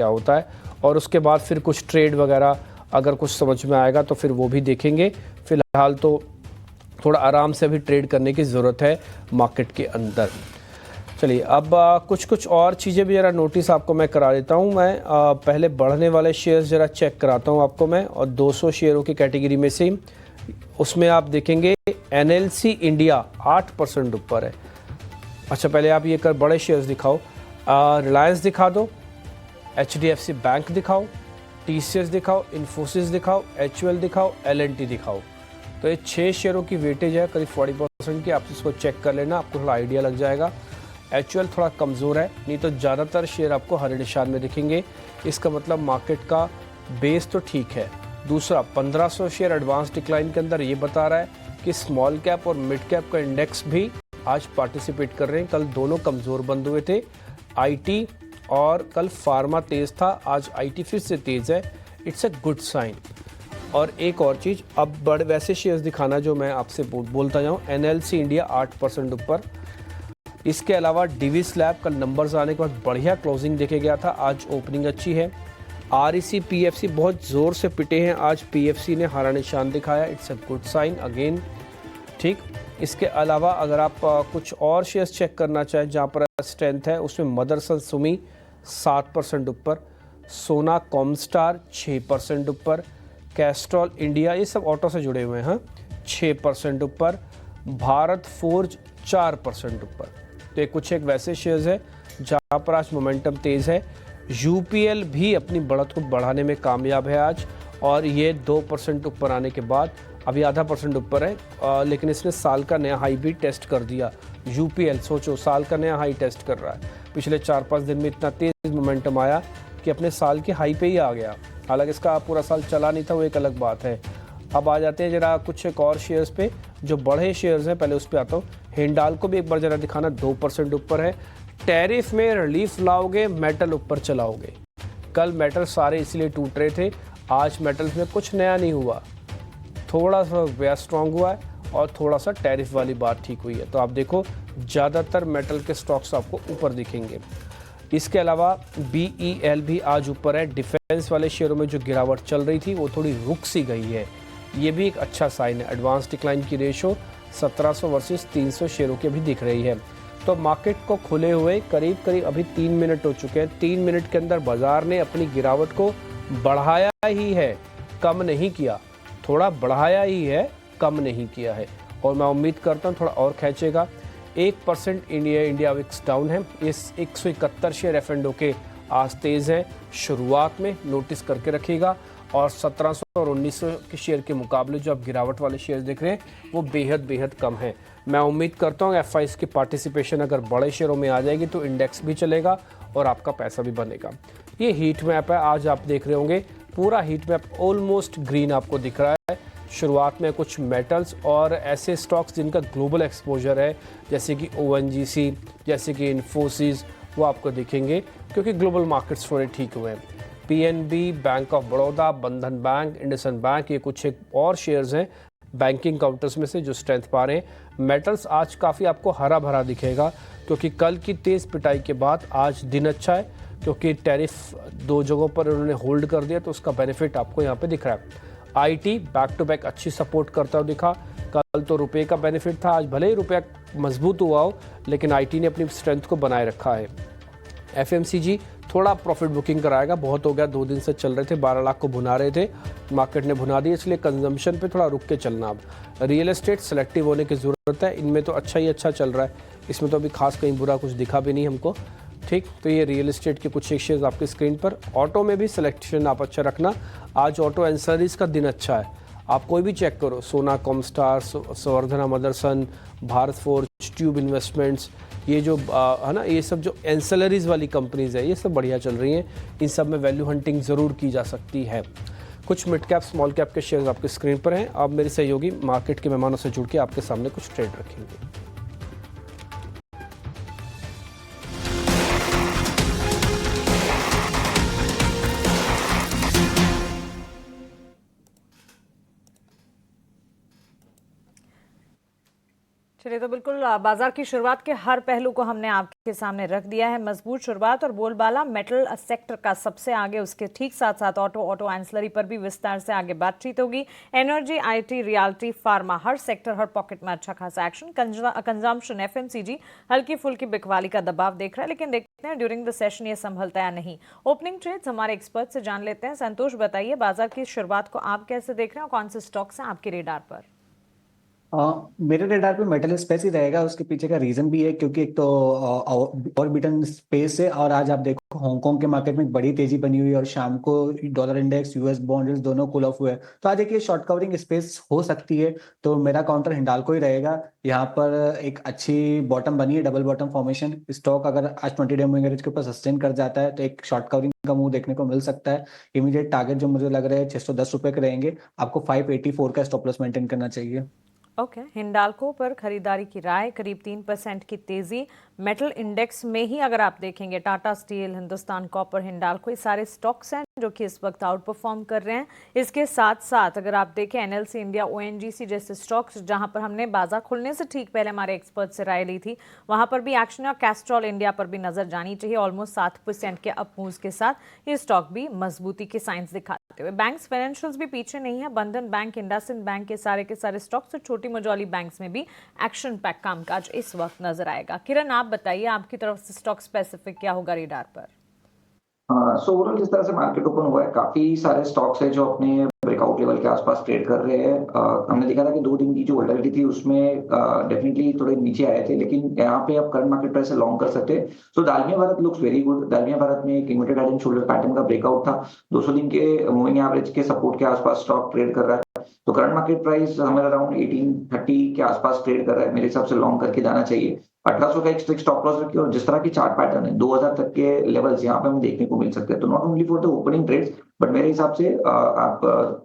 होता है, और उसके बाद फिर कुछ ट्रेड वगैरह अगर कुछ समझ में आएगा तो फिर वो भी देखेंगे। फिलहाल तो थोड़ा आराम से अभी ट्रेड करने की ज़रूरत है मार्केट के अंदर। चलिए अब कुछ और चीज़ें भी ज़रा नोटिस आपको मैं करा देता हूँ। मैं पहले बढ़ने वाले शेयर्स ज़रा चेक कराता हूँ आपको मैं, और 200 शेयरों की कैटेगरी में से उसमें आप देखेंगे NLC इंडिया 8% ऊपर है। अच्छा पहले आप ये कर बड़े शेयर्स दिखाओ, रिलायंस दिखा दो, HDFC बैंक दिखाओ, TCS दिखाओ, इन्फोसिस दिखाओ, HUL दिखाओ, L&T दिखाओ। तो ये 6 शेयरों की वेटेज है करीब 40% की, आप इसको चेक कर लेना, आपको थोड़ा आइडिया लग जाएगा। HUL थोड़ा कमज़ोर है, नहीं तो ज़्यादातर शेयर आपको हरे निशान में दिखेंगे। इसका मतलब मार्केट का बेस तो ठीक है। दूसरा 1500 शेयर एडवांस डिक्लाइन के अंदर ये बता रहा है कि स्मॉल कैप और मिड कैप का इंडेक्स भी आज पार्टिसिपेट कर रहे हैं। कल दोनों कमज़ोर बंद हुए थे, IT और कल फार्मा तेज़ था, आज IT फिर से तेज़ है। It's a good sign. और एक और चीज़, अब बड़े वैसे शेयर्स दिखाना जो मैं आपसे बोलता जाऊँ। NLC इंडिया 8% ऊपर। इसके अलावा डिविस लैब कल नंबर्स आने के बाद बढ़िया क्लोजिंग देखे गया था, आज ओपनिंग अच्छी है। REC PFC बहुत ज़ोर से पिटे हैं, आज PFC ने हरा निशान दिखाया, it's a good sign again. ठीक, इसके अलावा अगर आप कुछ और शेयर्स चेक करना चाहें जहाँ पर स्ट्रेंथ है, उसमें मदरसन सुमी 7% ऊपर, सोना कॉमस्टार 6% ऊपर, कैस्ट्रॉल इंडिया, ये सब ऑटो से जुड़े हुए हैं, 6% ऊपर, भारत फोर्ज 4% ऊपर। तो ये कुछ एक वैसे शेयर्स है जहाँ पर आज मोमेंटम तेज़ है। UPL भी अपनी बढ़त को बढ़ाने में कामयाब है आज, और ये 2% ऊपर आने के बाद अभी आधा % ऊपर है, लेकिन इसने साल का नया हाई भी टेस्ट कर दिया। UPL सोचो साल का नया हाई टेस्ट कर रहा है। पिछले 4-5 दिन में इतना तेज़ मोमेंटम आया कि अपने साल के हाई पे ही आ गया। हालांकि इसका पूरा साल चला नहीं था, वो एक अलग बात है। अब आ जाते हैं जरा कुछ एक और शेयर्स पे जो बड़े शेयर्स हैं, पहले उस पर आता हूँ। हिंडाल को भी एक बार जरा दिखाना, 2% ऊपर है। टैरिफ में रिलीफ लाओगे, मेटल ऊपर चलाओगे। कल मेटल सारे इसलिए टूट रहे थे, आज मेटल्स में कुछ नया नहीं हुआ, थोड़ा सा रुपया स्ट्रांग हुआ है और थोड़ा सा टैरिफ वाली बात ठीक हुई है। तो आप देखो ज़्यादातर मेटल के स्टॉक्स आपको ऊपर दिखेंगे। इसके अलावा BEL भी आज ऊपर है। डिफेंस वाले शेयरों में जो गिरावट चल रही थी वो थोड़ी रुक सी गई है, ये भी एक अच्छा साइन है। एडवांस डिक्लाइन की रेशो 1700 वर्सेस 300 शेयरों की अभी दिख रही है। तो मार्केट को खुले हुए करीब अभी 3 मिनट हो चुके हैं। 3 मिनट के अंदर बाजार ने अपनी गिरावट को बढ़ाया ही है, कम नहीं किया। थोड़ा बढ़ाया ही है, कम नहीं किया है, और मैं उम्मीद करता हूँ थोड़ा और खींचेगा। 1% इंडिया विक्स डाउन है। इस 171 शेयर F&O के आज तेज़ हैं। शुरुआत में नोटिस करके रखिएगा, और 1700 और 1900 के शेयर के मुकाबले जो आप गिरावट वाले शेयर देख रहे हैं वो बेहद कम है। मैं उम्मीद करता हूँ FIs की पार्टिसिपेशन अगर बड़े शेयरों में आ जाएगी तो इंडेक्स भी चलेगा और आपका पैसा भी बनेगा। ये हीट मैप है, आज आप देख रहे होंगे पूरा हीट मैप ऑलमोस्ट ग्रीन आपको दिख रहा है। शुरुआत में कुछ मेटल्स और ऐसे स्टॉक्स जिनका ग्लोबल एक्सपोजर है, जैसे कि ONGC, जैसे कि इन्फोसिस, वो आपको दिखेंगे क्योंकि ग्लोबल मार्केट्स थोड़े ठीक हुए हैं। PNB, बैंक ऑफ बड़ौदा, बंधन बैंक, इंडसइंड बैंक, ये कुछ एक और शेयर्स हैं बैंकिंग काउंटर्स में से जो स्ट्रेंथ पा रहे हैं। मेटल्स आज काफ़ी आपको हरा भरा दिखेगा क्योंकि कल की तेज़ पिटाई के बाद आज दिन अच्छा है, क्योंकि टैरिफ 2 जगहों पर उन्होंने होल्ड कर दिया, तो उसका बेनिफिट आपको यहाँ पे दिख रहा है। IT बैक टू बैक अच्छी सपोर्ट करता हुआ दिखा। कल तो रुपए का बेनिफिट था, आज भले ही रुपया मजबूत हुआ हो लेकिन IT ने अपनी स्ट्रेंथ को बनाए रखा है। FMCG थोड़ा प्रॉफिट बुकिंग कराएगा, बहुत हो गया, 2 दिन से चल रहे थे, 12 लाख को भुना रहे थे, मार्केट ने भुना दिया, इसलिए कंजम्पशन पे थोड़ा रुक के चलना। अब रियल एस्टेट सेलेक्टिव होने की ज़रूरत है, इनमें तो अच्छा ही अच्छा चल रहा है, इसमें तो अभी खास कहीं बुरा कुछ दिखा भी नहीं हमको। ठीक, तो ये रियल एस्टेट के कुछ एक शेयर्स आपकी स्क्रीन पर। ऑटो में भी सिलेक्शन आप अच्छा रखना, आज ऑटो एंसरीज का दिन अच्छा है, आप कोई भी चेक करो, Sona Comstar, Samvardhana Motherson, Bharat Forge, Tube Investments, ये जो है ना, ये सब जो एंसेलरीज वाली कंपनीज है ये सब बढ़िया चल रही हैं। इन सब में वैल्यू हंटिंग ज़रूर की जा सकती है। कुछ मिड कैप स्मॉल कैप के शेयर्स आपके स्क्रीन पर हैं। अब मेरे सहयोगी मार्केट के मेहमानों से जुड़ के आपके सामने कुछ ट्रेड रखेंगे। चलिए, तो बिल्कुल बाजार की शुरुआत के हर पहलू को हमने आपके सामने रख दिया है। मजबूत शुरुआत और बोलबाला मेटल सेक्टर का सबसे आगे, उसके ठीक साथ साथ ऑटो एंसिलरी पर भी विस्तार से आगे बातचीत होगी। Energy, IT, realty, pharma, her sector हर पॉकेट में अच्छा खासा एक्शन। कंजम्पशन, एफएमसीजी हल्की फुल्की बिकवाली का दबाव देख रहा है, लेकिन देखते हैं ड्यूरिंग द सेशन ये संभलता या नहीं। ओपनिंग ट्रेड्स हमारे एक्सपर्ट से जान लेते हैं। संतोष, बताइए बाजार की शुरुआत को आप कैसे देख रहे हैं और कौन से स्टॉक्स हैं आपके रेडार पर? मेरे रेडार पे मेटल स्पेस ही रहेगा। उसके पीछे का रीजन भी है क्योंकि एक तो ऑर्बिटन स्पेस है, और आज आप देखो हांगकांग के मार्केट में एक बड़ी तेजी बनी हुई है और शाम को डॉलर इंडेक्स, यूएस बॉन्ड दोनों कूल ऑफ हुए हैं। तो आज एक शॉर्ट कवरिंग स्पेस हो सकती है, तो मेरा काउंटर हिंडाल्को ही रहेगा। यहाँ पर एक अच्छी बॉटम बनी है, डबल बॉटम फॉर्मेशन। स्टॉक अगर आज 20 डे मूविंग एवरेज के ऊपर सस्टेन कर जाता है तो एक शॉर्ट कवरिंग का मूव देखने को मिल सकता है। इमीडिएट टारगेट जो मुझे लग रहा है 610 रुपए के रहेंगे। आपको 584 का स्टॉप लॉस मेंटेन करना चाहिए। ओके, हिंडाल्को पर खरीदारी की राय, करीब 3% की तेजी। मेटल इंडेक्स में ही अगर आप देखेंगे टाटा स्टील, हिंदुस्तान कॉपर, हिंडाल्को, ये सारे स्टॉक्स हैं जो कि इस वक्त आउट परफॉर्म कर रहे हैं। इसके साथ साथ अगर आप देखें एनएलसी इंडिया, ओएनजीसी जैसे स्टॉक्स, जहां पर हमने बाजार खुलने से ठीक पहले हमारे एक्सपर्ट से राय ली थी, वहां पर भी एक्शन है। और कैस्ट्रॉल इंडिया पर भी नजर जानी चाहिए। ऑलमोस्ट 7% के अप मूव्स के साथ ये स्टॉक भी मजबूती के साइंस दिखाते हुए। बैंक्स, फाइनेंशियल्स भी पीछे नहीं है। बंधन बैंक, इंडसइंड बैंक के सारे स्टॉक्स और छोटी मझौली बैंक्स में भी एक्शन पैक कामकाज इस वक्त नजर आएगा। किरण, आप बताइए आपकी तरफ से स्टॉक स्पेसिफिक क्या होगा रेडार पर? सो ओवरऑल जिस तरह से मार्केट ओपन हुआ है, काफी सारे स्टॉक्स है जो अपने ब्रेकआउट लेवल के आसपास ट्रेड कर रहे हैं। हमने देखा था कि 2 दिन की जो वोलेटिलिटी थी उसमें डेफिनेटली थोड़े नीचे आए थे, लेकिन यहाँ पे आप करंट मार्केट प्राइस से लॉन्ग कर सकते हैं। So Dalmia Bharat looks very good. Dalmia Bharat में एक inverted head and shoulder pattern का ब्रेकआउट था। 200 दिन के मूविंग एवरेज के सपोर्ट के आसपास स्टॉक ट्रेड कर रहा है। तो करंट मार्केट प्राइस हमें अराउंड 1830 के आसपास ट्रेड कर रहा है। मेरे हिसाब से लॉन्ग करके जाना चाहिए। 1800 का एक स्ट्रिक्ट स्टॉप लॉस रखिए, और जिस तरह की चार्ट पैटर्न है 2000 तक के लेवल्स यहाँ पे हमें देखने को मिल सकते हैं। तो not only for the opening trades, but मेरे हिसाब से आप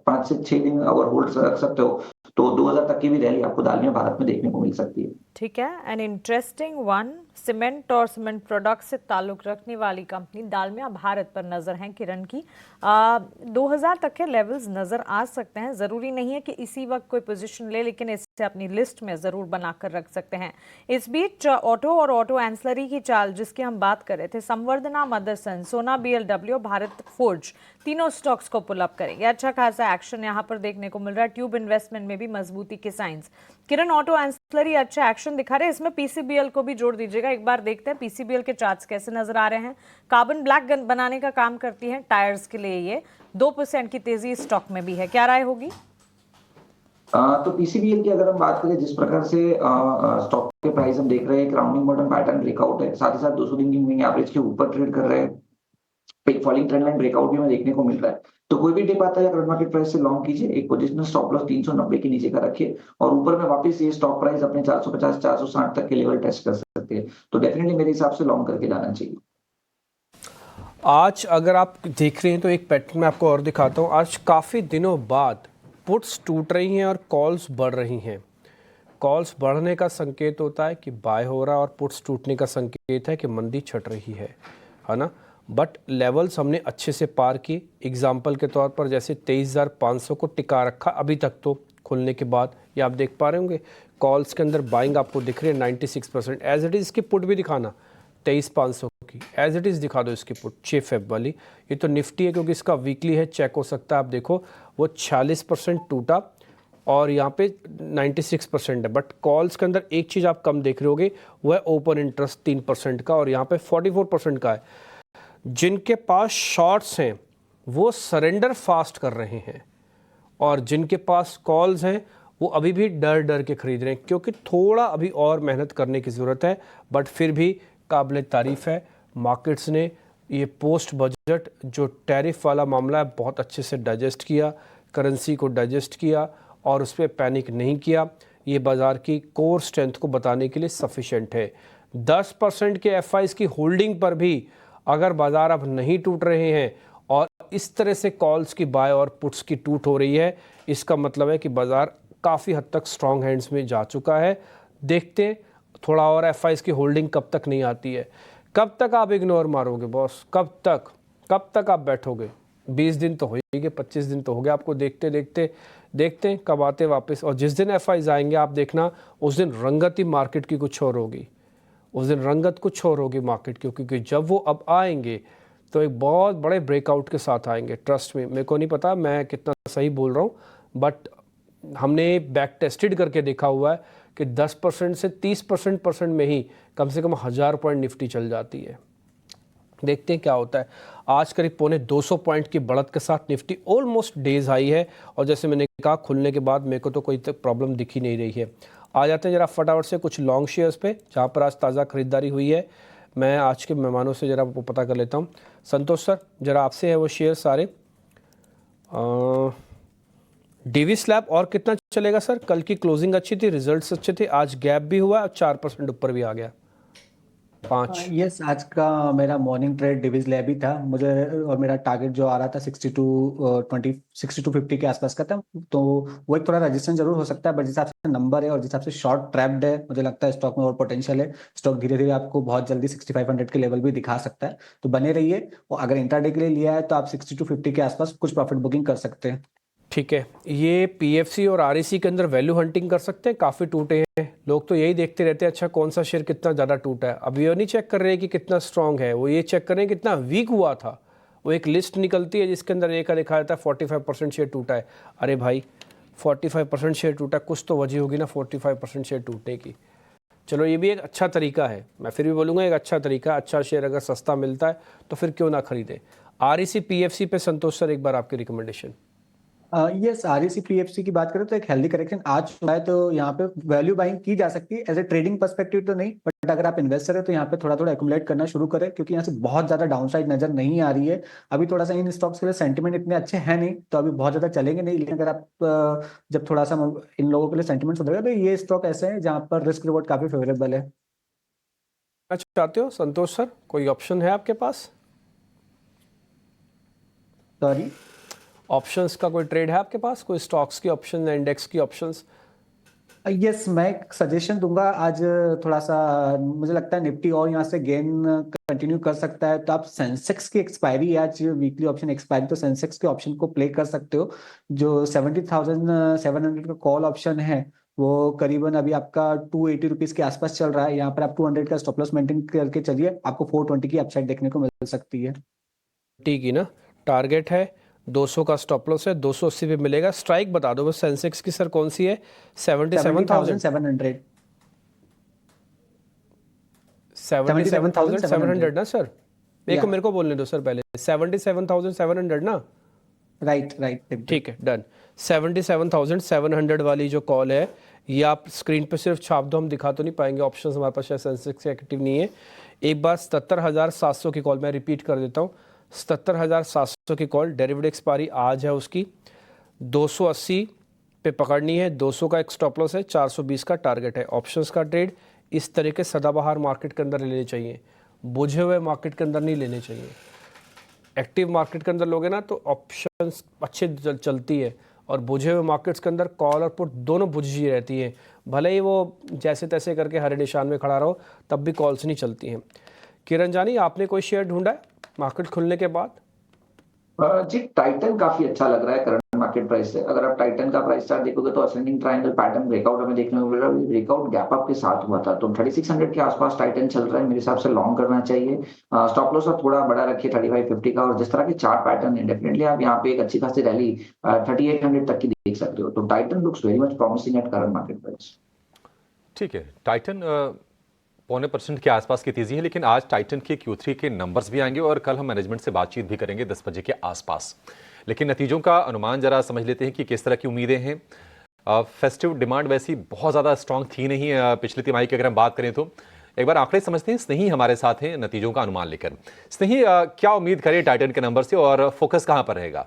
5 से 6 दिन अगर होल्ड रख सकते हो तो 2000 तक की भी रैली आपको दालमिया भारत में देखने को मिल सकती है। ठीक है, एन इंटरेस्टिंग वन, सीमेंट और सीमेंट प्रोडक्ट से ताल्लुक रखने वाली कंपनी दालमिया भारत पर नजर है किरण की। 2000 तक के लेवल्स नजर आ सकते हैं। जरूरी नहीं है कि इसी वक्त कोई पोजीशन ले, लेकिन इसे अपनी लिस्ट में जरूर बनाकर रख सकते हैं। इस बीच ऑटो और ऑटो एंसिलरी की चाल जिसकी हम बात कर रहे थे, संवर्धना मदरसन, सोना बीएलडब्ल्यू, भारत फोर्ज, तीनों स्टॉक्स को पुल अप करेंगे। अच्छा खासा एक्शन यहाँ पर देखने को मिल रहा है। ट्यूब इन्वेस्टमेंट में भी मजबूती के साइंस। किरण, ऑटो एंसिलरी अच्छा एक्शन दिखा रहे हैं, इसमें पीसीबीएल को भी जोड़ दीजिएगा। एक बार देखते हैं पीसीबीएल के चार्ट्स कैसे नजर आ रहे हैं। कार्बन ब्लैक बनाने का काम करती है टायर्स के लिए। ये 2% की तेजी स्टॉक में भी है, क्या राय होगी? तो पीसीबीएल की अगर हम बात करें, जिस प्रकार से स्टॉक के प्राइस हम देख रहे हैं, राउंडिंग बॉटम पैटर्न ब्रेकआउट है, साथ ही साथ 200 दिन की मूविंग एवरेज के ऊपर ट्रेड कर रहे हैं। एक फॉलिंग ट्रेंड लाइन ब्रेकआउट भी हमें देखने को मिल रहा है। तो कोई भी डिप आता है करंट मार्केट प्राइस से लॉन्ग कीजिए। एक पोजिशनल स्टॉप लॉस 390 के नीचे का रखिए, और ऊपर में वापस ये स्टॉक प्राइस अपने 450 460 तक के लेवल टेस्ट कर सकते हैं। तो डेफिनेटली मेरे हिसाब से लॉन्ग करके जाना चाहिए। आज अगर आप देख रहे हैं तो एक पैटर्न मैं आपको और दिखाता हूँ। आज काफ़ी दिनों बाद पुट्स टूट रही हैं और कॉल्स बढ़ रही हैं। कॉल्स बढ़ने का संकेत होता है कि बाय हो रहा है, और पुट्स टूटने का संकेत है कि मंदी छट रही है ना। बट लेवल्स हमने अच्छे से पार किए। एग्जाम्पल के तौर पर जैसे 23,500 को टिका रखा अभी तक, तो खुलने के बाद ये आप देख पा रहे होंगे कॉल्स के अंदर बाइंग आपको दिख रही है 96%। एज इट इज़ इसकी पुट भी दिखाना 23,500 की, एज इट इज़ दिखा दो इसकी पुट 6 फेब वाली। ये तो निफ्टी है क्योंकि इसका वीकली है, चेक हो सकता है। आप देखो वो 46% टूटा और यहाँ पे 96% है। बट कॉल्स के अंदर एक चीज़ आप कम देख रहे होगे, वो है ओपन इंटरेस्ट 3% का, और यहाँ पे 44% का है। जिनके पास शॉर्ट्स हैं वो सरेंडर फास्ट कर रहे हैं, और जिनके पास कॉल्स हैं वो अभी भी डर डर के खरीद रहे हैं, क्योंकि थोड़ा अभी और मेहनत करने की ज़रूरत है। बट फिर भी काबिल तारीफ़ है, मार्केट्स ने ये पोस्ट बजट जो टैरिफ वाला मामला है बहुत अच्छे से डाइजेस्ट किया। करेंसी को डाइजेस्ट किया और उस पर पैनिक नहीं किया, ये बाज़ार की कोर स्ट्रेंथ को बताने के लिए सफिशेंट है। 10% के एफआईज की होल्डिंग पर भी अगर बाज़ार अब नहीं टूट रहे हैं और इस तरह से कॉल्स की बाय और पुट्स की टूट हो रही है, इसका मतलब है कि बाज़ार काफ़ी हद तक स्ट्रॉन्ग हैंड्स में जा चुका है। देखते हैं थोड़ा और एफआईज की होल्डिंग कब तक नहीं आती है। कब तक आप इग्नोर मारोगे बॉस? कब तक आप बैठोगे? 20 दिन तो हो ही गए, 25 दिन तो हो गए आपको देखते हैं कब आते वापस। और जिस दिन एफआईज आएंगे आप देखना, उस दिन रंगत ही मार्केट की कुछ और होगी, उस दिन रंगत कुछ और होगी मार्केट की, क्योंकि जब वो अब आएंगे तो एक बहुत बड़े ब्रेकआउट के साथ आएंगे। ट्रस्ट में, मेरे को नहीं पता मैं कितना सही बोल रहा हूँ, बट हमने बैक टेस्टेड करके देखा हुआ है कि 10% से 30% में ही कम से कम 1000 पॉइंट निफ्टी चल जाती है। देखते हैं क्या होता है। आज करीब 250 पॉइंट की बढ़त के साथ निफ्टी ऑलमोस्ट डेज हाई है, और जैसे मैंने कहा खुलने के बाद मेरे को तो कोई प्रॉब्लम दिख ही नहीं रही है। आ जाते हैं जरा फटाफट से कुछ लॉन्ग शेयर्स पे जहाँ पर आज ताज़ा खरीदारी हुई है। मैं आज के मेहमानों से ज़रा वो पता कर लेता हूँ। संतोष सर, ज़रा आपसे है वो शेयर सारे। डीवीएस लैब और कितना चलेगा सर? कल की क्लोजिंग अच्छी थी, रिजल्ट्स अच्छे थे, आज गैप भी हुआ और 4% ऊपर भी आ गया। 5 यस, आज का मेरा मॉर्निंग ट्रेड डिविज लैब ही था मुझे, और मेरा टारगेट जो आ रहा था 6250 के आसपास का था, तो वो एक थोड़ा रजिस्टेंस जरूर हो सकता है, बट जिस हिसाब से नंबर है और जिस हिसाब से शॉर्ट ट्रैप्ड है, मुझे लगता है स्टॉक में और पोटेंशियल है। स्टॉक धीरे धीरे आपको बहुत जल्दी 6500 के लेवल भी दिखा सकता है, तो बने रहिए। और अगर इंट्राडे के लिए लिया है तो आप 6250 के आसपास कुछ प्रॉफिट बुकिंग कर सकते हैं। ठीक है, ये पीएफसी और आरईसी के अंदर वैल्यू हंटिंग कर सकते हैं। काफ़ी टूटे हैं लोग, तो यही देखते रहते हैं अच्छा कौन सा शेयर कितना ज़्यादा टूटा है। अब ये नहीं चेक कर रहे हैं कि कितना स्ट्रांग है, वो ये चेक कर रहे हैं कितना वीक हुआ था। वो एक लिस्ट निकलती है जिसके अंदर एक का लिखा रहता है 45% शेयर टूटा है। अरे भाई 45% शेयर टूटा, कुछ तो वजह होगी ना 45% शेयर टूटने की। चलो ये भी एक अच्छा तरीका है, मैं फिर भी बोलूँगा एक अच्छा तरीका। अच्छा शेयर अगर सस्ता मिलता है तो फिर क्यों ना खरीदें। आरईसी पीएफसी पे संतोष सर एक बार आपकी रिकमेंडेशन। यस, आरईसी पीएफसी की बात करें तो एक हेल्दी करेक्शन आ चुका है, तो यहाँ पे वैल्यू बाइंग की जा सकती है। एज ए ट्रेडिंग पर्सपेक्टिव तो नहीं, बट अगर आप इन्वेस्टर है तो यहाँ पे थोड़ा थोड़ा एक्युमुलेट करना शुरू करें, क्योंकि यहाँ से बहुत ज्यादा डाउनसाइड नजर नहीं आ रही है अभी। थोड़ा सा इन स्टॉक्स के लिए सेंटिमेंट इतने अच्छे हैं नहीं, तो अभी बहुत ज्यादा चलेंगे नहीं। लेकिन अगर आप जब थोड़ा सा इन लोगों के लिए सेंटिमेंट सुधरेगा, तो ये स्टॉक ऐसे हैं जहाँ पर रिस्क रिवॉर्ड काफी फेवरेबल है। चाहते हो संतोष सर, कोई ऑप्शन है आपके पास? सॉरी, ऑप्शंस का कोई ट्रेड है आपके पास? कोई स्टॉक्स की ऑप्शन, इंडेक्स की ऑप्शंस? यस, मैं एक सजेशन दूंगा। आज थोड़ा सा मुझे लगता है निफ्टी और यहाँ से गेन कंटिन्यू कर सकता है, तो आप सेंसेक्स की एक्सपायरी, आज वीकली ऑप्शन एक्सपायरी, तो सेंसेक्स के ऑप्शन को प्ले कर सकते हो। जो 70,700 का कॉल ऑप्शन है वो करीबन अभी आपका 280 रुपीज के आसपास चल रहा है। यहाँ पर आप 200 का स्टॉप लॉस मेंटेन करके चलिए, आपको 420 की अपसाइड देखने को मिल सकती है। ठीक है ना, टारगेट है 200 का, स्टॉप लॉस है 280 पे मिलेगा। स्ट्राइक बता दो बस सेंसेक्स की सर कौन सी है? 77,700 77,700 ना सर? मेरे को बोलने दो सर पहले। 77,700 ना? राइट। ठीक है, डन। 77,700 वाली जो कॉल है ये आप स्क्रीन पे सिर्फ छाप दो, हम दिखा तो नहीं पाएंगे, ऑप्शंस हमारे पास शायद सेंसेक्स एक्टिव नहीं है। एक बार 77,700 की कॉल मैं रिपीट कर देता हूँ। 77,700 की कॉल, डेरिवेटिव एक्सपायरी आज है उसकी, 280 पे पकड़नी है, 200 का एक स्टॉप लॉस है, 420 का टारगेट है। ऑप्शंस का ट्रेड इस तरीके सदाबहार मार्केट के अंदर लेने चाहिए, बुझे हुए मार्केट के अंदर नहीं लेने चाहिए। एक्टिव मार्केट के अंदर लोगे ना तो ऑप्शंस अच्छे चलती है, और बुझे हुए मार्केट्स के अंदर कॉल और पुट दोनों बुझी रहती हैं। भले ही वो जैसे तैसे करके हरे निशान में खड़ा रहो, तब भी कॉल्स नहीं चलती हैं। किरण जानी, आपने कोई शेयर ढूंढा है मार्केट खुलने के बाद? जी, टाइटन काफी अच्छा लग रहा है करंट मार्केट प्राइस से। अगर आप टाइटन का प्राइस चार्ट देखोगे तो असेंडिंग ट्रायंगल पैटर्न ब्रेकआउट हमें देखने को मिल रहा है। ब्रेकआउट गैप अप के साथ हुआ था, तो 3600 के आसपास टाइटन चल रहा है, मेरे हिसाब से लॉन्ग करना चाहिए। स्टॉप लॉस आप थोड़ा बड़ा रखिए 3550 का, और जिस तरह के चार्ट पैटर्न है डेफिनेटली आप यहाँ पे एक अच्छी खासी रैली 3800 तक की देख सकते हो। तो Titan looks very much promising at current market price. ठीक है, टाइटन 0.25% के आसपास की तेजी है, लेकिन आज टाइटन के Q3 के नंबर्स भी आएंगे और कल हम मैनेजमेंट से बातचीत भी करेंगे 10 बजे के आसपास। लेकिन नतीजों का अनुमान जरा समझ लेते हैं कि किस तरह की उम्मीदें हैं। फेस्टिव डिमांड वैसी बहुत ज़्यादा स्ट्रांग थी नहीं पिछली तिमाही की अगर हम बात करें तो। एक बार आंकड़े समझते हैं, स्नेही हमारे साथ हैं नतीजों का अनुमान लेकर। स्नेही, क्या उम्मीद करें टाइटन के नंबर से और फोकस कहाँ पर रहेगा?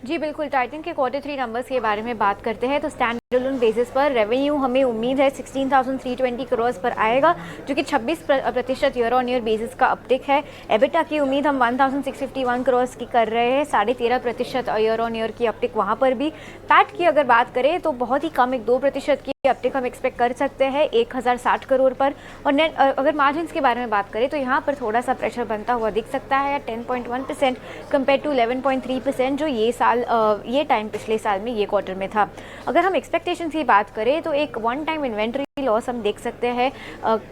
जी बिल्कुल, टाइटन के Q3 नंबर्स के बारे में बात करते हैं तो स्टैंडअलोन बेसिस पर रेवेन्यू हमें उम्मीद है 16,320 करोड़ पर आएगा, जो कि 26% ईयर ऑन ईयर बेसिस का अपटिक है। एबिटा की उम्मीद हम 1,651 करोड़ की कर रहे हैं, 13.5% ईयर ऑन ईयर की अपटिक वहाँ पर भी। पैट की अगर बात करें तो बहुत ही कम, 2% की अपटिक हम एक्सपेक्ट कर सकते हैं 1,060 करोड़ पर। और नेट अगर मार्जिन के बारे में बात करें तो यहाँ पर थोड़ा सा प्रेशर बनता हुआ दिख सकता है, 10.1% कंपेयर टू 11.3% जो ये टाइम पिछले साल में ये क्वार्टर में था। अगर हम एक्सपेक्टेशन की बात करें तो एक वन टाइम इन्वेंट्री लॉस हम देख सकते हैं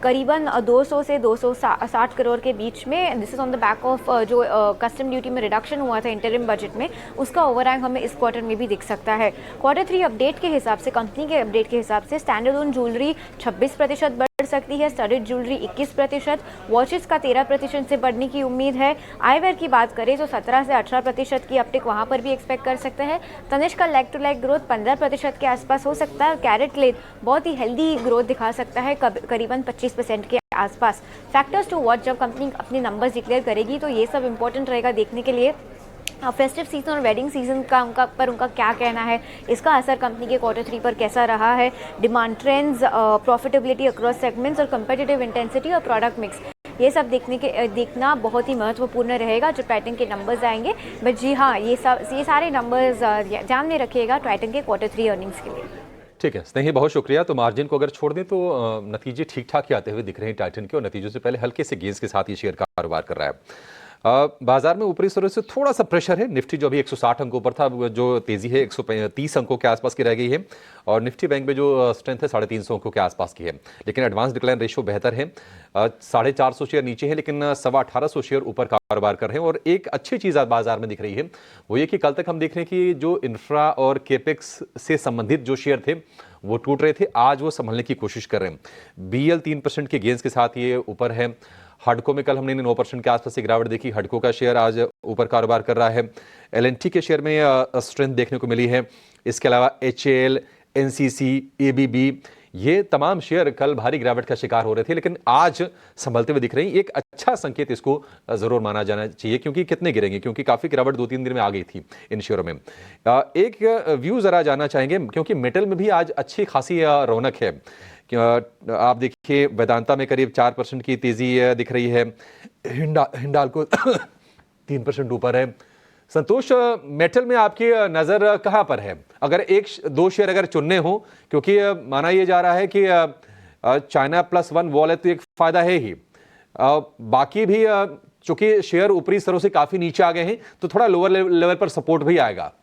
करीबन 200 से 260 करोड़ के बीच में। This is on the back of जो कस्टम ड्यूटी में रिडक्शन हुआ था इंटरिम बजट में, उसका ओवरहैंग हमें इस क्वार्टर में भी दिख सकता है। Q3 अपडेट के हिसाब से, कंपनी के अपडेट के हिसाब से स्टैंडअलोन ज्वेलरी 26% बढ़ सकती है, स्टडेड ज्वेलरी 21%, वॉचेस का 13% से बढ़ने की उम्मीद है। आईवेयर की बात करें तो 17 से 18% की अपटिक वहाँ पर भी एक्सपेक्ट कर सकते हैं। तनिष्क का लेग टू लेग ग्रोथ 15% के आसपास हो सकता है और कैरेटलेट बहुत ही हेल्दी ग्रोथ दिखा सकता है, करीबन 25% के आसपास। फैक्टर्स टू वॉच जब कंपनी अपने नंबर्स डिक्लेयर करेगी तो ये सब इंपॉर्टेंट रहेगा देखने के लिए। फेस्टिव सीजन और वेडिंग सीजन का उनका क्या कहना है, इसका असर कंपनी के Q3 पर कैसा रहा है, demand trends, profitability across segments और कंपेटिटिव इंटेंसिटी और प्रोडक्ट मिक्स, ये सब देखना बहुत ही महत्वपूर्ण रहेगा जब टाइटन के नंबर्स आएंगे। बट जी हाँ, ये सारे नंबर्स ध्यान में रखिएगा टाइटन के Q3 अर्निंग्स के लिए। ठीक है स्नेही, बहुत शुक्रिया। तो मार्जिन को अगर छोड़ दें तो नतीजे ठीक ठाक ही आते हुए दिख रहे हैं टाइटन के, और नतीजों से पहले हल्के से गेंस के साथ ये शेयर कारोबार कर रहा है। बाजार में ऊपरी स्तर से थोड़ा सा प्रेशर है। निफ्टी जो अभी 160 अंकों पर था, जो तेजी है 130 अंकों के आसपास की रह गई है, और निफ्टी बैंक में जो स्ट्रेंथ है 350 अंकों के आसपास की है। लेकिन एडवांस डिक्लाइन रेशियो बेहतर है, 450 शेयर नीचे है लेकिन 1850 शेयर ऊपर कारोबार कर रहे हैं। और एक अच्छी चीज़ आज बाजार में दिख रही है वो ये कि कल तक हम देख रहे हैं कि जो इंफ्रा और केपेक्स से संबंधित जो शेयर थे वो टूट रहे थे, आज वो संभलने की कोशिश कर रहे हैं। BL 3% के गेंस के साथ ये ऊपर है। हडको में कल हमने 9% के आसपास से गिरावट देखी, हडको का शेयर आज ऊपर कारोबार कर रहा है। LNT के शेयर में स्ट्रेंथ देखने को मिली है। इसके अलावा HAL, NCC, ABB, ये तमाम शेयर कल भारी गिरावट का शिकार हो रहे थे लेकिन आज संभलते हुए दिख रहे हैं। एक अच्छा संकेत इसको जरूर माना जाना चाहिए, क्योंकि कितने गिरेंगे, क्योंकि काफी गिरावट 2-3 दिन में आ गई थी इन शेयरों में। एक व्यू जरा जानना चाहेंगे, क्योंकि मेटल में भी आज अच्छी खासी रौनक है। आप देखिए वेदांता में करीब 4% की तेजी दिख रही है, हिंडाल्को 3% ऊपर है। संतोष, मेटल में आपकी नज़र कहाँ पर है? अगर 1-2 शेयर अगर चुनने हो, क्योंकि माना यह जा रहा है कि चाइना +1 वॉल है तो एक फायदा है ही, बाकी भी चूंकि शेयर ऊपरी स्तरों से काफी नीचे आ गए हैं तो थोड़ा लोअर लेवल पर सपोर्ट भी आएगा।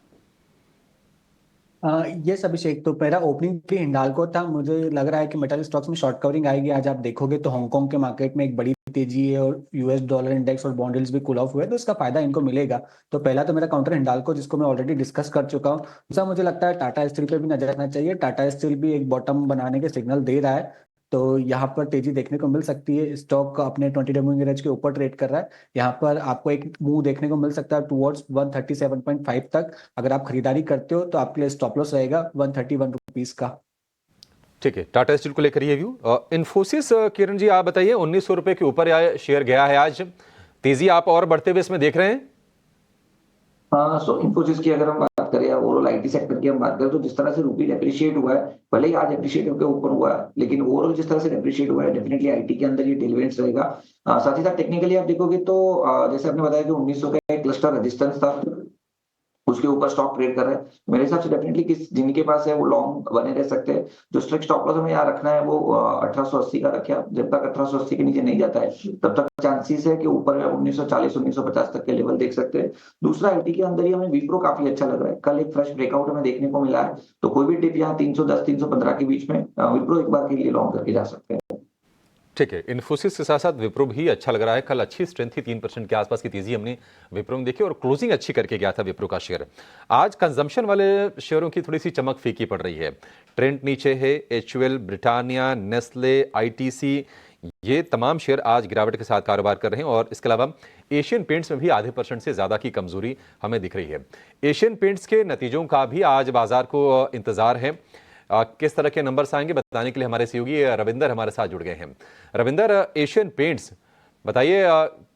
ये अभिषेक, तो मेरा ओपनिंग भी हिंडाल्को था। मुझे लग रहा है कि मेटल स्टॉक्स में शॉर्ट कवरिंग आएगी। आज आप देखोगे तो हांगकांग के मार्केट में एक बड़ी तेजी है और US डॉलर इंडेक्स और बॉन्ड यील्ड्स भी कूल ऑफ हुए, तो इसका फायदा इनको मिलेगा। तो पहला तो मेरा काउंटर हिंडाल्को, जिसको मैं ऑलरेडी डिस्कस कर चुका हूँ। दूसरा मुझे लगता है टाटा स्टील पे भी नजर रखना चाहिए। टाटा स्टील भी एक बॉटम बनाने के सिग्नल दे रहा है, तो यहाँ पर तेजी देखने को मिल सकती है। स्टॉक अपने 20 डेमो एवरेज के ऊपर ट्रेड कर रहा है। यहाँ पर आपको एक मूव देखने को मिल सकता है टुवर्ड्स 137.5 तक। अगर आप खरीदारी करते हो तो आपके लिए स्टॉप लॉस रहेगा 131 रुपीज का। ठीक है, टाटा स्टील को लेकर ये व्यू। इन्फोसिस, किरण जी आप बताइए, 1900 रुपए के ऊपर शेयर गया है आज, तेजी आप और बढ़ते हुए इसमें देख रहे हैं? हाँ, सो इन्फोसिस की अगर हम बात करें या ओवरऑल IT सेक्टर की हम बात करें तो जिस तरह से रूपी डेप्रिशिएट हुआ है, भले ही आज एप्रिशिएट होकर ऊपर हुआ है, लेकिन ओवरऑल जिस तरह से डेप्रिशिएट हुआ है डेफिनेटली IT के अंदर ये टेलविंड्स रहेगा। साथ ही साथ टेक्निकली आप देखोगे तो जैसे आपने बताया कि 1900 का एक क्लस्टर रेजिस्टेंस था, उसके ऊपर स्टॉक ट्रेड कर रहा है। मेरे हिसाब से डेफिनेटली जिनके पास है वो लॉन्ग बने रह सकते हैं। जो स्ट्रिक्ट स्टॉप लॉस हमें यहाँ रखना है वो 1880 का रखे। जब तक 1880 के नीचे नहीं जाता है तब तक चांसेस है कि ऊपर 1940 1950 तक के लेवल देख सकते हैं। दूसरा IT के अंदर ही हमें विप्रो काफी अच्छा लग रहा है। कल एक फ्रेश ब्रेकआउट हमें देखने को मिला है, तो कोई भी टिप यहाँ 310 315 के बीच में विप्रो एक बार के लिए लॉन्ग करके जा सकते हैं। ठीक है, इन्फोसिस के साथ साथ विप्रो भी अच्छा लग रहा है। कल अच्छी स्ट्रेंथ थी, 3% के आसपास की तेजी हमने विप्रो में देखी और क्लोजिंग अच्छी करके गया था विप्रो का शेयर। आज कंजम्पशन वाले शेयरों की थोड़ी सी चमक फीकी पड़ रही है। ट्रेंड नीचे है, HUL, ब्रिटानिया, नेस्ले, ITC, ये तमाम शेयर आज गिरावट के साथ कारोबार कर रहे हैं। और इसके अलावा एशियन पेंट्स में भी आधे % से ज्यादा की कमजोरी हमें दिख रही है। एशियन पेंट्स के नतीजों का भी आज बाजार को इंतजार है। किस तरह के नंबर्स आएंगे बताने के लिए हमारे सहयोगी रविंदर हमारे साथ जुड़ गए हैं। रविंदर, एशियन पेंट्स बताइए,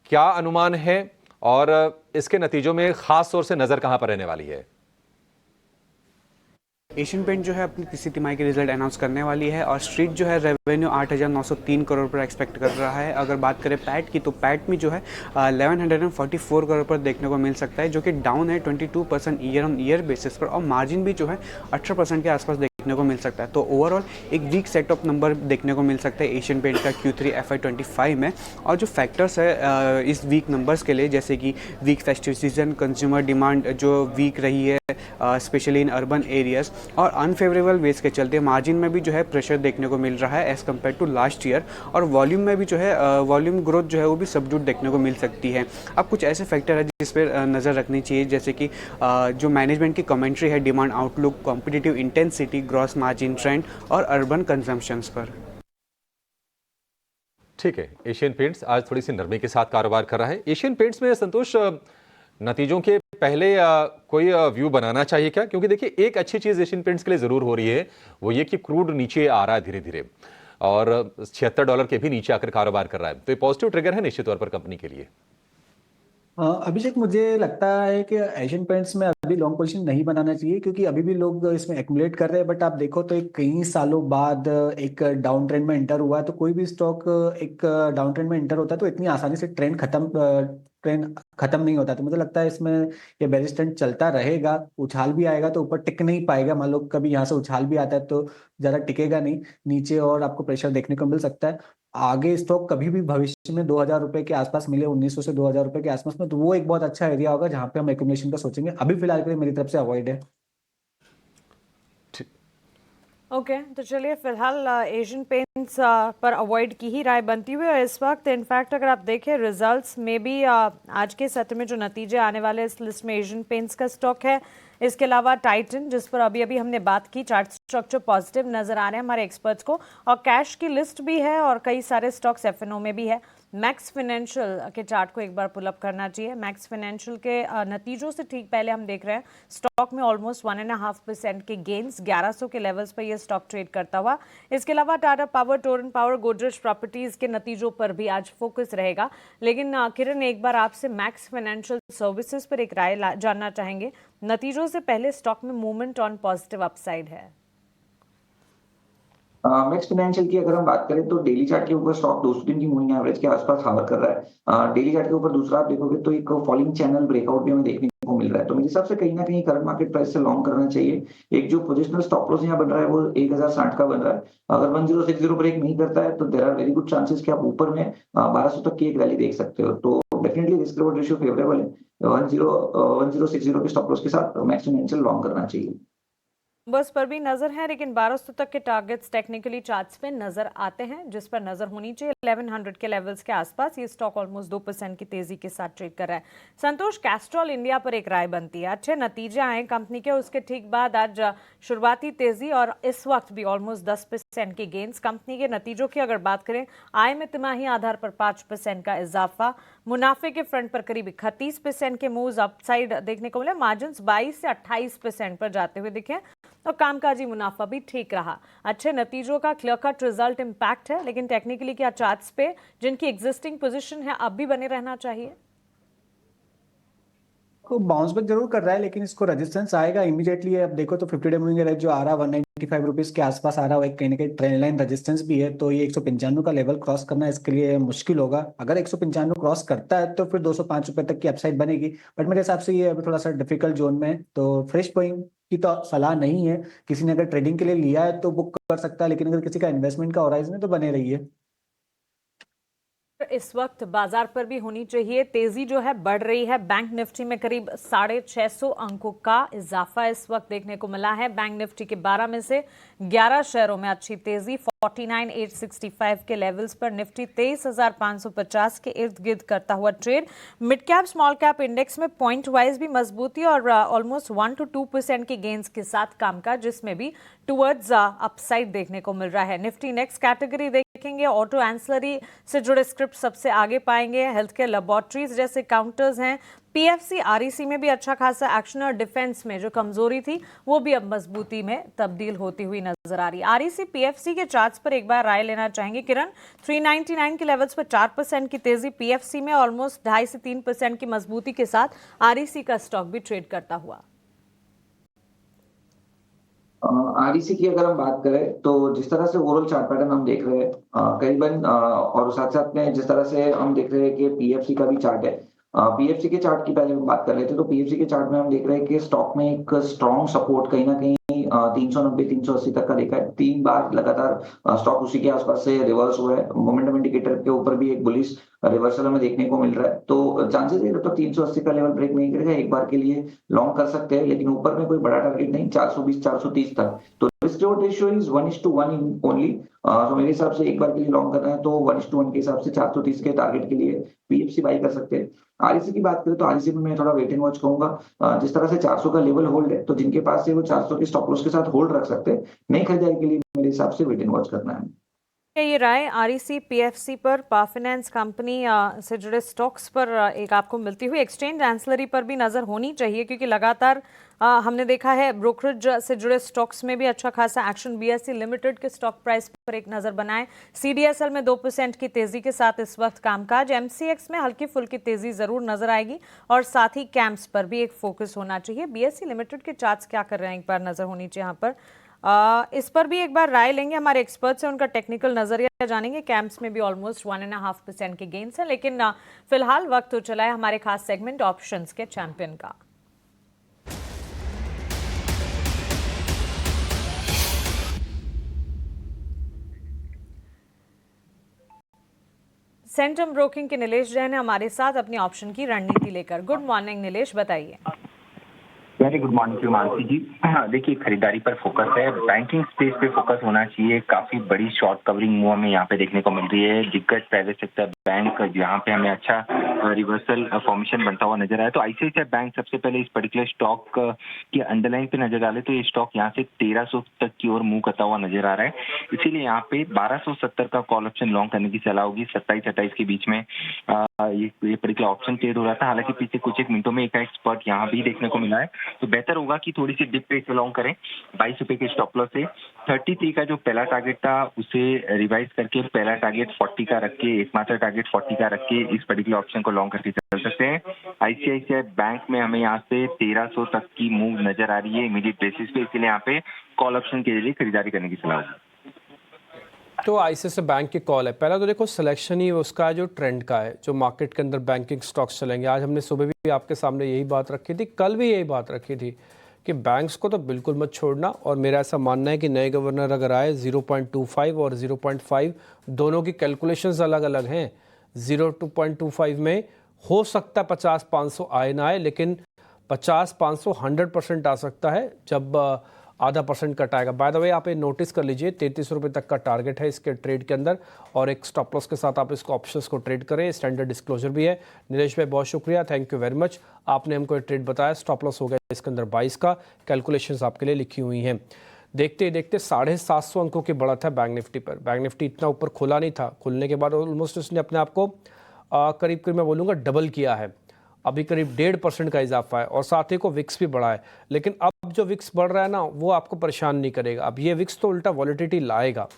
क्या अनुमान है और इसके नतीजों में खास तौर से नजर कहां पर रहने वाली है? एशियन पेंट जो है अपनी तीसरी तिमाही के रिजल्ट अनाउंस करने वाली है और स्ट्रीट जो है रेवेन्यू 8,903 करोड़ पर एक्सपेक्ट कर रहा है। अगर बात करें पैट की तो पैट में जो है 1144 करोड़ पर देखने को मिल सकता है, जो कि डाउन है 22% ईयर ऑन ईयर बेसिस पर, और मार्जिन भी जो है 18% के आसपास देखने को मिल सकता है। तो ओवरऑल एक वीक सेट ऑफ नंबर देखने को मिल सकता है एशियन पेंट का Q3 FY25 में। और जो फैक्टर्स है इस वीक नंबर्स के लिए, जैसे कि weak festive season, consumer demand जो वीक रही है स्पेशली इन अर्बन एरियाज, और अनफेवरेबल वेज के चलते मार्जिन में भी जो है प्रेशर देखने को मिल रहा है as compared to last year, और वॉल्यूम में भी जो है वॉल्यूम ग्रोथ जो है वो भी सबड्यूड देखने को मिल सकती है। अब कुछ ऐसे फैक्टर है जिस पर नज़र रखनी चाहिए, जैसे कि जो मैनेजमेंट की कमेंट्री है demand outlook, competitive intensity, gross margin trend और अर्बन कंजम्पशंस पर। ठीक है, एशियन पेंट्स आज थोड़ी सी नरमी के साथ कारोबार कर रहा है। एशियन पेंट्स में संतोष नतीजों के पहले कोई व्यू बनाना चाहिए क्या? क्योंकि देखिए एक अच्छी चीज एशियन पेंट्स के लिए जरूर हो रही है, वो ये कि क्रूड नीचे आ रहा है धीरे धीरे और $76 के भी नीचे आकर कारोबार कर रहा है, तो ये पॉजिटिव ट्रिगर है निश्चित तौर पर कंपनी के लिए। अभिषेक, मुझे लगता है कि एशियन पेंट्स में अभी लॉन्ग पोजीशन नहीं बनाना चाहिए, क्योंकि अभी भी लोग इसमें एक्यूमुलेट कर रहे हैं। बट आप देखो तो एक कई सालों बाद एक डाउन ट्रेंड में एंटर हुआ है, तो कोई भी स्टॉक एक डाउन ट्रेंड में एंटर होता है तो इतनी आसानी से ट्रेंड खत्म नहीं होता। तो मुझे लगता है इसमें ये बेरिश ट्रेंड चलता रहेगा, उछाल भी आएगा तो ऊपर टिक नहीं पाएगा। मान लो कभी यहाँ से उछाल भी आता है तो ज्यादा टिकेगा नहीं नीचे, और आपको प्रेशर देखने को मिल सकता है। आगे स्टॉक कभी भी भविष्य में 2,000 रुपए के आसपास मिले, 1,900 से 2,000 रुपए के आसपास में, तो वो एक बहुत अच्छा एरिया होगा जहां पे हम एक्यूमुलेशन का सोचेंगे। अभी फिलहाल के लिए मेरी तरफ से अवॉइड है। ओके, तो चलिए फिलहाल एशियन पेंट्स पर अवॉइड की ही राय बनती हुई है इस वक्त। इनफैक्ट अगर आप देखें रिजल्ट्स में भी आज के सत्र में जो नतीजे आने वाले इस लिस्ट में एशियन पेंट्स का स्टॉक है, इसके अलावा टाइटन जिस पर अभी अभी हमने बात की, चार्ट स्ट्रक्चर पॉजिटिव नजर आ रहे हैं हमारे एक्सपर्ट्स को, और कैश की लिस्ट भी है और कई सारे स्टॉक्स एफएनओ में भी है। मैक्स फाइनेंशियल के चार्ट को एक बार पुल अप करना चाहिए। मैक्स फाइनेंशियल के नतीजों से ठीक पहले हम देख रहे हैं स्टॉक में ऑलमोस्ट 1.5% के गेन्स, 1100 के लेवल्स पर यह स्टॉक ट्रेड करता हुआ। इसके अलावा Tata power, Torrent power, Godrej properties के नतीजों पर भी आज फोकस रहेगा। लेकिन किरण, एक बार आपसे मैक्स फाइनेंशियल सर्विसेज पर एक राय जानना चाहेंगे। नतीजों से पहले स्टॉक में मूवमेंट ऑन पॉजिटिव अपसाइड है। मैक्स फाइनेंशियल की अगर हम बात करें तो डेली चार्ट के ऊपर स्टॉक 200 दिन की मूविंग एवरेज के आसपास हावर कर रहा है। डेली चार्ट के ऊपर दूसरा आप देखोगे तो एक फॉलिंग चैनल ब्रेकआउट भी हमें देखने को मिल रहा है। तो मेरे हिसाब से कहीं ना कहीं करंट मार्केट प्राइस से लॉन्ग करना चाहिए। एक जो पोजिशनल स्टॉप लॉस यहाँ बन रहा है वो 1060 का बन रहा है। अगर 1060 ब्रेक नहीं करता है तो there are very good chances कि आप ऊपर में 1200 तक की एक रैली देख सकते हो। तो definitely risk reward ratio favourable है। 1060 के स्टॉप लॉस के साथ मैक्स फाइनेंशियल लॉन्ग करना चाहिए। बस पर भी नजर है, लेकिन 1200 तक के टारगेट्स टेक्निकली चार्ट्स पे नजर आते हैं, जिस पर नजर होनी चाहिए 1100 के लेवल्स के आसपास। ये स्टॉक ऑलमोस्ट 2% की तेजी के साथ ट्रेड कर रहा है। संतोष, कैस्ट्रॉल इंडिया पर एक राय बनती है। अच्छे नतीजे आए कंपनी के, उसके ठीक बाद आज शुरुआती तेजी और इस वक्त भी ऑलमोस्ट 10% की गेंस। कंपनी के नतीजों की अगर बात करें, आय में तिमाही आधार पर 5% का इजाफा, मुनाफे के फ्रंट पर करीब 31% के मूव्स अपसाइड देखने को मिले, मार्जिन 22 से 28% पर जाते हुए दिखे और कामकाजी मुनाफा भी ठीक रहा। अच्छे नतीजों का क्लियर कट रिजल्ट इंपैक्ट है, लेकिन टेक्निकली क्या चार्ट्स पे जिनकी एग्जिस्टिंग पोजीशन है अब भी बने रहना चाहिए? को बाउंस बैक जरूर कर रहा है, लेकिन इसको रेजिस्टेंस आएगा इमीडिएटली। अब देखो तो 50 डे मूविंग एवरेज जो आ रहा है 195 रुपीज के आसपास आ रहा है, कहीं ना कहीं ट्रेंड लाइन रेजिस्टेंस भी है। तो ये 195 का लेवल क्रॉस करना इसके लिए मुश्किल होगा। अगर 195 क्रॉस करता है तो फिर 205 रुपए तक की अपसाइड बनेगी, बट मेरे हिसाब से ये अभी थोड़ा सा डिफिकल्ट जोन में है। तो फ्रेश बाइंग की तो सलाह नहीं है। किसी ने अगर ट्रेडिंग के लिए लिया है तो बुक कर सकता है, लेकिन अगर किसी का इन्वेस्टमेंट का होराइजन है तो बने रहिए। इस वक्त बाजार पर भी होनी चाहिए तेजी, जो है बढ़ रही है। बैंक निफ्टी में करीब 650 अंकों का इजाफा इस वक्त देखने को मिला है। बैंक निफ्टी के 12 में से 11 शेयरों में अच्छी तेजी, 49,865 के लेवल्स पर निफ्टी 23,550 के इर्द गिर्द करता हुआ trade. Mid cap small cap index में पॉइंट वाइज भी मजबूती और ऑलमोस्ट 1 to 2% के गेंस के साथ कामकाज, जिसमें भी टुवर्ड्स अपसाइड देखने को मिल रहा है। निफ्टी नेक्स्ट कैटेगरी देखेंगे, ऑटो एंसलरी से जुड़े स्क्रिप्ट सबसे आगे पाएंगे। हेल्थ केयर लैबोरेटरीज जैसे काउंटर्स हैं। पीएफसी आरईसी में भी अच्छा खासा एक्शन और डिफेंस में जो कमजोरी थी वो भी अब मजबूती में तब्दील होती हुई नजर आ रही है। आरईसी पीएफसी के चार्ट्स पर एक बार राय लेना चाहेंगे किरण। 399 के लेवल्स पर 4% की तेजी, पीएफसी में ऑलमोस्ट 2.5 से 3% की मजबूती के साथ आरईसी का स्टॉक भी ट्रेड करता हुआ। आरईसी की अगर हम बात करें तो जिस तरह से ओवरऑल चार्ट पैटर्न हम देख रहे हैं करीबन और साथ साथ में जिस तरह से हम देख रहे हैं कि पीएफसी का भी चार्ट है, पीएफसी के चार्ट की पहले हम बात कर रहे थे, तो पीएफसी के चार्ट में हम देख रहे हैं कि स्टॉक में एक स्ट्रॉन्ग सपोर्ट कहीं ना कहीं 390 380 तक का देखा है। 3 बार लगातार स्टॉक उसी के आसपास से रिवर्स हुआ है। मोमेंटम इंडिकेटर के ऊपर भी एक बुलिश रिवर्सल हमें देखने को मिल रहा है, तो चांसेस है तो 380 का लेवल ब्रेक नहीं करेगा, एक बार के लिए लॉन्ग कर सकते हैं, लेकिन ऊपर में कोई बड़ा टारगेट नहीं, 420 430 तक। तो risk reward ratio is 1:1 only. तो मेरे हिसाब से एक बार के लिए लॉन्ग करना है तो 1:1 के हिसाब से 430 के टारगेट के लिए पीएफसी बाई कर सकते हैं। आरईसी की बात करें तो आरईसी में मैं थोड़ा वेट एंड वॉच कहूंगा। जिस तरह से 400 का लेवल होल्ड है, तो जिनके पास है वो 400 के स्टॉप लॉस के साथ होल्ड रख सकते हैं। नई खरीदारी के लिए मेरे हिसाब से वेट एंड वॉच करना है। ये राय आरईसी पीएफसी पर, पा फाइनेंस कंपनी से जुड़े स्टॉक्स पर एक आपको मिलती हुई, एक्सचेंज एंसिलरी पर भी नज़र होनी चाहिए, क्योंकि लगातार हमने देखा है ब्रोकरेज से जुड़े स्टॉक्स में भी अच्छा खासा एक्शन। बीएसई लिमिटेड के स्टॉक प्राइस पर एक नज़र बनाएं। सीडीएसएल में 2% की तेज़ी के साथ इस वक्त कामकाज। एमसीएक्स में हल्की फुल्की तेज़ी ज़रूर नज़र आएगी और साथ ही कैंप्स पर भी एक फोकस होना चाहिए। बीएसई लिमिटेड के चार्ट्स क्या कर रहे हैं एक बार नज़र होनी चाहिए यहाँ पर। इस पर भी एक बार राय लेंगे, हमारे एक्सपर्ट से उनका टेक्निकल नजरिया जानेंगे। कैंप्स में भी ऑलमोस्ट 1.5% के गेन्स हैं, लेकिन फिलहाल वक्त हो चला है हमारे खास सेगमेंट ऑप्शंस के चैंपियन का। सेंटम ब्रोकिंग के नीलेश जैन हमारे साथ अपनी ऑप्शन की रणनीति लेकर। गुड मॉर्निंग नीलेश, बताइए। वेरी गुड मॉर्निंग मानसी जी। देखिए, खरीदारी पर फोकस है, बैंकिंग स्पेस पे फोकस होना चाहिए। काफी बड़ी शॉर्ट कवरिंग मूव हमें यहाँ पे देखने को मिल रही है। दिग्गज प्राइवेट सेक्टर बैंक जहाँ पे हमें अच्छा रिवर्सल फॉर्मेशन बनता हुआ नजर आया, तो आईसीआईसीआई बैंक सबसे पहले इस पर्टिकुलर स्टॉक की अंडरलाइन पे नजर डाले तो ये स्टॉक यहाँ से 1300 तक की ओर मूव करता हुआ नजर आ रहा है। इसीलिए यहाँ पे 1270 का कॉल ऑप्शन लॉन्ग करने की सलाह होगी। 27-28 के बीच में ये पर्टिकुलर ऑप्शन ट्रेड हो रहा था। हालांकि पिछले कुछ एक मिनटों में एक एक्सपर्ट यहाँ भी देखने को मिला है, तो बेहतर होगा कि थोड़ी सी डिप पे लॉन्ग करें। 22 रुपए के स्टॉप लॉस से 33 का जो पहला टारगेट था उसे रिवाइज करके पहला टारगेट 40 का रख के, एकमात्र टारगेट 40 का रख के इस पर्टिकुलर ऑप्शन को लॉन्ग करके चल सकते हैं। आईसीआईसीआई बैंक में हमें यहाँ से 1300 तक की मूव नजर आ रही है इमीडिएट बेसिस पे, इसलिए यहाँ पे कॉल ऑप्शन के जरिए खरीदारी करने की सलाह होगी। तो आईसीआईसीआई बैंक की कॉल है। पहला तो देखो सिलेक्शन ही उसका जो ट्रेंड का है, जो मार्केट के अंदर बैंकिंग स्टॉक्स चलेंगे। आज हमने सुबह भी आपके सामने यही बात रखी थी, कल भी यही बात रखी थी कि बैंक्स को तो बिल्कुल मत छोड़ना। और मेरा ऐसा मानना है कि नए गवर्नर अगर आए 0.25 और 0.5 दोनों की कैलकुलेशंस अलग अलग हैं। 0.25 में हो सकता है 50-500 आए ना आए, लेकिन 50-500 100% आ सकता है जब आधा % कट आएगा। बाय द वे आप ये नोटिस कर लीजिए, 33 रुपये तक का टारगेट है इसके ट्रेड के अंदर, और एक स्टॉप लॉस के साथ आप इसको ऑप्शंस को ट्रेड करें। स्टैंडर्ड डिस्क्लोजर भी है। नीलेश भाई बहुत शुक्रिया, थैंक यू वेरी मच, आपने हमको ये ट्रेड बताया। स्टॉप लॉस हो गया इसके अंदर 22 का, कैलकुलेशंस आपके लिए लिखी हुई हैं। देखते ही देखते 750 अंकों की बढ़त है बैंक निफ्टी पर। बैंक निफ्टी इतना ऊपर खुला नहीं था, खुलने के बाद ऑलमोस्ट उसने अपने आप को करीब मैं बोलूँगा डबल किया है। अभी करीब 1.5% का इजाफा है, और साथ ही को विक्स भी बढ़ा है। लेकिन अब जो विक्स बढ़ रहा है ना, वो आपको परेशान नहीं करेगा। अब ये विक्स तो उल्टा वॉलिटिलिटी लाएगा,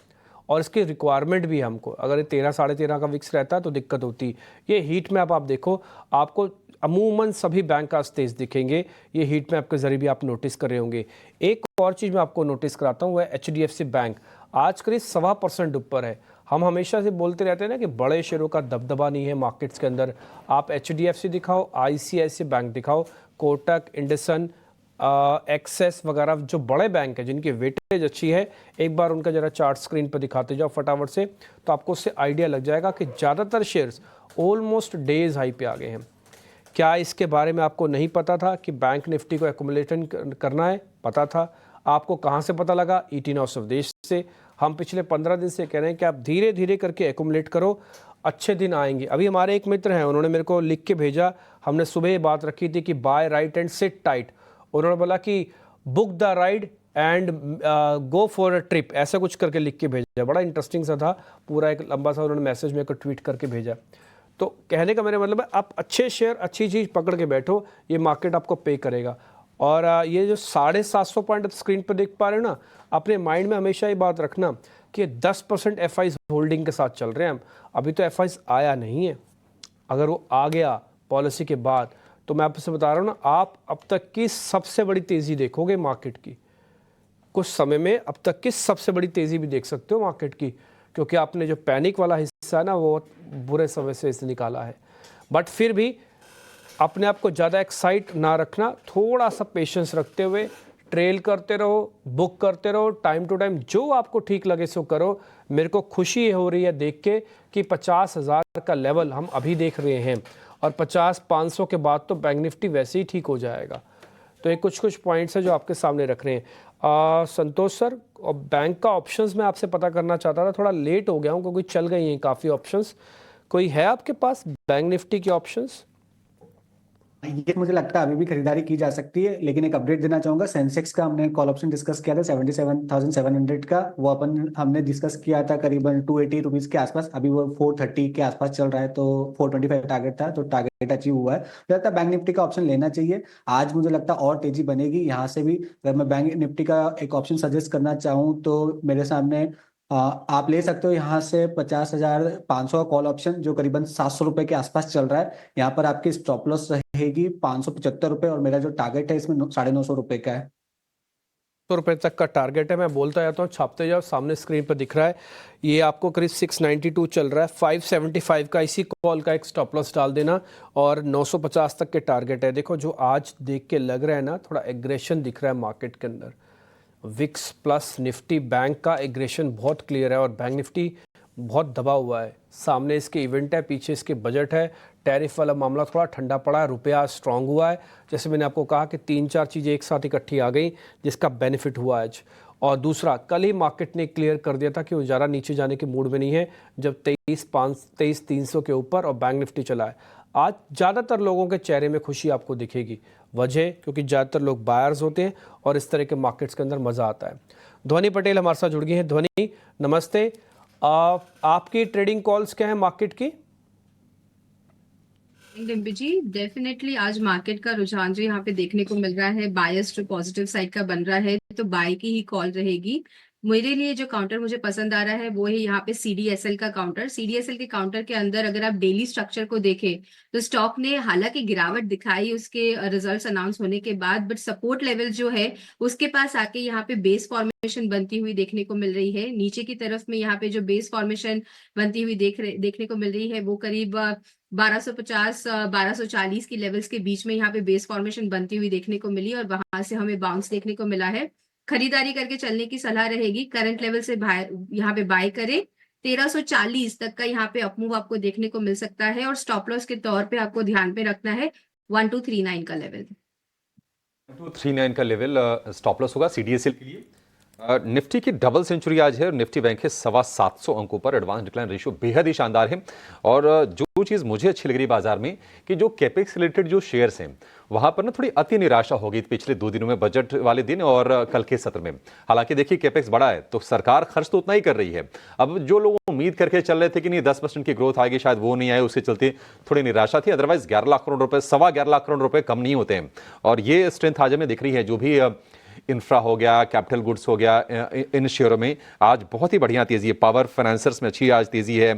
और इसकी रिक्वायरमेंट भी हमको, अगर ये 13-13.5 का विक्स रहता है तो दिक्कत होती। ये हीट में अब आप देखो, आपको अमूमन सभी बैंक का तेज दिखेंगे। ये हीट मैप के जरिए भी आप नोटिस कर रहे होंगे। एक और चीज़ मैं आपको नोटिस कराता हूँ, वह HDFC बैंक आज करीब 1.25% ऊपर है। हम हमेशा से बोलते रहते हैं ना कि बड़े शेयरों का दबदबा नहीं है मार्केट्स के अंदर। आप HDFC दिखाओ, ICICI बैंक दिखाओ, कोटक, इंडसन, एक्सेस वगैरह जो बड़े बैंक हैं जिनकी वेटेज अच्छी है, एक बार उनका जरा चार्ट स्क्रीन पर दिखाते जाओ फटाफट से, तो आपको उससे आइडिया लग जाएगा कि ज़्यादातर शेयर्स ऑलमोस्ट डेज हाई पे आ गए हैं। क्या इसके बारे में आपको नहीं पता था कि बैंक निफ्टी को एक्युमुलेशन करना है? पता था। आपको कहाँ से पता लगा? ET Now स्वदेश से। हम पिछले 15 दिन से कह रहे हैं कि आप धीरे धीरे करके एक्युमुलेट करो, अच्छे दिन आएंगे। अभी हमारे एक मित्र हैं, उन्होंने मेरे को लिख के भेजा, हमने सुबह ये बात रखी थी कि buy right and sit tight. उन्होंने बोला कि book the ride and go for a trip, ऐसा कुछ करके लिख के भेजा। बड़ा इंटरेस्टिंग सा था, पूरा एक लंबा सा उन्होंने मैसेज मेरे को ट्वीट करके भेजा। तो कहने का मेरा मतलब है, आप अच्छे शेयर, अच्छी चीज़ पकड़ के बैठो, ये मार्केट आपको पे करेगा। और ये जो 750 पॉइंट स्क्रीन पर देख पा रहे हो ना, अपने माइंड में हमेशा ये बात रखना कि 10% FIs होल्डिंग के साथ चल रहे हैं हम। अभी तो FIs आया नहीं है, अगर वो आ गया पॉलिसी के बाद तो मैं आपसे बता रहा हूँ ना, आप अब तक की सबसे बड़ी तेज़ी देखोगे मार्केट की। कुछ समय में अब तक की सबसे बड़ी तेज़ी भी देख सकते हो मार्केट की, क्योंकि आपने जो पैनिक वाला हिस्सा है ना वो बुरे समय से इसे निकाला है। बट फिर भी अपने आप को ज़्यादा एक्साइट ना रखना, थोड़ा सा पेशेंस रखते हुए ट्रेल करते रहो, बुक करते रहो, टाइम टू टाइम जो आपको ठीक लगे सो करो। मेरे को खुशी हो रही है देख के कि 50,000 का लेवल हम अभी देख रहे हैं और 50-500 के बाद तो बैंक निफ्टी वैसे ही ठीक हो जाएगा। तो ये कुछ पॉइंट्स है जो आपके सामने रख रहे हैं। संतोष सर, और बैंक का ऑप्शंस मैं आपसे पता करना चाहता था, थोड़ा लेट हो गया हूँ क्योंकि चल गई हैं काफ़ी ऑप्शंस। कोई है आपके पास बैंक निफ्टी के ऑप्शंस? ये मुझे लगता है अभी भी खरीदारी की जा सकती है, लेकिन एक अपडेट देना चाहूंगा। सेंसेक्स का हमने कॉल ऑप्शन डिस्कस किया था 77,700 का, वो हमने डिस्कस किया था करीबन 280 रुपीज के आसपास। अभी वो 430 के आसपास चल रहा है, तो 425 टारगेट था, तो टारगेट अचीव हुआ है। मुझे लगता है बैंक निफ्टी का ऑप्शन लेना चाहिए। आज मुझे लगता है और तेजी बनेगी यहाँ से भी। अगर मैं बैंक निफ्टी का एक ऑप्शन सजेस्ट करना चाहूँ तो मेरे सामने आप ले सकते हो यहाँ से 50,500 का कॉल ऑप्शन, जो करीबन 700 रुपए के आसपास चल रहा है। यहाँ पर आपकी स्टॉप लॉस रहेगी 575 रुपए, और मेरा जो टारगेट है इसमें 950 रुपए का है। 100 रुपये तक का टारगेट है। मैं बोलता जाता हूँ, छापते जाओ, सामने स्क्रीन पर दिख रहा है। ये आपको करीब 692 चल रहा है, 575 का इसी कॉल का एक स्टॉप लॉस डाल देना और 950 तक के टारगेट है। देखो जो आज देख के लग रहा है ना, थोड़ा एग्रेशन दिख रहा है मार्केट के अंदर। विक्स प्लस निफ्टी बैंक का एग्रेशन बहुत क्लियर है और बैंक निफ्टी बहुत दबा हुआ है। सामने इसके इवेंट है, पीछे इसके बजट है, टैरिफ वाला मामला थोड़ा ठंडा पड़ा है, रुपया स्ट्रांग हुआ है। जैसे मैंने आपको कहा कि 3-4 चीज़ें एक साथ इकट्ठी आ गई जिसका बेनिफिट हुआ आज। और दूसरा, कल ही मार्केट ने क्लियर कर दिया था कि वो ज़्यादा नीचे जाने के मूड में नहीं है, जब 23,300 के ऊपर और बैंक निफ्टी चला है। आज ज़्यादातर लोगों के चेहरे में खुशी आपको दिखेगी। वजह क्योंकि ज़्यादातर लोग बायर्स होते हैं और इस तरह के मार्केट्स के अंदर मज़ा आता है। ध्वनि पटेल हमारे साथ जुड़ गई हैं। ध्वनि नमस्ते, आपकी ट्रेडिंग कॉल्स क्या है मार्केट की? डिम्पी जी, डेफिनेटली आज मार्केट का रुझान जो यहाँ पे देखने को मिल रहा है बायस जो पॉजिटिव साइड का बन रहा है, तो बाय की ही कॉल रहेगी। मेरे लिए जो काउंटर मुझे पसंद आ रहा है वो है यहाँ पे CDSL का काउंटर। CDSL के काउंटर के अंदर अगर आप डेली स्ट्रक्चर को देखें तो स्टॉक ने हालांकि गिरावट दिखाई उसके रिजल्ट्स अनाउंस होने के बाद, बट सपोर्ट लेवल जो है उसके पास आके यहाँ पे बेस फॉर्मेशन बनती हुई देखने को मिल रही है। नीचे की तरफ में यहाँ पे जो बेस फॉर्मेशन बनती हुई देखने को मिल रही है वो करीब 1250 1240 की लेवल्स के बीच में यहाँ पे बेस फॉर्मेशन बनती हुई देखने को मिली और वहां से हमें बाउंस देखने को मिला है। खरीदारी करके चलने की सलाह रहेगी। करंट लेवल से यहाँ पे बाय करें। 1340 तक का यहाँ पे अपमूव आपको देखने को मिल सकता है और स्टॉप लॉस के तौर पे आपको ध्यान पे रखना है 1239 का लेवल। 1239 का लेवल स्टॉप लॉस होगा CDSL के लिए। निफ्टी की डबल सेंचुरी आज है और निफ्टी बैंक है 725 अंकों पर। एडवांस डिक्लाइन रेशियो बेहद ही शानदार है। और जो चीज़ मुझे अच्छी लग रही है बाजार में कि जो कैपेक्स रिलेटेड जो शेयर्स हैं वहां पर ना थोड़ी अति निराशा हो गई पिछले 2 दिनों में, बजट वाले दिन और कल के सत्र में। हालांकि देखिए कैपेक्स बढ़ा है तो सरकार खर्च तो उतना ही कर रही है। अब जो लोग उम्मीद करके चल रहे थे कि नहीं 10% की ग्रोथ आएगी, शायद वो नहीं आए, उसके चलते थोड़ी निराशा थी। अदरवाइज 11 लाख करोड़ रुपए, 11.25 लाख करोड़ रुपए कम नहीं होते हैं। और ये स्ट्रेंथ आज हमें दिख रही है। जो भी इंफ्रा हो गया, कैपिटल गुड्स हो गया, इन शेयरों में आज बहुत ही बढ़िया तेजी है। पावर फाइनेंसर्स में अच्छी आज तेजी है।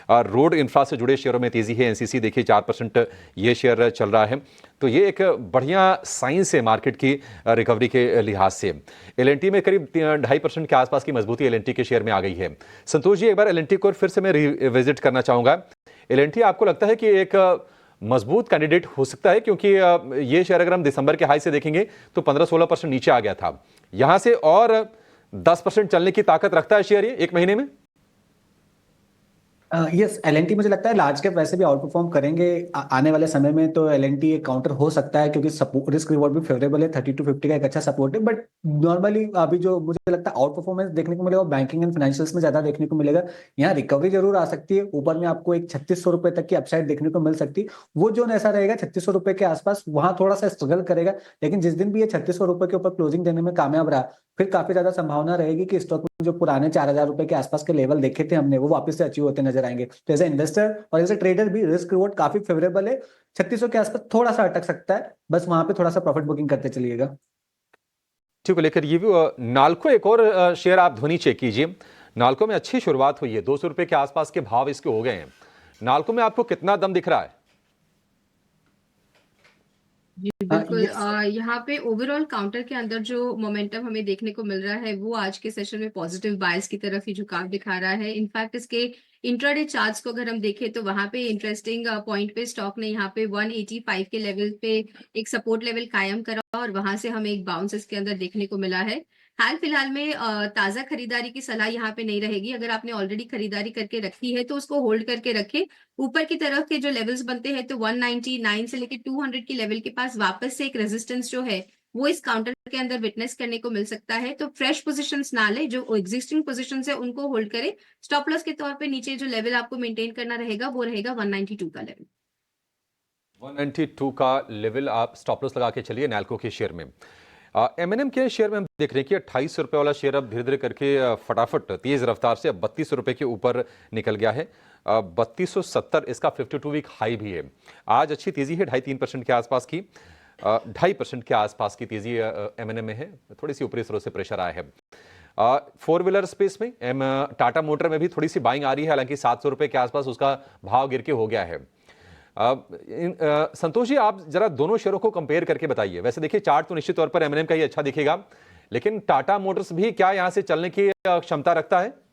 रोड इंफ्रा से जुड़े शेयरों में तेजी है। NCC देखिए 4% ये शेयर चल रहा है। तो ये एक बढ़िया साइंस है मार्केट की रिकवरी के लिहाज से। L&T में करीब 2.5% के आसपास की मजबूती L&T के शेयर में आ गई है। संतोष जी, एक बार L&T को फिर से मैं रिविजिट करना चाहूंगा। L&T आपको लगता है कि एक मजबूत कैंडिडेट हो सकता है? क्योंकि ये शेयर अगर हम दिसंबर के हाई से देखेंगे तो 15-16% नीचे आ गया था। यहां से और 10% चलने की ताकत रखता है शेयर ये 1 महीने में? यस, L&T मुझे लगता है लार्ज कैप वैसे भी आउट परफॉर्म करेंगे आने वाले समय में, तो L&T एक काउंटर हो सकता है क्योंकि रिस्क रिवॉर्ड भी फेवरेबल है। 30 to 50 का एक अच्छा सपोर्ट है। बट नॉर्मली अभी जो मुझे लगता है आउट परफॉर्मेंस देखने को मिलेगा वो बैंकिंग एंड फाइनेंशियल्स में ज्यादा देखने को मिलेगा। यहाँ रिकवरी जरूर आ सकती है। ऊपर में आपको एक 3600 रुपए तक की अपसाइड देखने को मिल सकती है। वो जोन ऐसा रहेगा 3600 रुपए के आसपास, वहां थोड़ा सा स्ट्रगल करेगा। लेकिन जिस दिन भी ये 3600 रुपए के ऊपर क्लोजिंग देने में कामयाब रहा, फिर काफी ज्यादा संभावना रहेगी कि स्टॉक में जो पुराने 4000 रुपए के आसपास के लेवल देखे थे हमने, वो वापस से अचीव होते नजर आएंगे। तो एज ए इन्वेस्टर और एज ए ट्रेडर भी रिस्क रिवॉर्ड काफी फेवरेबल है। 3600 के आसपास थोड़ा सा अटक सकता है, बस वहां पे थोड़ा सा प्रॉफिट बुकिंग करते चलिएगा। ठीक है, लेकर ये भी नाल्को एक और शेयर आप ध्वनि चेक कीजिए। नाल्को में अच्छी शुरुआत हुई है, 200 रुपए के आसपास के भाव इसके हो गए हैं। नाल्को में आपको कितना दम दिख रहा है? जी बिल्कुल यस। यहाँ पे ओवरऑल काउंटर के अंदर जो मोमेंटम हमें देखने को मिल रहा है वो आज के सेशन में पॉजिटिव बायस की तरफ ही झुकाव दिखा रहा है। इनफैक्ट इसके इंट्राडे चार्ट्स को अगर हम देखें तो वहां पे इंटरेस्टिंग पॉइंट पे स्टॉक ने यहाँ पे 185 के लेवल पे एक सपोर्ट लेवल कायम करा और वहां से हमें एक बाउंस इसके अंदर देखने को मिला है। हाल फिलहाल में ताजा खरीदारी की सलाह यहाँ पे नहीं रहेगी। अगर आपने ऑलरेडी खरीदारी करके रखी है तो उसको होल्ड करके रखे। ऊपर की तरफ के जो लेवल्स बनते हैं तो 199 से लेके 200 की लेवल के पास वापस से एक रेजिस्टेंस जो है वो इस काउंटर के अंदर विटनेस करने को मिल सकता है। तो फ्रेश पोजीशंस ना ले, जो एग्जिस्टिंग पोजीशंस है उनको होल्ड करे। स्टॉप लॉस के तौर पे नीचे जो लेवल आपको मेंटेन करना रहेगा वो रहेगा 192 का लेवल। 192 का लेवल आप स्टॉप लॉस लगा के चलिए नैल्को के शेयर में। M&M के शेयर में हम देख रहे हैं कि 28 रुपए वाला शेयर अब धीरे धीरे करके फटाफट तेज रफ्तार से अब 32 रुपए के ऊपर निकल गया है। 3270 इसका 52 वीक हाई भी है। आज अच्छी तेजी है 2.5-3% के आसपास की, 2.5% के आसपास की तेजी M&M में है। थोड़ी सी ऊपरी स्रोत से प्रेशर आया है। फोर व्हीलर स्पेस में टाटा मोटर में भी थोड़ी सी बाइंग आ रही है, हालांकि 700 रुपए के आसपास उसका भाव गिर के हो गया है। संतोष जी, आप जरा दोनों शेयरों को कंपेयर करके बताइए। वैसे देखिए चार्ट तो निश्चित तौर पर M&M का ही अच्छा दिखेगा, लेकिन टाटा मोटर्स भी क्या यहां से चलने की क्षमता रखता है?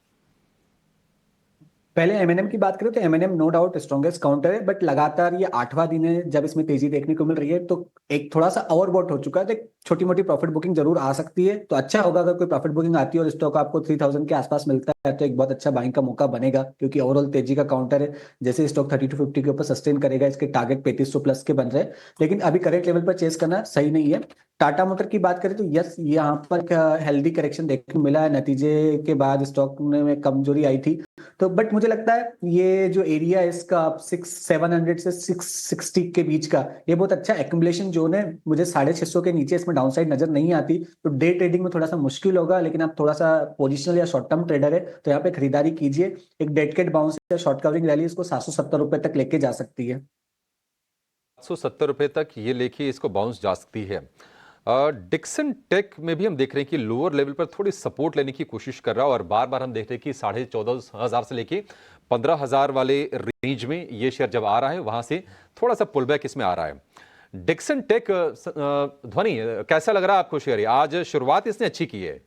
पहले M&M की बात करें तो M&M no doubt strongest counter है, बट लगातार ये 8वां दिन है जब इसमें तेजी देखने को मिल रही है, तो एक थोड़ा सा ओवरबॉट हो चुका है। तो एक छोटी मोटी प्रॉफिट बुकिंग जरूर आ सकती है, तो अच्छा होगा अगर कोई प्रॉफिट बुकिंग आती है और स्टॉक आपको 3000 के आसपास मिलता है तो एक बहुत अच्छा बाइंग का मौका बनेगा, क्योंकि ओवरऑल तेजी का काउंटर है। जैसे स्टॉक 3250 के ऊपर सस्टेन करेगा, इसके टारगेट 3500 प्लस के बन रहे हैं, लेकिन अभी करेक्ट लेवल पर चेस करना सही नहीं है। टाटा मोटर की बात करें तो यस, यहाँ पर हेल्दी करेक्शन देखने को मिला है, नतीजे के बाद स्टॉक में कमजोरी आई थी। तो बट मुझे लगता है ये जो एरिया है इसका 700 से 660 के बीच का, ये बहुत अच्छा एक्यूमुलेशन जोन है। मुझे 650 के नीचे इसमें डाउनसाइड नजर नहीं आती, तो डे ट्रेडिंग में थोड़ा सा मुश्किल होगा। लेकिन आप थोड़ा सा पोजिशनल या शॉर्ट टर्म ट्रेडर है तो यहाँ पे खरीदारी कीजिए। एक डेड कैट बाउंस या शॉर्ट कवरिंग रैली इसको 770 रुपए तक लेके जा सकती है। 770 रुपए तक ये लेके इसको बाउंस जा सकती है। डिक्सन टेक में भी हम देख रहे हैं कि लोअर लेवल पर थोड़ी सपोर्ट लेने की कोशिश कर रहा है, और बार बार हम देख रहे हैं कि 14,500 से लेके 15,000 वाले रेंज में ये शेयर जब आ रहा है, वहां से थोड़ा सा पुल बैक इसमें आ रहा है। डिक्सन टेक, ध्वनि कैसा लग रहा है आपको शेयर? आज शुरुआत इसने अच्छी की है।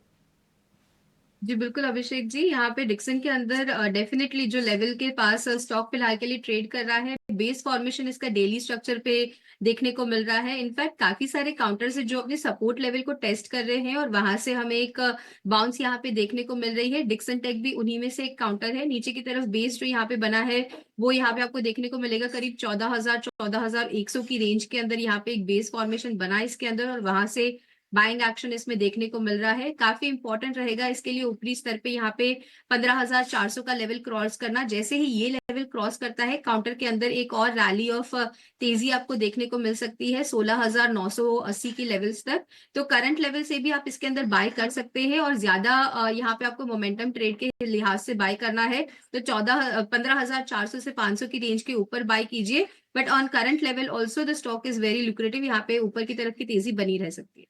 जी बिल्कुल अभिषेक जी, यहाँ पे डिक्सन के अंदर डेफिनेटली जो लेवल के पास स्टॉक फिलहाल के लिए ट्रेड कर रहा है, बेस फॉर्मेशन इसका डेली स्ट्रक्चर पे देखने को मिल रहा है। इनफैक्ट काफी सारे काउंटर्स है जो अपने सपोर्ट लेवल को टेस्ट कर रहे हैं और वहां से हमें एक बाउंस यहाँ पे देखने को मिल रही है। डिक्सन टेक भी उन्हीं में से एक काउंटर है। नीचे की तरफ बेस जो यहाँ पे बना है वो यहाँ पे आपको देखने को मिलेगा करीब 14,100 की रेंज के अंदर यहाँ पे एक बेस फॉर्मेशन बना है इसके अंदर, और वहां से बाइंग एक्शन इसमें देखने को मिल रहा है। काफी इंपॉर्टेंट रहेगा इसके लिए ऊपरी स्तर पे यहाँ पे 15,400 का लेवल क्रॉस करना। जैसे ही ये लेवल क्रॉस करता है, काउंटर के अंदर एक और रैली ऑफ तेजी आपको देखने को मिल सकती है 16,980 की लेवल्स तक। तो करंट लेवल से भी आप इसके अंदर बाय कर सकते हैं, और ज्यादा यहाँ पे आपको मोमेंटम ट्रेड के लिहाज से बाय करना है तो 15,400 से 500 की रेंज के ऊपर बाय कीजिए। But on current level also the stock is very lucrative, यहाँ पे ऊपर की तरफ की तेजी बनी रह सकती है।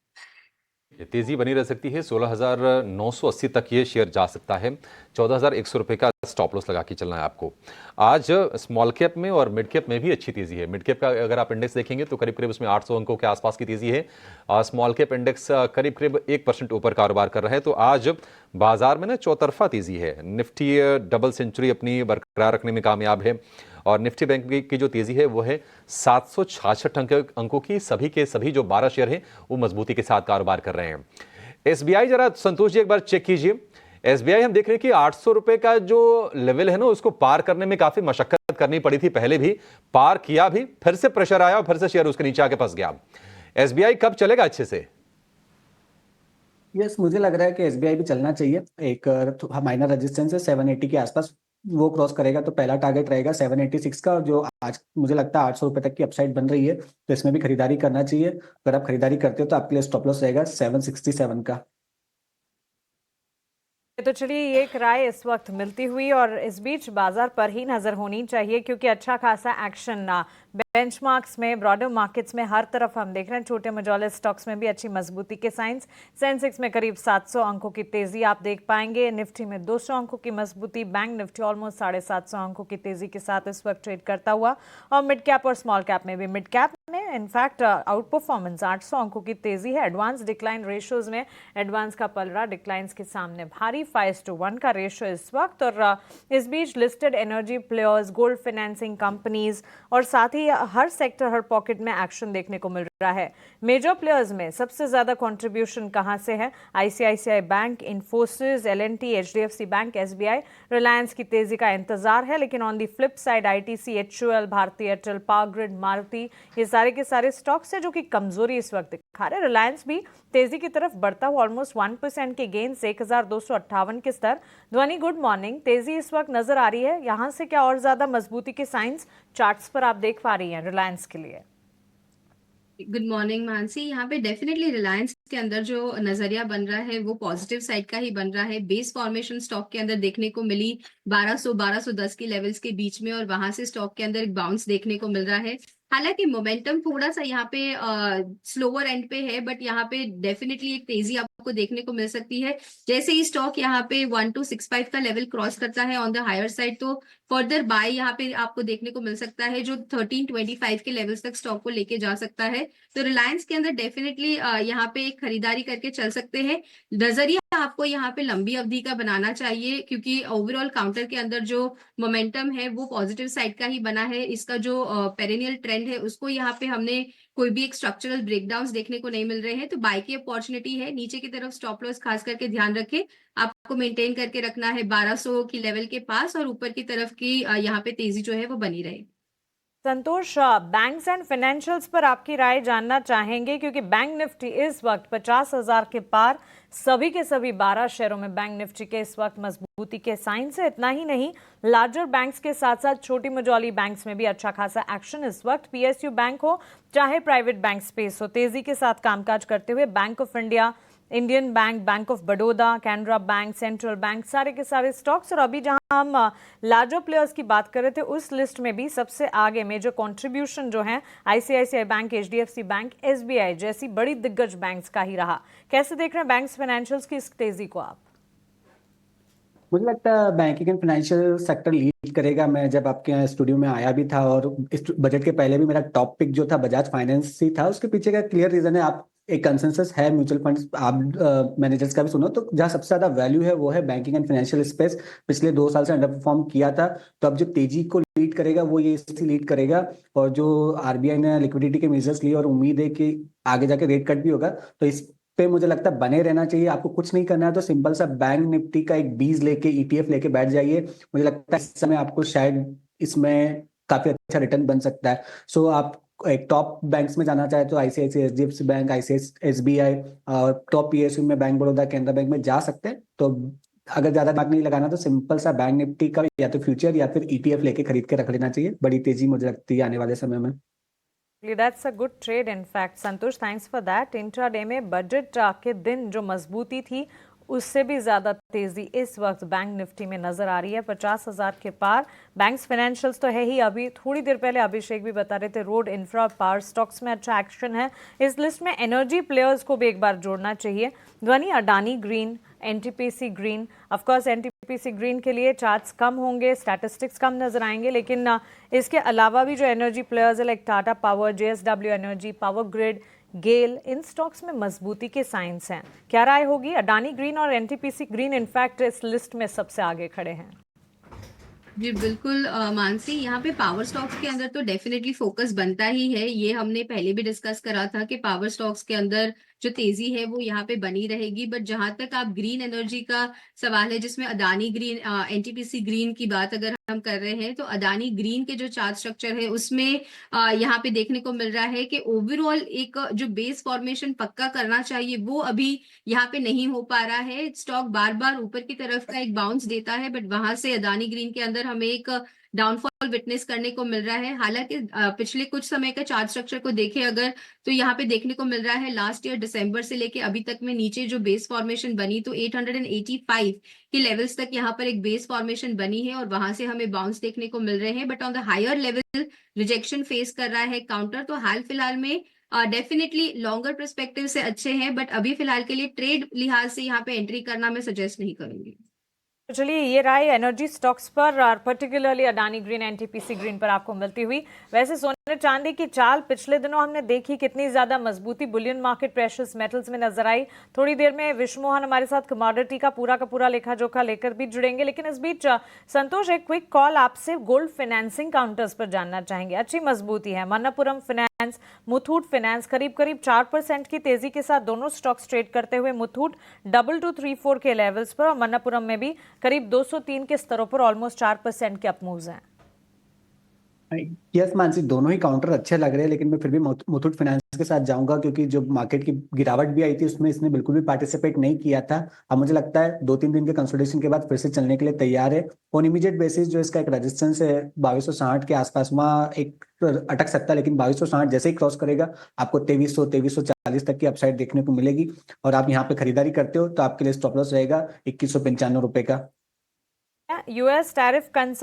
ये तेजी बनी रह सकती है, 16,980 तक ये शेयर जा सकता है। 14,100 रुपए का स्टॉप लॉस लगा के चलना है आपको। आज स्मॉल कैप में और मिड कैप में भी अच्छी तेजी है। मिड कैप का अगर आप इंडेक्स देखेंगे तो करीब करीब उसमें 800 अंकों के आसपास की तेजी है, और स्मॉल कैप इंडेक्स करीब करीब 1% ऊपर कारोबार कर रहा है। तो आज बाजार में ना चौतरफा तेजी है। निफ्टी डबल सेंचुरी अपनी बरकरार रखने में कामयाब है, और निफ्टी बैंक की जो तेजी है वो है 766 अंकों की। सभी के सभी जो 12 शेयर हैं वो मजबूती के साथ कारोबार कर रहे हैं। एसबीआई जरा संतोष जी एक बार चेक कीजिए। एसबीआई हम देख रहे हैं कि 800 रुपए का जो लेवल है ना, उसको पार करने में काफी मशक्कत करनी पड़ी थी। पहले भी पार किया, भी फिर से प्रेशर आया और फिर से शेयर उसके नीचे आके फंस गया। एसबीआई कब चलेगा अच्छे से? यस, मुझे लग रहा है कि एसबीआई भी चलना चाहिए। एक माइनर रेजिस्टेंस है 780 के आसपास, वो क्रॉस करेगा तो पहला टारगेट रहेगा 786 का, और जो आज मुझे लगता है 800 रुपए तक की अपसाइड बन रही है, तो इसमें भी खरीदारी करना चाहिए। अगर आप खरीदारी करते हो तो आपके लिए स्टॉप लॉस रहेगा 767 का। तो चलिए ये एक राय इस वक्त मिलती हुई, और इस बीच बाजार पर ही नजर होनी चाहिए, क्योंकि अच्छा खासा एक्शन बेंचमार्क्स में, ब्रॉडर मार्केट्स में हर तरफ हम देख रहे हैं। छोटे मझौले स्टॉक्स में भी अच्छी मजबूती के साइंस। सेंसेक्स में करीब 700 अंकों की तेजी आप देख पाएंगे। निफ्टी में 200 अंकों की मजबूती। बैंक निफ्टी ऑलमोस्ट 750 अंकों की तेजी के साथ इस वक्त ट्रेड करता हुआ। और मिड कैप और स्मॉल कैप में भी, मिड कैप में इनफैक्ट आउट परफॉर्मेंस 800 अंकों की तेजी है। एडवांस डिक्लाइन रेशियोज में एडवांस का पलड़ा डिक्लाइंस के सामने भारी, 5:1 का रेशियो इस वक्त। और इस बीच listed energy players, gold financing companies और साथ ही हर सेक्टर, हर पॉकेट में एक्शन देखने को मिल रहा है। मेजर प्लेयर्स में सबसे ज्यादा कंट्रीब्यूशन कहां से है? ICICI bank, Infosys, L N T, HDFC bank, SBI, Reliance की तेजी का इंतजार है। लेकिन on the flip side ITC, HUL, Bharti Airtel, Power Grid, Maruti, ये सारे के सारे स्टॉक्स है जो कि कमजोरी इस वक्त दिखा रहे हैं। रिलायंस भी तेजी की तरफ बढ़ता हुआ ऑलमोस्ट 1% के गेन से 1258 के स्तर। ध्वनि, गुड मॉर्निंग। तेजी इस वक्त नजर आ रही है, यहां से क्या और ज्यादा मजबूती के साइंस चार्ट्स पर आप देख पा रही हैं रिलायंस के लिए? Good morning Mansi. यहाँ पे डेफिनेटली रिलायंस के अंदर जो नजरिया बन रहा है वो पॉजिटिव साइड का ही बन रहा है। बेस फॉर्मेशन स्टॉक के अंदर देखने को मिली 1200-1210 की लेवल्स के बीच में, और वहां से स्टॉक के अंदर एक बाउंस देखने को मिल रहा है। हालांकि मोमेंटम थोड़ा सा यहाँ पे स्लोअर एंड पे है, बट यहाँ पे डेफिनेटली एक तेजी आपको देखने को मिल सकती है। जैसे ही स्टॉक यहाँ पे 1265 का लेवल क्रॉस करता है ऑन द हायर साइड, तो फर्दर बाय यहाँ पे आपको देखने को मिल सकता है, जो 1325 के लेवल्स तक स्टॉक को लेके जा सकता है। तो रिलायंस के अंदर डेफिनेटली यहाँ पे एक खरीदारी करके चल सकते हैं। नजरिया आपको यहाँ पे लंबी अवधि का बनाना चाहिए, क्योंकि ओवरऑल काउंटर के अंदर जो मोमेंटम है वो पॉजिटिव साइड का ही बना है। इसका जो पेरेनियल ट्रेंड है उसको यहाँ पे हमने कोई भी एक स्ट्रक्चरल ब्रेकडाउन देखने को नहीं मिल रहे हैं। तो बाय की अपॉर्चुनिटी है। नीचे की तरफ स्टॉप लॉस खास करके ध्यान रखें, आपको मेंटेन करके रखना है 1200 की लेवल के पास, और ऊपर की तरफ की यहाँ पे तेजी जो है वो बनी रहे। संतोष, बैंक्स एंड फाइनेंशियल्स पर आपकी राय जानना चाहेंगे, क्योंकि बैंक निफ्टी इस वक्त 50,000 के पार। सभी के सभी 12 शेयरों में बैंक निफ्टी के इस वक्त मजबूती के साइंस है। इतना ही नहीं, लार्जर बैंक्स के साथ साथ छोटी मझोली बैंक्स में भी अच्छा खासा एक्शन इस वक्त। पीएसयू बैंक हो चाहे प्राइवेट बैंक स्पेस हो, तेजी के साथ कामकाज करते हुए bank of India, Indian bank, bank of Baroda, Canara bank, central bank, सारे के सारे स्टॉक्स। और अभी जहां हम लार्जर प्लेयर्स की बात कर रहे थे, उस लिस्ट में भी सबसे आगे मेजर कंट्रीब्यूशन जो है ICICI bank, HDFC bank, SBI जैसी बड़ी दिग्गज बैंक्स का ही रहा। कैसे देख रहे हैं बैंक्स फाइनेंशियल्स की इस तेजी को आप? मुझे लगता है banking and financial sector lead करेगा। मैं जब आपके यहाँ स्टूडियो में आया भी था, और इस बजट के पहले भी मेरा टॉप पिक जो था बजाज फाइनेंस ही था। उसके पीछे का क्लियर रीजन है, आप एक कंसेंसस है म्यूचुअल फंड्स आप मैनेजर्स का भी सुनो तो जहाँ सबसे ज्यादा वैल्यू है वो है बैंकिंग एंड फाइनेंशियल स्पेस। पिछले 2 साल से अंडर परफॉर्म किया था, तो अब जो तेजी को लीड करेगा वो ये इसी लीड करेगा। और जो आरबीआई ने लिक्विडिटी के मेजर्स लिए और उम्मीद है कि आगे जाके रेट कट भी होगा, तो इस पे मुझे लगता है बने रहना चाहिए। आपको कुछ नहीं करना है तो सिंपल सा बैंक निफ्टी का एक बीज लेके ईटीएफ लेके बैठ जाइए। मुझे लगता है इस समय आपको शायद इसमें काफी अच्छा रिटर्न बन सकता है। सो आप एक टॉप बैंक्स में जाना चाहे तो ICICI, HDFC bank, ICICI, SBI और टॉप पीएसयू में बैंक बड़ौदा, कैनरा बैंक में जा सकते हैं। तो अगर ज्यादा दिमाग नहीं लगाना तो सिंपल सा बैंक निफ्टी का या तो फ्यूचर या फिर ईटीएफ लेके खरीद के रख लेना चाहिए। बड़ी तेजी मुझे लगती है आने वाले समय में। That's a good trade in fact. Santosh, thanks for that. Intraday में बजट के दिन जो मजबूती थी उससे भी ज्यादा तेजी इस वक्त बैंक निफ्टी में नजर आ रही है, 50,000 के पार। बैंक्स फाइनेंशियल्स तो है ही। अभी थोड़ी देर पहले अभिषेक भी बता रहे थे रोड, इंफ्रा, पावर स्टॉक्स में अच्छा एक्शन है। इस लिस्ट में एनर्जी प्लेयर्स को भी एक बार जोड़ना चाहिए। ध्वनि, Adani green, NTPC green. Of course NTPC green के लिए चार्ट्स कम होंगे, स्टैटिस्टिक्स कम नजर आएंगे, लेकिन इसके अलावा भी जो एनर्जी प्लेयर्स है like Tata power, JSW energy, power grid, GAIL, इन स्टॉक्स में मजबूती के साइंस हैं। क्या राय होगी? अडानी ग्रीन और एनटीपीसी ग्रीन इनफैक्ट इस लिस्ट में सबसे आगे खड़े हैं। जी बिल्कुल मानसी, यहाँ पे पावर स्टॉक्स के अंदर तो डेफिनेटली फोकस बनता ही है। ये हमने पहले भी डिस्कस करा था कि पावर स्टॉक्स के अंदर जो तेजी है वो यहाँ पे बनी रहेगी। बट जहां तक आप ग्रीन एनर्जी का सवाल है, जिसमें अडानी ग्रीन, एनटीपीसी ग्रीन की बात अगर हम कर रहे हैं, तो अडानी ग्रीन के जो चार्ट स्ट्रक्चर है उसमें यहाँ पे देखने को मिल रहा है कि ओवरऑल एक जो बेस फॉर्मेशन पक्का करना चाहिए वो अभी यहाँ पे नहीं हो पा रहा है। स्टॉक बार बार ऊपर की तरफ का एक बाउंस देता है, बट वहां से अडानी ग्रीन के अंदर हमें एक डाउनफॉल विटनेस करने को मिल रहा है। हालांकि पिछले कुछ समय का चार्ट स्ट्रक्चर को देखें अगर, तो यहाँ पे देखने को मिल रहा है लास्ट ईयर दिसंबर से लेके अभी तक में नीचे जो बेस फॉर्मेशन बनी, तो 885 की लेवल्स तक यहाँ पर एक बेस फॉर्मेशन बनी है, और वहां से हमें बाउंस देखने को मिल रहे हैं। But on the higher level rejection face कर रहा है काउंटर। तो हाल फिलहाल में डेफिनेटली लॉन्गर पर्सपेक्टिव से अच्छे हैं, बट अभी फिलहाल के लिए ट्रेड लिहाज से यहाँ पे एंट्री करना मैं सजेस्ट नहीं करूंगी। तो चलिए, ये राय एनर्जी स्टॉक्स पर और particularly Adani green, NTPC green पर आपको मिलती हुई। वैसे चांदी की चाल पिछले दिनों हमने देखी, कितनी ज्यादा मजबूती बुलियन मार्केट प्रेशियस मेटल्स में नजर आई। थोड़ी देर में विश्व मोहन हमारे साथ कमोडिटी का पूरा लेखा जोखा लेकर भी जुड़ेंगे, लेकिन इस बीच संतोष एक क्विक कॉल आपसे गोल्ड फाइनेंसिंग काउंटर्स पर जानना चाहेंगे। अच्छी मजबूती है, मन्नपुरम फाइनेंस, मुथूट फाइनेंस करीब 4% की तेजी के साथ दोनों स्टॉक्स ट्रेड करते हुए मुथूट 2234 के लेवल्स पर और मन्नपुरम में भी करीब 203 के स्तरों पर ऑलमोस्ट 4% के अप मूव्स हैं। यस मानसी, दोनों ही काउंटर अच्छे लग रहे हैं, लेकिन मैं फिर भी मुथूट फाइनेंस के साथ जाऊंगा, क्योंकि जो मार्केट की गिरावट भी आई थी उसमें इसने बिल्कुल भी पार्टिसिपेट नहीं किया था। अब मुझे लगता है 2-3 दिन के कंसोलिडेशन के बाद फिर से चलने के लिए तैयार है। ऑन इमीडिएट बेसिस जो इसका एक रेजिस्टेंस है 2260 के आसपास, वहाँ एक अटक सकता है, लेकिन 2260 जैसे ही क्रॉस करेगा आपको 2340 तक की अपसाइड देखने को मिलेगी। और आप यहाँ पे खरीदारी करते हो तो आपके लिए स्टॉप लॉस रहेगा 2195 रुपए का। US tariff concern